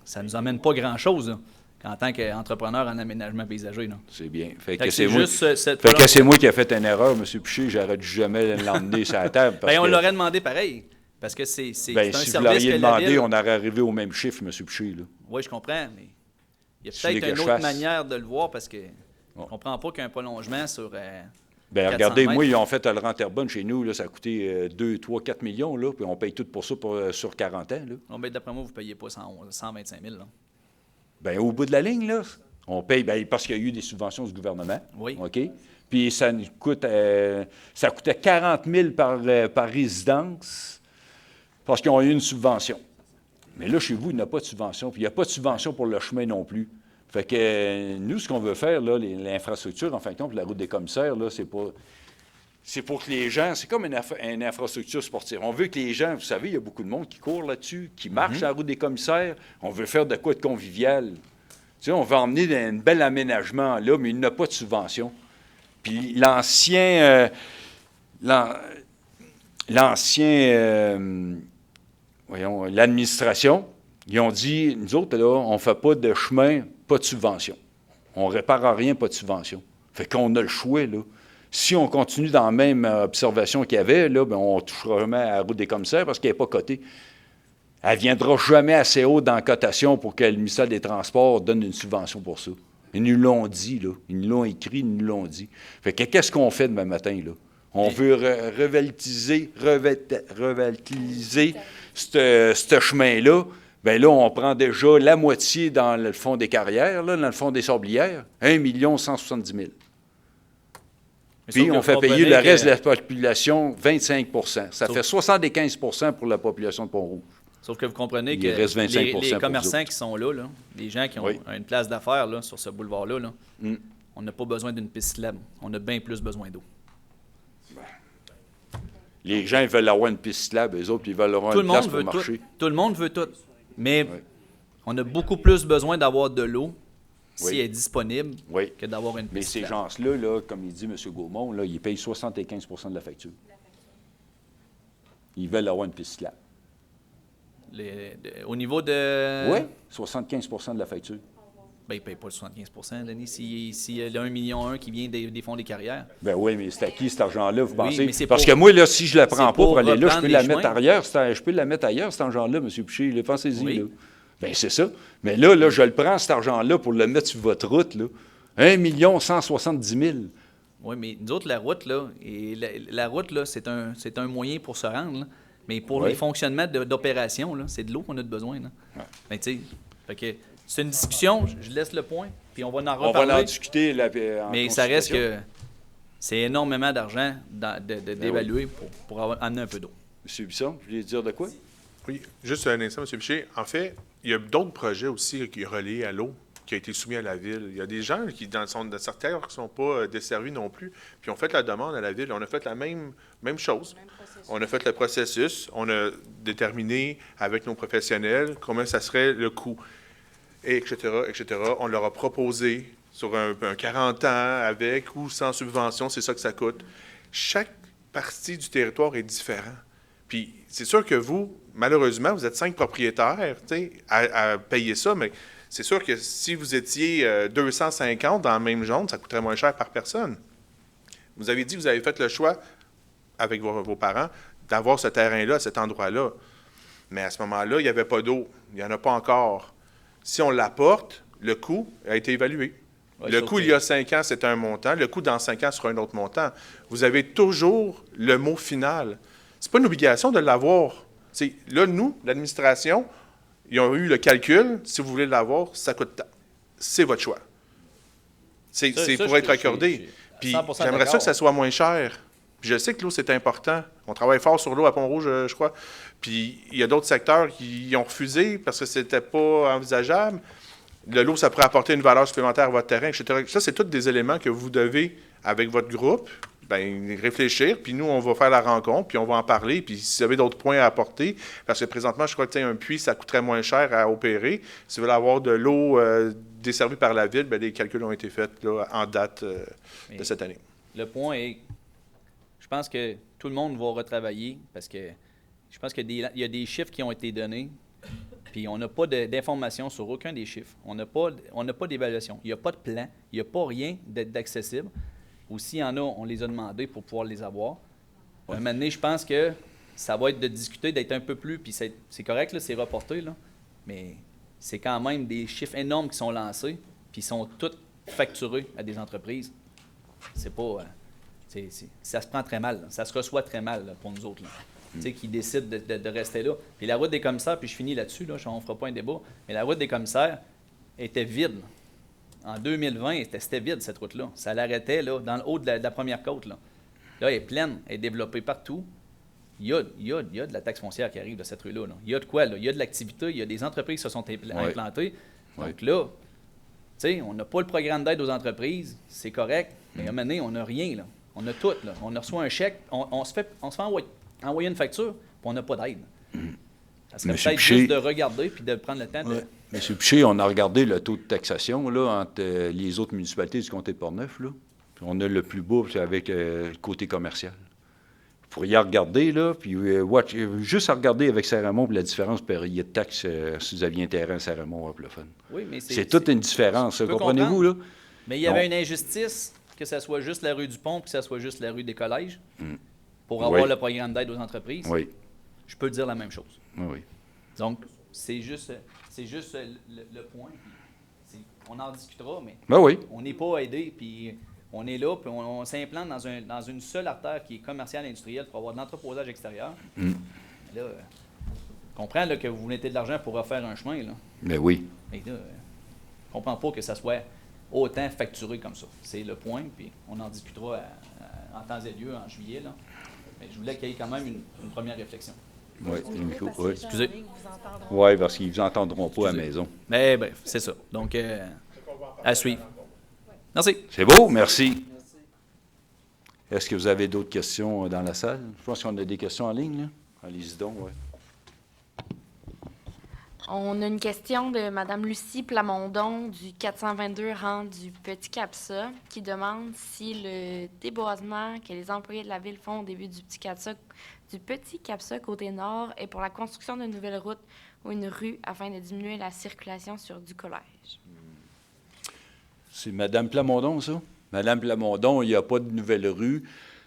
ça nous amène pas grand-chose, là, en tant qu'entrepreneur en aménagement paysager. Là. C'est bien. Fait Fait que que c'est c'est moi, juste cette fait que c'est moi qui ai fait une erreur, M. Piché. J'aurais dû jamais l'emmener sur la table. Parce on que- l'aurait demandé pareil. Parce que c'est Ben, un si vous service l'auriez que la demandé, ville... on aurait arrivé au même chiffre, M. Piché. Là. Oui, je comprends, mais il y a Si vous voulez peut-être que une je autre fasse. manière de le voir parce que je comprends pas qu'un prolongement sur Ben, 400 regardez, moi, mètres. ils ont fait le rang Terrebonne chez nous, là, ça a coûté 2, 3, 4 millions, là, puis on paye tout pour ça sur 40 ans. Là. Non, ben, d'après moi, vous ne payez pas 125 000. Là. Ben, au bout de la ligne, là, on paye parce qu'il y a eu des subventions du gouvernement. Oui. OK? Puis ça nous coûte, ça coûtait 40 000 par résidence parce qu'ils ont eu une subvention. Mais là, chez vous, il n'y a pas de subvention. Puis il n'y a pas de subvention pour le chemin non plus. Fait que nous, ce qu'on veut faire, là, l'infrastructure, en fin de compte, la route des commissaires, là, c'est pour que les gens, c'est comme une infrastructure sportive. On veut que les gens, vous savez, il y a beaucoup de monde qui court là-dessus, qui marche sur la route des commissaires. On veut faire de quoi de convivial. Tu sais, on veut emmener un bel aménagement là, mais il n'y a pas de subvention. Puis l'administration, ils ont dit, nous autres, là, on ne fait pas de chemin, pas de subvention. On ne répare à rien, pas de subvention. Fait qu'on a le choix, là. Si on continue dans la même observation qu'il y avait, là, ben, on ne touchera jamais à la route des commissaires parce qu'elle n'est pas cotée. Elle ne viendra jamais assez haut dans la cotation pour que le ministère des Transports donne une subvention pour ça. Ils nous l'ont dit, là. Ils nous l'ont écrit, ils nous l'ont dit. Fait que qu'est-ce qu'on fait demain matin, là? On veut revitaliser ce chemin-là. Bien là, on prend déjà la moitié dans le fond des carrières, là, dans le fond des sablières, 1 170 000. Puis on fait payer le reste de la population 25 Ça fait 75 pour la population de Pont-Rouge. Sauf que vous comprenez Il que reste 25 les pour commerçants vous qui sont là, les gens qui ont Oui. une place d'affaires là, sur ce boulevard-là, là, on n'a pas besoin d'une piste cyclable. On a bien plus besoin d'eau. Les gens, ils veulent avoir une piste cyclable, eux autres, puis ils veulent avoir Tout une le place monde pour veut marcher. tout. Tout le monde veut tout. Mais on a beaucoup plus besoin d'avoir de l'eau si Oui. elle est disponible Oui. que d'avoir une Mais piste ces cyclable. gens-là, là, comme il dit M. Gaumont, là, ils payent 75 de la facture. Ils veulent avoir une piste cyclable. Au niveau de... Oui, 75 de la facture. Ben, il ne paye pas le 75 Denis. S'il y a 1,1 million qui vient des fonds des carrières. Ben oui, mais c'est à qui cet argent-là, vous Oui, pensez? mais c'est Parce pour- que moi, là, si je ne la prends c'est pas pour pour aller là, je reprendre peux les la mettre chemins. ailleurs. Je peux la mettre ailleurs, cet argent-là, M. Piché. Là, pensez-y. Oui. Là. Bien, c'est ça. Mais là, je le prends, cet argent-là, pour le mettre sur votre route. Là. 1 170 000. Oui, mais nous autres, la route, là, la route, là, c'est un moyen pour se rendre. Là. Mais pour Ouais. les fonctionnements d'opération, là, c'est de l'eau qu'on a de besoin. Là. Ben, tu sais, fait que c'est une discussion, je laisse le point, puis on va en On reparler. va en discuter. Mais ça reste que c'est énormément d'argent d'évaluer pour amener un peu d'eau. M. Bisson, vous voulez dire de quoi? Oui, juste un instant, M. Piché. En fait, il y a d'autres projets aussi qui sont reliés à l'eau, qui ont été soumis à la Ville. Il y a des gens qui, dans certains secteurs, qui ne sont pas desservis non plus, puis ont fait la demande à la Ville. On a fait la même chose. On a fait le processus. On a déterminé avec nos professionnels combien ça serait le coût, et etc., etc. On leur a proposé sur un 40 ans, avec ou sans subvention, c'est ça que ça coûte. Chaque partie du territoire est différent. Puis c'est sûr que vous, malheureusement, vous êtes 5 propriétaires à payer ça, mais c'est sûr que si vous étiez 250 dans la même zone, ça coûterait moins cher par personne. Vous avez dit que vous avez fait le choix, avec vos parents, d'avoir ce terrain-là, cet endroit-là. Mais à ce moment-là, il n'y avait pas d'eau. Il n'y en a pas encore. Si on l'apporte, le coût a été évalué. Ouais, Le coût, il y a 5 ans, c'était un montant. Le coût, dans 5 ans, sera un autre montant. Vous avez toujours le mot final. C'est pas une obligation de l'avoir. Là, nous, l'administration, ils ont eu le calcul. Si vous voulez l'avoir, ça coûte tant. C'est votre choix. C'est pour être accordé. Puis j'aimerais ça que ça soit moins cher. Puis je sais que l'eau, c'est important. On travaille fort sur l'eau à Pont-Rouge, je crois. Puis il y a d'autres secteurs qui ont refusé parce que c'était pas envisageable. L'eau, ça pourrait apporter une valeur supplémentaire à votre terrain, etc. Ça, c'est tous des éléments que vous devez avec votre groupe, bien, réfléchir, puis nous, on va faire la rencontre, puis on va en parler, puis si vous avez d'autres points à apporter, parce que présentement, je crois que un puits, ça coûterait moins cher à opérer. Si vous voulez avoir de l'eau desservie par la ville, bien, les calculs ont été faits là, en date de cette année. Le point est, je pense que tout le monde va retravailler, parce que je pense qu'il y a des chiffres qui ont été donnés, puis on n'a pas d'informations sur aucun des chiffres. On n'a pas d'évaluation. Il n'y a pas de plan. Il n'y a pas rien d'accessible. Ou s'il y en a, on les a demandés pour pouvoir les avoir. À un moment donné, je pense que ça va être de discuter, d'être un peu plus, puis c'est correct, là, c'est reporté, là, mais c'est quand même des chiffres énormes qui sont lancés, puis ils sont tous facturés à des entreprises. C'est pas... ça se prend très mal, là. Ça se reçoit très mal là, pour nous autres, là. Tu sais, qui décident de rester là. Puis la route des commissaires, puis je finis là-dessus, là, on ne fera pas un débat, mais la route des commissaires était vide. En 2020, c'était vide, cette route-là. Ça l'arrêtait là, dans le haut de la première côte. Là, elle est pleine, elle est développée partout. Il y a de la taxe foncière qui arrive de cette rue-là. Là. Il y a de quoi? Là? Il y a de l'activité, il y a des entreprises qui se sont implantées. Donc là, tu sais, on n'a pas le programme d'aide aux entreprises, c'est correct, mais à un moment donné, on n'a rien. Là. On a tout. Là. On reçoit un chèque, on se fait envoyer une facture, puis on n'a pas d'aide. Ça serait peut-être juste de regarder puis de prendre le temps de... Monsieur Piché, on a regardé le taux de taxation là, entre les autres municipalités du comté de Portneuf. Là. Puis on a le plus bas avec le côté commercial. Vous pourriez regarder, là, puis juste à regarder avec Saint-Raymond la différence par il y a de taxes si vous aviez un terrain à Saint-Raymond pour le fun. Oui, mais c'est toute une différence, comprenez-vous? Là? Mais il y avait une injustice, que ce soit juste la rue du Pont, que ce soit juste la rue des collèges, pour avoir le programme d'aide aux entreprises. Oui. Je peux dire la même chose. Oui. Donc, c'est juste le point. On en discutera, mais on n'est pas aidé, puis on est là, puis on s'implante dans une seule artère qui est commerciale et industrielle pour avoir de l'entreposage extérieur. Là, je comprends là, que vous mettez de l'argent pour refaire un chemin. Là. Mais oui. Mais là, je comprends pas que ça soit autant facturé comme ça. C'est le point, puis on en discutera en temps et lieu en juillet. Là. Mais je voulais qu'il y ait quand même une première réflexion. Oui, oui. Excusez. Oui, parce qu'ils ne vous entendront pas à la maison. Mais bref, c'est ça. Donc, à suivre. Merci. C'est beau, merci. Est-ce que vous avez d'autres questions dans la salle? Je pense qu'on a des questions en ligne. Là. Allez-y donc, oui. On a une question de Mme Lucie Plamondon du 422 rang du Petit Capsa qui demande si le déboisement que les employés de la ville font au début du Petit Capsa côté nord est pour la construction d'une nouvelle route ou une rue afin de diminuer la circulation sur du collège. C'est Mme Plamondon, ça? Mme Plamondon, il n'y a pas de nouvelle rue.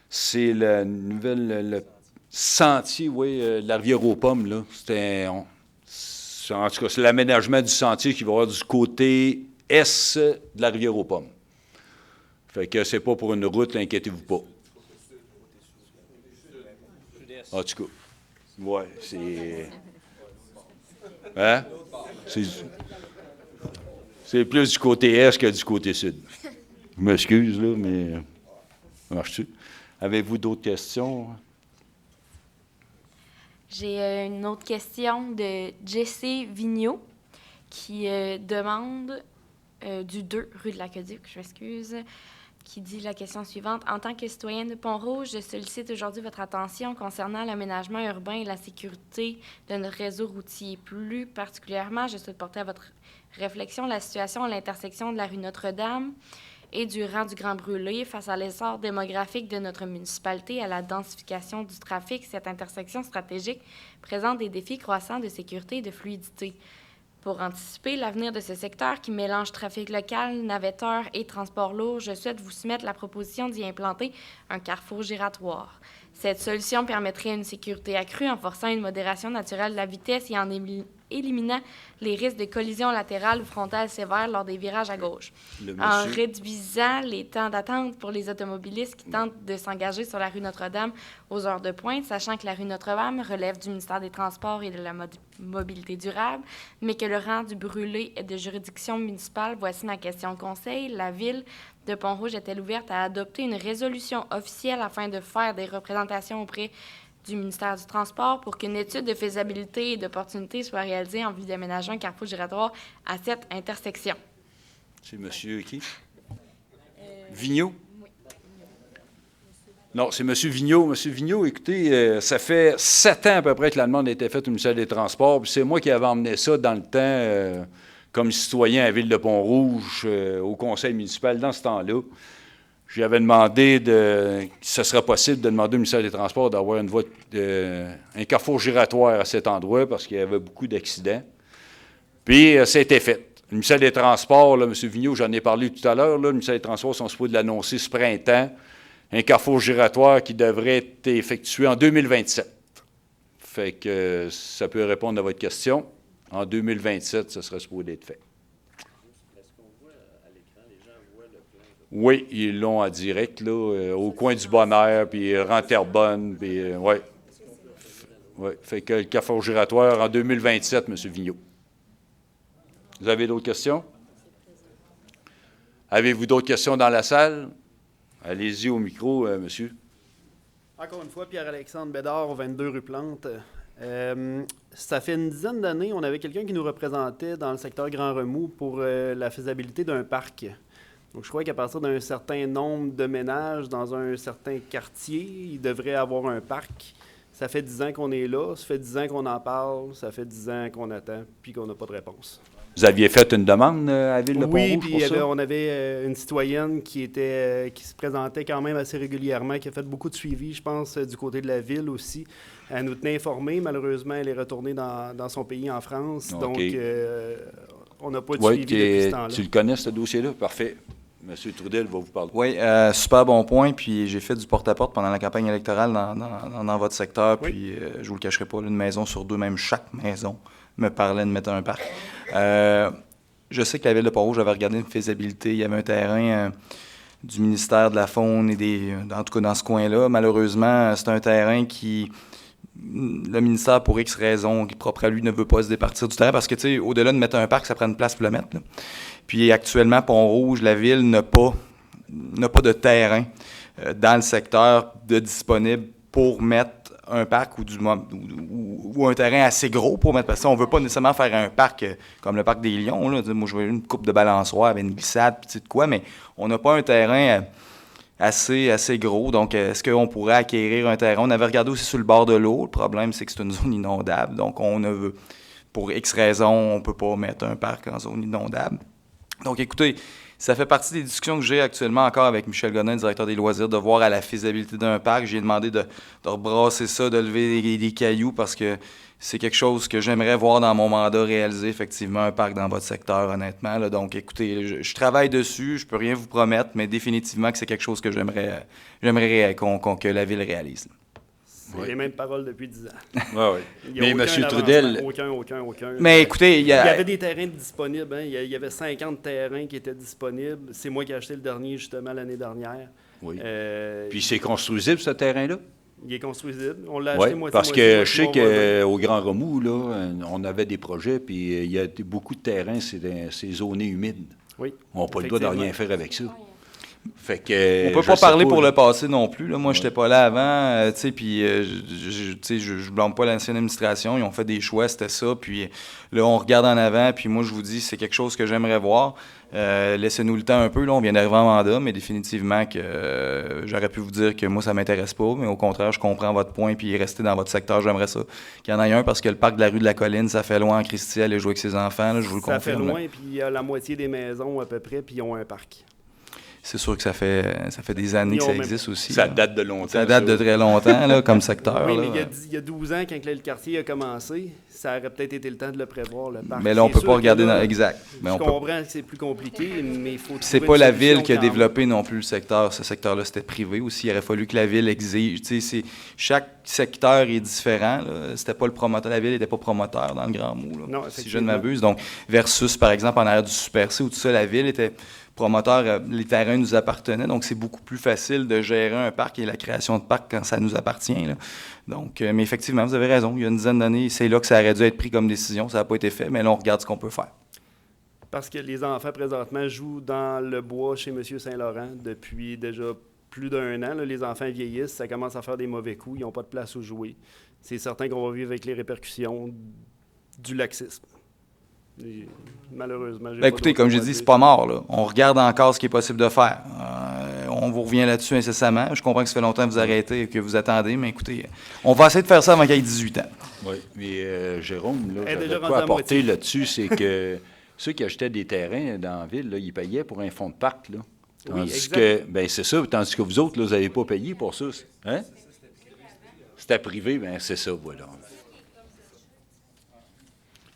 C'est le sentier, oui, de la rivière aux Pommes, là. En tout cas, c'est l'aménagement du sentier qui va avoir du côté est de la rivière aux Pommes. Fait que c'est pas pour une route, inquiétez-vous pas. En tout cas, ouais, c'est... Hein? C'est plus du côté est que du côté sud. Je m'excuse, là, mais... Marche-tu? Avez-vous d'autres questions? J'ai une autre question de Jessé Vigneault qui demande du 2 rue de l'Aqueduc, je m'excuse, qui dit la question suivante. En tant que citoyenne de Pont-Rouge, je sollicite aujourd'hui votre attention concernant l'aménagement urbain et la sécurité de notre réseau routier. Plus particulièrement, je souhaite porter à votre réflexion la situation à l'intersection de la rue Notre-Dame et du rang du Grand Brûlé face à l'essor démographique de notre municipalité, à la densification du trafic. Cette intersection stratégique présente des défis croissants de sécurité et de fluidité. Pour anticiper l'avenir de ce secteur qui mélange trafic local, navetteur et transport lourd, je souhaite vous soumettre la proposition d'y implanter un carrefour giratoire. Cette solution permettrait une sécurité accrue en forçant une modération naturelle de la vitesse et en éliminant les risques de collision latérale ou frontale sévère lors des virages à gauche. En réduisant les temps d'attente pour les automobilistes qui tentent de s'engager sur la rue Notre-Dame aux heures de pointe, sachant que la rue Notre-Dame relève du ministère des Transports et de la mobilité durable, mais que le rang du Brûlé est de juridiction municipale. Voici ma question conseil. La Ville de Pont-Rouge est-elle ouverte à adopter une résolution officielle afin de faire des représentations auprès du ministère du Transport pour qu'une étude de faisabilité et d'opportunité soit réalisée en vue d'aménager un carrefour giratoire à cette intersection? C'est monsieur qui? Vigneault? Oui. Non, c'est M. Vigneault. M. Vigneault, écoutez, ça fait 7 ans à peu près que la demande a été faite au ministère des Transports. Puis c'est moi qui avais emmené ça dans le temps, comme citoyen à la Ville de Pont-Rouge, au conseil municipal dans ce temps-là. J'avais demandé que ce serait possible de demander au ministère des Transports d'avoir un carrefour giratoire à cet endroit parce qu'il y avait beaucoup d'accidents. Puis ça a été fait. Le ministère des Transports, là, M. Vigneault, j'en ai parlé tout à l'heure, le ministère des Transports sont supposés de l'annoncer ce printemps. Un carrefour giratoire qui devrait être effectué en 2027. Fait que ça peut répondre à votre question. En 2027, ça serait supposé être fait. Est-ce qu'on voit à l'écran, les gens voient le plan? Oui, ils l'ont en direct, là, au coin du Bonheur, puis rang Terrebonne, puis oui. Ouais. Fait que le carrefour giratoire en 2027, M. Vigneault. Vous avez d'autres questions? Avez-vous d'autres questions dans la salle? Allez-y au micro, monsieur. Encore une fois, Pierre-Alexandre Bédard, 22 rue Plante. Ça fait une dizaine d'années, on avait quelqu'un qui nous représentait dans le secteur Grand Remous pour la faisabilité d'un parc. Donc, je crois qu'à partir d'un certain nombre de ménages dans un certain quartier, il devrait avoir un parc. Ça fait 10 ans qu'on est là, ça fait 10 ans qu'on en parle, ça fait 10 ans qu'on attend, puis qu'on n'a pas de réponse. Vous aviez fait une demande à la Ville de Pont-Rouge pour ça? Oui, puis on avait une citoyenne qui se présentait quand même assez régulièrement, qui a fait beaucoup de suivi, je pense, du côté de la Ville aussi. Elle nous tenait informés. Malheureusement, elle est retournée dans son pays, en France. Okay. Donc, on n'a pas de suivi depuis ce temps-là. Tu le connais, ce dossier-là? Parfait. M. Trudel va vous parler. Oui, super bon point. Puis j'ai fait du porte-à-porte pendant la campagne électorale dans votre secteur. Oui. Puis je ne vous le cacherai pas, une maison sur deux, même chaque maison me parlait de mettre un parc. Je sais que la Ville de Pont-Rouge avait regardé une faisabilité. Il y avait un terrain du ministère de la Faune en tout cas dans ce coin-là. Malheureusement, c'est un terrain qui le ministère, pour X raisons propres à lui, ne veut pas se départir du terrain parce que, tu sais, au-delà de mettre un parc, ça prend une place pour le mettre, là. Puis actuellement, Pont-Rouge, la Ville n'a pas de terrain dans le secteur disponible pour mettre un parc ou un terrain assez gros pour mettre. Parce qu'on ne veut pas nécessairement faire un parc comme le parc des Lions. Là. Moi, je veux une coupe de balançoire avec une glissade, puis de quoi, mais on n'a pas un terrain assez gros. Donc, est-ce qu'on pourrait acquérir un terrain? On avait regardé aussi sur le bord de l'eau. Le problème, c'est que c'est une zone inondable. Donc, pour X raisons, on ne peut pas mettre un parc en zone inondable. Donc, écoutez, ça fait partie des discussions que j'ai actuellement encore avec Michel Godin, directeur des loisirs, de voir à la faisabilité d'un parc. J'ai demandé de rebrasser ça, de lever des cailloux parce que c'est quelque chose que j'aimerais voir dans mon mandat réaliser, effectivement, un parc dans votre secteur, honnêtement. Là. Donc, écoutez, je travaille dessus, je peux rien vous promettre, mais définitivement que c'est quelque chose que j'aimerais que la Ville réalise. C'est les mêmes paroles depuis 10 ans. Oui, oui. Mais M. Trudel... Aucun. Mais écoutez, il y avait des terrains disponibles. Hein? Il y avait 50 terrains qui étaient disponibles. C'est moi qui ai acheté le dernier, justement, l'année dernière. Oui. Puis c'est construisible, ce terrain-là? Il est construisible. On l'a acheté moitié-moitié. Parce que je sais qu'au Grand Remous, là, on avait des projets, puis il y a beaucoup de terrains, c'est zoné humide. Oui. On n'a pas le droit de rien faire avec ça. Fait que, on peut pas parler pour le passé non plus. Là. Moi, j'étais pas là avant, puis je blâme pas l'ancienne administration. Ils ont fait des choix, c'était ça. Puis là, on regarde en avant, puis moi, je vous dis, c'est quelque chose que j'aimerais voir. Laissez-nous le temps un peu. Là, on vient d'arriver en mandat, mais définitivement que j'aurais pu vous dire que moi, ça m'intéresse pas. Mais au contraire, je comprends votre point, puis rester dans votre secteur, j'aimerais ça. Qu'il y en ait un, parce que le parc de la rue de la Colline, ça fait loin en Christie, aller jouer avec ses enfants. Là, je vous le confirme. Ça fait loin, puis il y a la moitié des maisons à peu près, puis ils ont un parc. C'est sûr que ça fait des années que ça existe aussi. Ça date de longtemps. Ça date de très longtemps, là, comme secteur. Oui, là. Mais il y a 12 ans, quand le quartier a commencé, ça aurait peut-être été le temps de le prévoir, le parc. Mais là, on ne peut pas regarder... Exact. Mais je comprends que c'est plus compliqué, mais il faut... C'est pas la Ville qui a développé non plus le secteur. Ce secteur-là, c'était privé aussi. Il aurait fallu que la Ville exige... Chaque secteur est différent. C'était pas le promoteur. La Ville n'était pas promoteur dans le Grand Mot, là, non, si je ne m'abuse. Donc, versus, par exemple, en arrière du Super C ou tout ça, la Ville était... promoteur, les terrains nous appartenaient, donc c'est beaucoup plus facile de gérer un parc et la création de parc quand ça nous appartient. Là. Donc, mais effectivement, vous avez raison, il y a une dizaine d'années, c'est là que ça aurait dû être pris comme décision, ça n'a pas été fait, mais là, on regarde ce qu'on peut faire. Parce que les enfants, présentement, jouent dans le bois chez M. Saint-Laurent depuis déjà plus d'1 an. Là, les enfants vieillissent, ça commence à faire des mauvais coups, ils n'ont pas de place où jouer. C'est certain qu'on va vivre avec les répercussions du laxisme. Et malheureusement, j'ai Ben pas écoutez, d'autre comme j'ai mot à dit, dire. c'est pas mort, là. On regarde encore ce qui est possible de faire. On vous revient là-dessus incessamment. Je comprends que ça fait longtemps que vous arrêtez et que vous attendez, mais écoutez, on va essayer de faire ça avant qu'il ait 18 ans. Oui, mais Jérôme, là, Elle est déjà j'avais rendue quoi à apporter moitié. là-dessus, c'est que ceux qui achetaient des terrains dans la ville, là, ils payaient pour un fonds de parc, là. Oui, Tandis exact. que, ben c'est ça, tandis que vous autres, là, vous n'avez pas payé pour ça. Hein? C'était privé, ben c'est ça, voilà.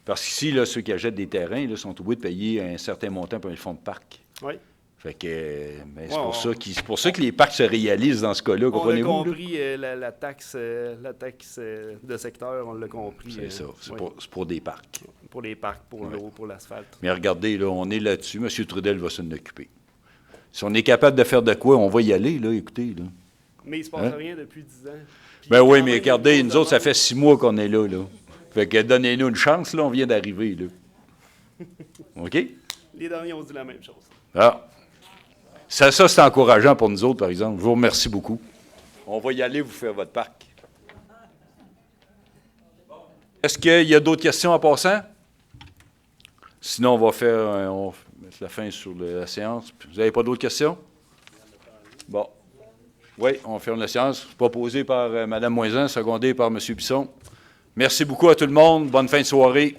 Parce qu'ici, là, ceux qui achètent des terrains, là, sont obligés de payer un certain montant pour un fonds de parc. Oui. Fait que, ben, c'est Ouais, pour ça que les parcs se réalisent dans ce cas-là, On a comprenez-vous? là? compris la taxe de secteur, on l'a compris. C'est ça, c'est oui. pour des parcs. Pour les parcs, pour l'eau, pour l'asphalte. Mais regardez, là, on est là-dessus. M. Trudel va s'en occuper. Si on est capable de faire de quoi, on va y aller, là, écoutez. Là. Mais il ne se passe Hein? rien depuis 10 ans. Puis Ben oui, quand mais même, regardez, il y a nous autres, ça fait 6 mois qu'on est là, là. Fait que donnez-nous une chance, là, on vient d'arriver, là. OK? Les derniers ont dit la même chose. Ah. Ça c'est encourageant pour nous autres, par exemple. Je vous remercie beaucoup. On va y aller vous faire votre parc. Est-ce qu'il y a d'autres questions en passant? Sinon, on va mettre la fin sur la séance. Vous n'avez pas d'autres questions? Bon. Oui, on ferme la séance. Proposé par Mme Moisan, secondé par M. Bisson. Merci beaucoup à tout le monde. Bonne fin de soirée.